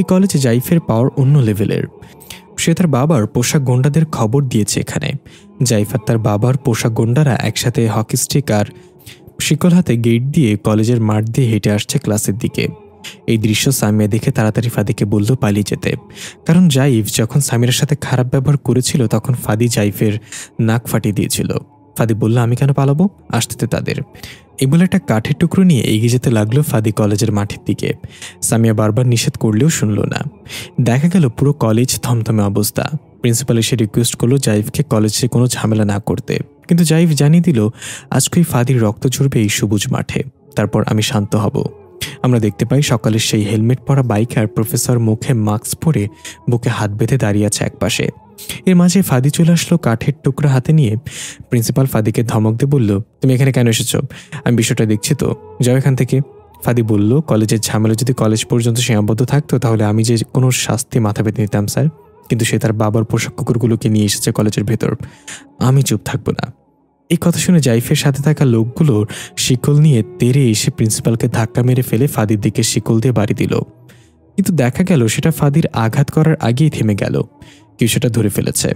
এই কলেজে জাইফের পাওয়ার অন্য লেভেলের। সে তার বাবার পোশাক গন্ডাদের খবর দিয়েছে এখানে। জাইফ আর তার বাবার পোশাক গন্ডারা একসাথে হকি স্টিক আর শিকল হাতে গেট দিয়ে কলেজের মাঠ দিয়ে হেঁটে আসছে ক্লাসের দিকে। এই দৃশ্য সামিয়া দেখে তাড়াতাড়ি ফাদিকে বলল পালিয়ে যেতে, কারণ জাইফ যখন সামিরের সাথে খারাপ ব্যবহার করেছিল তখন ফাদি জাইফের নাক ফাটিয়ে দিয়েছিল। ফাদি বলল, আমি কেন পালাবো, আসতে তাদের। এই বলে একটা কাঠের টুকরো নিয়ে এগিয়ে যেতে লাগলো ফাদি কলেজের মাঠের দিকে। সামিয়া বারবার নিষেধ করলেও শুনল না। দেখা গেল পুরো কলেজ থমথমে অবস্থা। প্রিন্সিপাল এসে রিকোয়েস্ট করলো জাইফকে কলেজে কোনো ঝামেলা না করতে, কিন্তু জাইফ জানিয়ে দিল আজকেই ফাদির রক্ত ঝরবে এই সবুজ মাঠে, তারপর আমি শান্ত হব। আমরা দেখতে পাই সকালের সেই হেলমেট পরা বাইকার প্রফেসর মুখে মাস্ক পরে বুকে হাত বেঁধে দাঁড়িয়ে আছে একপাশে। এর মাঝে ফাদি চলে আসলো কাঠের টুকরা হাতে নিয়ে। প্রিন্সিপাল ফাদিকে ধমক দিয়ে বলল, তুমি এখানে কেন এসেছো? আমি বিষয়টা দেখছি তো, যাও এখান থেকে। ফাদি বলল, কলেজের ঝামেলা যদি কলেজ পর্যন্ত সীমাবদ্ধ থাকতো তাহলে আমি যে কোনো শাস্তি মাথা পেতে নিতাম স্যার, কিন্তু সে তার বাবার পোশাক কুকুরগুলোকে নিয়ে এসেছে কলেজের ভেতর, আমি চুপ থাকবো না। এই কথা শুনে জাইফের সাথে থাকা লোকগুলোর শিকল নিয়ে তেড়ে এসে প্রিন্সিপালকে ধাক্কা মেরে ফেলে ফাদির দিকে শিকল দিয়ে বাড়ি দিল। কিন্তু দেখা গেল সেটা ফাদির আঘাত করার আগেই থেমে গেল। কেউ সেটা ধরে ফেলেছে।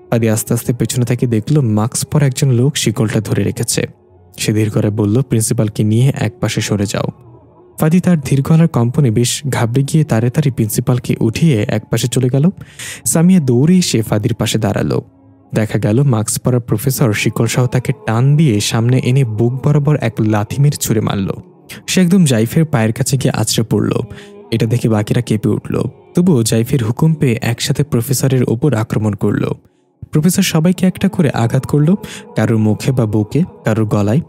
ফাদি আস্তে আস্তে পেছনে থেকে দেখল মাস্ক পরা একজন লোক শিকলটা ধরে রেখেছে। সে ধীর করে বলল, প্রিন্সিপালকে নিয়ে এক পাশে সরে যাও। ফাদি তার ধীর গলার কম্পনে বেশ ঘাবড়ে গিয়ে তাড়াতাড়ি প্রিন্সিপালকে উঠিয়ে এক পাশে চলে গেল। সামিয়া দৌড়ে এসে ফাদির পাশে দাঁড়ালো। দেখা গেল মাস্ক পরা প্রফেসর শিকল সহ তাকে টান দিয়ে সামনে এনে বুক বরাবর এক লাথি মেরে ছুঁড়ে মারল। সে একদম জাইফের পায়ের কাছে গিয়ে আছড়ে পড়ল। এটা দেখে বাকিরা কেঁপে উঠল। তবুও জাইফের হুকুম পেয়ে একসাথে প্রফেসরের ওপর আক্রমণ করল। প্রফেসর সবাইকে একটা করে আঘাত করল, কারোর মুখে বা বুকে, কারোর গলায়।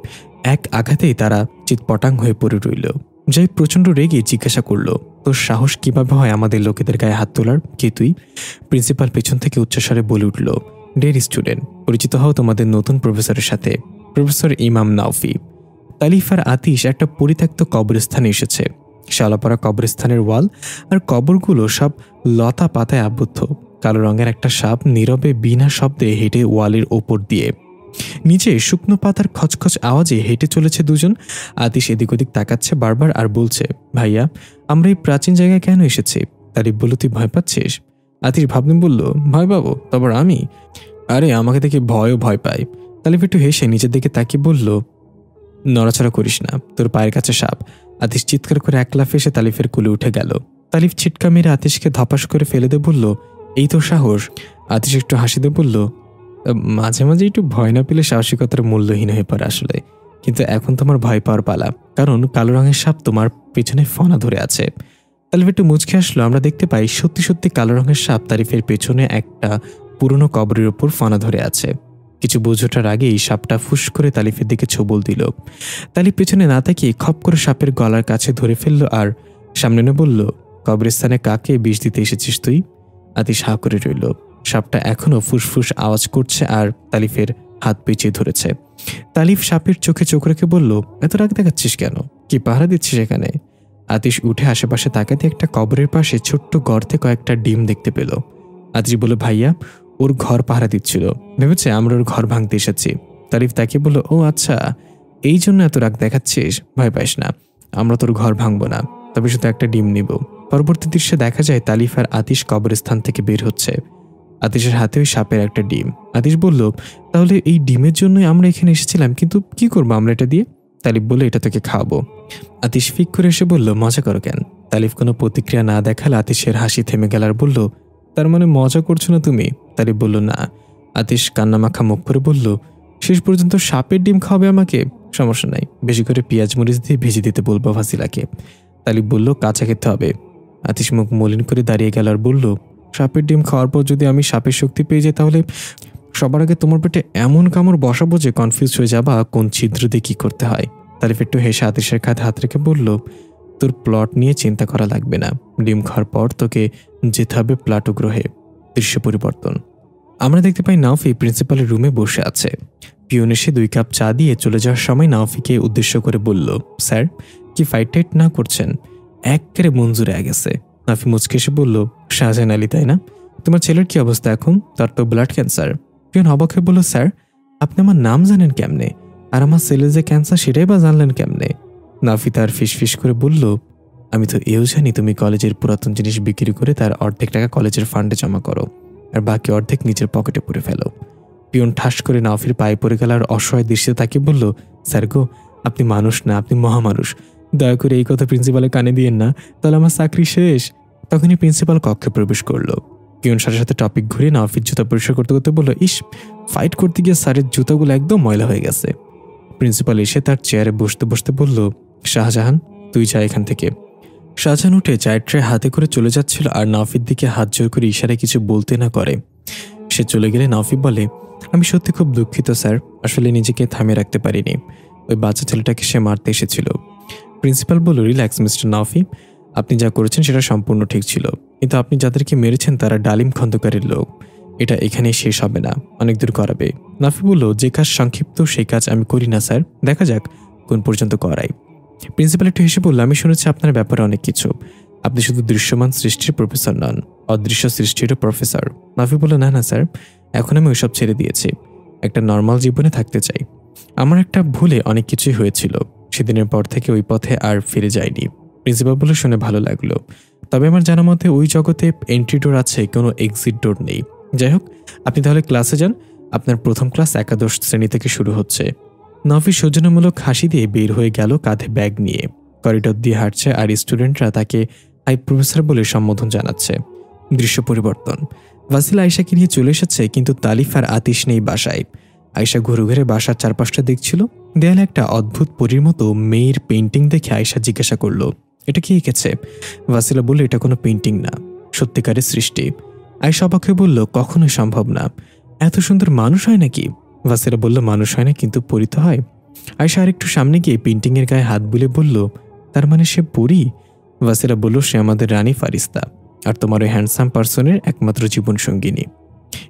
এক আঘাতেই তারা চিৎপটাং হয়ে পড়ে রইল। জাইফ প্রচণ্ড রেগে জিজ্ঞাসা করল, তোর সাহস কিভাবে হয় আমাদের লোকেদের গায়ে হাত তোলার? কে তুই? প্রিন্সিপাল পেছন থেকে উচ্চস্বরে বলে উঠল, ডের স্টুডেন্ট, পরিচিত হও তোমাদের নতুন প্রফেসরের সাথে, প্রফেসর ইমাম নাওফি। তালিফ আর আতিশ একটা পরিত্যক্ত কবরস্থানে এসেছে। শালাপাড়া কবরস্থানের ওয়াল আর কবরগুলো সব লতা পাতায় আবদ্ধ। কালো রঙের একটা সাপ নীরবে বিনা শব্দে হেঁটে ওয়ালের ওপর দিয়ে। নিচে শুকনো পাতার খচখচ আওয়াজে হেঁটে চলেছে দুজন। আতিশ এদিক ওদিক তাকাচ্ছে বারবার আর বলছে, ভাইয়া, আমরা এই প্রাচীন জায়গায় কেন এসেছি? তালিফ বলল, তুই ভয় পাচ্ছিস? আতিশ ভাবলেন বলল, ভয় পাবো? তারপর আমি? আরে আমাকে দেখে ভয় পাই। তালিফ একটু হেসে নিচের দিকে তাকিয়ে বলল, নড়াচড়া করিস না, তোর পায়ের কাছে সাপ। আতিশ চিৎকার করে এক লাফে এসে তালিফের কোলে উঠে গেল। তালিফ ছিটকা মেরে আতিশকে ধপাস করে ফেলে দিয়ে বলল, এই তো সাহস? আতিশ একটু হাসি দিয়ে বলল, মাঝে মাঝে একটু ভয় না পেলে সাহসিকতার মূল্যহীন হয়ে পড়ে আসলে, কিন্তু এখন তোমার ভয় পাওয়ার পালা, কারণ কালো রঙের সাপ তোমার পেছনে ফনা ধরে আছে। তালিফ একটু মুচকে আসলো। আমরা দেখতে পাই সত্যি সত্যি কালো রঙের সাপ তালিফের পেছনে একটা পুরনো কবরের উপর ফনা ধরে আছে। কিছু বোঝোটার আগেই সাপটা ফুস করে তালিফের দিকে ছোবল দিল। তালিফ পেছনে না তাকিয়ে খপ করে সাপের গলার কাছে ধরে ফেলল আর সামনে এনে বলল, কবরস্থানে কাকে বিষ দিতে এসেছিস তুই? আতিশ হা করে রইল। সাপটা এখনো ফুসফুস আওয়াজ করছে আর তালিফের হাত পেঁচিয়ে ধরেছে। তালিফ সাপের চোখে চোখ রেখে বলল, এত রাগ দেখাচ্ছিস কেন? কি পাহারা দিচ্ছিস এখানে? আতিশ উঠে আশেপাশে তাকাতে একটা কবরের পাশে ছোট্ট গর্তে কয়েকটা ডিম দেখতে পেল। আতিশ বলল, ভাইয়া ওর ঘর পাহারা দিচ্ছিল, ভেবেছে আমরা ওর ঘর ভাঙতে এসেছি। তালিফ তাকে বলল, ও আচ্ছা, এই জন্য এত রাগ দেখাচ্ছিস? ভয় পাইস না, আমরা তোর ঘর ভাঙবো না, তবে শুধু একটা ডিম নিব। পরবর্তী দৃশ্যে দেখা যায় তালিফ আর আতিশ কবরস্থান থেকে বের হচ্ছে। আতিশের হাতে ওই সাপের একটা ডিম। আতিশ বলল, তাহলে এই ডিমের জন্যই আমরা এখানে এসেছিলাম, কিন্তু কি করবো আমরা এটা দিয়ে? তালিফ বলল, এটা তোকে খাওয়াবো। আতিশ ফিক করে এসে বলল, মজা করো কেন? তালিফ কোনো প্রতিক্রিয়া না দেখালে আতিশের হাসি থেমে গেল আর বলল, তার মানে মজা করছো না তুমি? তালিফ বলল, না। আতিশ কান্নামাখা মুখ করে বলল, শেষ পর্যন্ত সাপের ডিম খাওয়াবে আমাকে? সমস্যা নাই, বেশি করে পেঁয়াজ মরিচ দিয়ে ভেজে দিতে বলবো ফাসিলাকে। তালিফ বলল, কাঁচা খেতে হবে। আতিশ মুখ মলিন করে দাঁড়িয়ে গেল আর বলল, সাপের ডিম খাওয়ার পর যদি আমি সাপের শক্তি পেয়ে যাই, তাহলে সবার আগে তোমার পেটে এমন কামড় বসাবো যে কনফিউজ হয়ে যাবা কোন ছিদ্র দিয়ে কী করতে হয়। তালিফ একটু হেসে আতিশের কাঁধে হাত রেখে বলল, তোর প্লট নিয়ে চিন্তা করা লাগবে না, ডিম খাওয়ার পর তোকে যেতে হবে প্লাটো গ্রহে। দৃশ্য পরিবর্তন। আমরা দেখতে পাই নাওফি প্রিন্সিপালের রুমে বসে আছে। পিয়ন এসে 2 কাপ চা দিয়ে চলে যাওয়ার সময় নাওফিকে উদ্দেশ্য করে বলল, স্যার কি ফাইট টাইট না করছেন? একেবারে মঞ্জুর হয়ে গেছে। নাফি মুচকে এসে বলল, শাহজাহান আলী তাই না? তোমার ছেলের কি অবস্থা এখন? তার তো ব্লাড ক্যান্সার। পিয়ন অবাক হয়ে বলল, স্যার আপনি আমার নাম জানেন কেমনে? আর আমার ছেলের যে ক্যান্সার সেটাই বা জানলেন কেমনে? নাফি তার ফিসফিস করে বলল, আমি তো এও জানি তুমি কলেজের পুরাতন জিনিস বিক্রি করে তার অর্ধেক টাকা কলেজের ফান্ডে জমা করো আর বাকি অর্ধেক নিজের পকেটে পুরে ফেলো। পিয়ন ঠাস করে নাফির পায়ে পড়ে গেল আর অসহায় দৃশ্যে তাকে বলল, স্যার গো, আপনি মানুষ না, আপনি মহামানুষ। দয়া করে এই কথা প্রিন্সিপালের কানে দিয়েন না, তাহলে আমার চাকরি শেষ। তখনই প্রিন্সিপাল কক্ষে প্রবেশ করলো। পিয়ন সাথে সাথে টপিক ঘুরিয়ে নাফির জুতা পরিষ্কার করতে করতে বলল, ইস, ফাইট করতে গিয়ে স্যারের জুতাগুলো একদম ময়লা হয়ে গেছে। প্রিন্সিপাল এসে তার চেয়ারে বসতে বসতে বলল, শাহজাহান তুই যা এখান থেকে। শাহজাহান উঠে চায়ের ট্রে হাতে করে চলে যাচ্ছিল আর নাফির দিকে হাত জোর করে ইশারায় কিছু বলতে না করে সে চলে গেলে নাফি বলে, আমি সত্যি খুব দুঃখিত স্যার, আসলে নিজেকে থামিয়ে রাখতে পারিনি, ওই বাচ্চা ছেলেটাকে সে মারতে এসেছিল। প্রিন্সিপাল বলল, রিল্যাক্স মিস্টার নাফি, আপনি যা করেছেন সেটা সম্পূর্ণ ঠিক ছিল, কিন্তু আপনি যাদেরকে মেরেছেন তারা ডালিম খন্দকারের লোক, এটা এখানেই শেষ হবে না, অনেক দূর করাবে। নাফি বলল, যে কাজ সংক্ষিপ্ত সেই কাজ আমি করি না স্যার, দেখা যাক কোন পর্যন্ত করাই। প্রিন্সিপাল একটু হেসে বলল, আমি শুনেছি আপনার ব্যাপারে অনেক কিছু, আপনি শুধু দৃশ্যমান সৃষ্টির প্রফেসর নন, অদৃশ্য সৃষ্টিরও প্রফেসর। নাফি বলল, না না স্যার, এখন আমি ওইসব ছেড়ে দিয়েছি, একটা নর্মাল জীবনে থাকতে চাই। আমার একটা ভুলে অনেক কিছুই হয়েছিল, সেদিনের পর থেকে ওই পথে আর ফিরে যায়নি। প্রিন্সিপাল বলে, শুনে ভালো লাগলো, তবে আমার জানা মতে ওই জগতে এন্ট্রি ডোর আছে, কোনো এক্সিট ডোর নেই। যাই হোক, আপনি তাহলে ক্লাসে যান, আপনার প্রথম ক্লাস একাদশ শ্রেণী থেকে শুরু হচ্ছে। নাফি সৌজন্যমূলক হাসি দিয়ে বের হয়ে গেল কাঁধে ব্যাগ নিয়ে। করিডোর দিয়ে হাঁটছে আর স্টুডেন্টরা তাকে হাই প্রফেসর বলে সম্বোধন জানাচ্ছে। দৃশ্য পরিবর্তন। ওয়াসিলা আয়েশাকে নিয়ে চলে এসেছে, কিন্তু তালিফ আর আতিশ নেই বাসায়। আয়েশা ঘুরে ঘুরে বাসার চারপাশটা দেখছিল। দেয়ালে একটা অদ্ভুত পরীর মতো মেয়ের পেইন্টিং দেখে আয়েশা জিজ্ঞাসা করলো, এটা কি এঁকেছে? ওয়াসিলা বলল, এটা কোনো পেইন্টিং না, সত্যিকারের সৃষ্টি। আয়েশা অবাক হয়ে বলল, কখনোই সম্ভব না, এত সুন্দর মানুষ হয় নাকি? ওয়াসিলা বলল, মানুষ হয় না, কিন্তু পরী তো হয়। আয়েশা আরেকটু সামনে গিয়ে পেইন্টিংয়ের গায়ে হাত বুলে বলল, তার মানে সে পরী? ওয়াসিলা বলল, সে আমাদের রানী ফারিস্তা, আর তোমার ওই হ্যান্ডসাম পার্সনের একমাত্র জীবন সঙ্গিনী।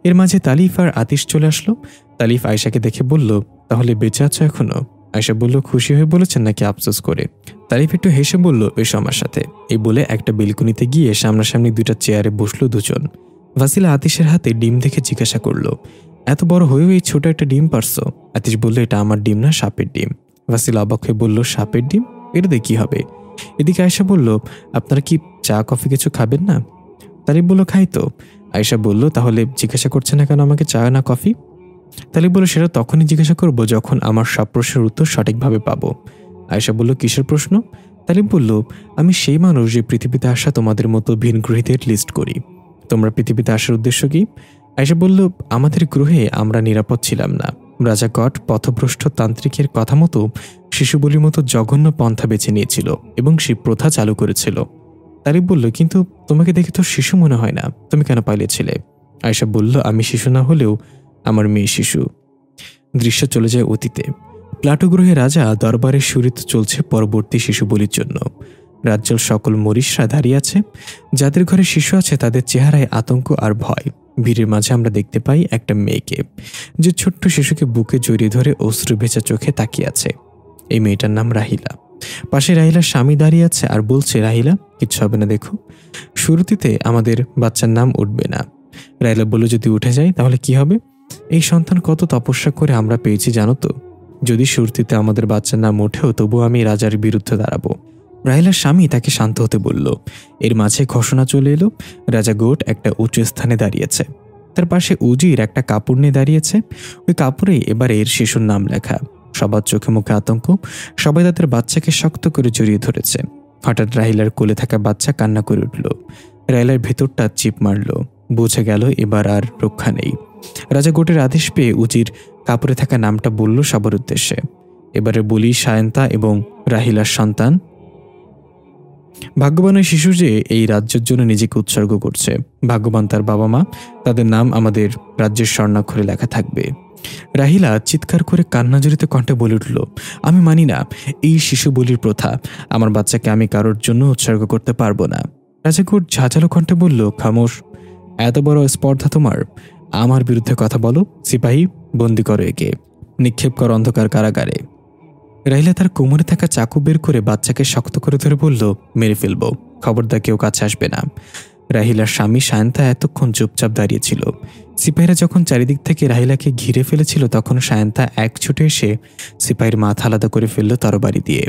এর মাঝে তালিফ আর আতিশ চলে আসলো। তালিফ আয়েশাকে দেখে বলল, তাহলে বেঁচে আছো এখনো? আয়েশা বলল, খুশি হয়ে বলেছেন নাকি আফসোস করে? তালিফ একটু হেসে বলল, এসো আমার সাথে। এই বলে একটা বেলকুনিতে গিয়ে সামনাসামনি 2টা চেয়ারে বসলো দুজন। ওয়াসিলা আতিশের হাতে ডিম দেখে জিজ্ঞাসা করলো, এত বড় হয়েও এই ছোট একটা ডিম পারছো? আতিশ বলল, এটা আমার ডিম না, সাপের ডিম। ওয়াসিলা অবাক হয়ে বলল, সাপের ডিম? এটা দিয়ে কি হবে? এদিকে আয়েশা বলল, আপনারা কি চা কফি কিছু খাবেন না? তালিফ বলল, খাই তো। আয়েশা বলল, তাহলে জিজ্ঞাসা করছে না কেন আমাকে চা না কফি? তালিফ বলল, সেটা তখনই জিজ্ঞাসা করব যখন আমার সব প্রশ্নের উত্তর সঠিকভাবে পাবো। আয়েশা বলল, কিসের প্রশ্ন? তালিফ বলল, আমি সেই মানুষ যে পৃথিবীতে আসা তোমাদের মতো ভিনগ্রহীদের লিস্ট করি। তোমরা পৃথিবীতে আসার উদ্দেশ্য কি? আয়েশা বলল, আমাদের গ্রহে আমরা নিরাপদ ছিলাম না। রাজা কট পথভ্রষ্ট তান্ত্রিকের কথা মতো শিশুবলির মতো জঘন্য পন্থা বেছে নিয়েছিল এবং সেই প্রথা চালু করেছিল। তালিফ বলল, কিন্তু তোমাকে দেখে তো শিশু মনে হয় না, তুমি কেন পালিয়েছিলে? আয়েশা বলল, আমি শিশু না হলেও আমার মেয়ে শিশু। দৃশ্য চলে যায় অতীতে। প্লাটো গ্রহে রাজা দরবারের সুরিত চলছে পরবর্তী শিশু বলির জন্য। রাজ্যের সকল মরিষরা দাঁড়িয়ে আছে। যাদের ঘরে শিশু আছে তাদের চেহারায় আতঙ্ক আর ভয়। ভিড়ের মাঝে আমরা দেখতে পাই একটা মেয়েকে, যে ছোট্ট শিশুকে বুকে জড়িয়ে ধরে অশ্রু ভেজা চোখে তাকিয়ে আছে। এই মেয়েটার নাম রাহিলা। পাশে রাহিলার স্বামী দাঁড়িয়ে আছে আর বলছে, রাহিলা, কিচ্ছু হবে না, দেখো, শুরুতে আমাদের বাচ্চার নাম উঠবে না। রাহিলা বলল, যদি উঠে যায় তাহলে কি হবে? এই সন্তান কত তপস্যা করে আমরা পেয়েছি জানো তো। যদি শুরুতে আমাদের বাচ্চার নাম ওঠেও তবুও আমি রাজার বিরুদ্ধে দাঁড়াবো। রাহিলার স্বামী তাকে শান্ত হতে বলল। এর মাঝে ঘোষণা চলে এলো, রাজা গোট একটা উঁচু স্থানে দাঁড়িয়েছে। তার পাশে উজির একটা কাপড় নিয়ে দাঁড়িয়েছে। ওই কাপড়ে এবার এর শিশুর নাম লেখা। সবার চোখে মুখে আতঙ্ক। সবাই তাদের বাচ্চাকে শক্ত করে জড়িয়ে ধরেছে। হঠাৎ রাহিলার কোলে থাকা বাচ্চা কান্না করে উঠল। রাহিলার ভেতরটা চিপ মারল। বুঝে গেল এবার আর রক্ষা নেই। রাজা গোটের আদেশ পেয়ে উজির কাপড়ে থাকা নামটা বলল সবার উদ্দেশ্যে। এবারে বলি, সায়ন্তা এবং রাহিলার সন্তান। ভাগ্যবান ওই শিশু যে এই রাজ্যের জন্য নিজেকে উৎসর্গ করছে। ভাগ্যবান তার বাবা মা, তাদের নাম আমাদের রাজ্যের স্বর্ণাক্ষরে লেখা থাকবে। রাহিলা চিৎকার করে কান্নাজড়িত কণ্ঠে বলে উঠল, আমি মানি না এই শিশু বলির প্রথা। আমার বাচ্চাকে আমি কারোর জন্য উৎসর্গ করতে পারবো না। রাজা গোট ঝাঁঝালো কণ্ঠে বলল, খামোশ, এত বড় স্পর্ধা তোমার? আমার বিরুদ্ধে কথা বলো? সিপাহী, বন্দি করো একে, নিক্ষেপ কর অন্ধকার কারাগারে। রাহিলা তার কোমরে থাকা চাকু বের করে বাচ্চাকে শক্ত করে ধরে বলল, মেরে ফেলবো, খবরদার কেউ কাছে আসবে না। রাহিলার স্বামী সায়ন্তা এতক্ষণ চুপচাপ দাঁড়িয়েছিল। সিপাহীরা যখন চারিদিক থেকে রাহিলাকে ঘিরে ফেলেছিল তখন সায়ন্তা এক ছুটে এসে সিপাহীর মাথা আলাদা করে ফেলল তরবারি দিয়ে।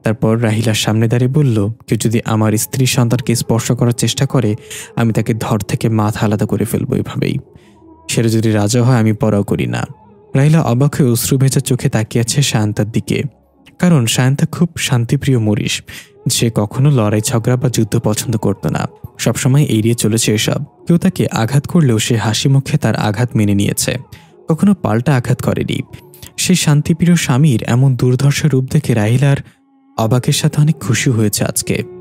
তারপর রাহিলার সামনে দাঁড়িয়ে বলল, কেউ যদি আমার স্ত্রী সন্তানকে স্পর্শ করার চেষ্টা করে আমি তাকে ধর থেকে মাথা আলাদা করে ফেলবো এভাবেই। সেটা যদি রাজা হয় আমি পরাও করি না। রাহিলা অবাক হয়ে অশ্রু ভেজা চোখে তাকিয়ে আছে সায়ন্তার দিকে। কারণ সায়ন্তা খুব শান্তিপ্রিয় মরিষ। সে কখনো লড়াই ঝগড়া বা যুদ্ধ পছন্দ করত না, সবসময় এড়িয়ে চলেছে এসব। কেউ তাকে আঘাত করলেও সে হাসি মুখে তার আঘাত মেনে নিয়েছে, কখনো পাল্টা আঘাত করেনি। সেই শান্তিপ্রিয় স্বামীর এমন দুর্ধর্ষ রূপ দেখে রাহিলার অবাকের সাথে অনেক খুশি হয়েছে আজকে।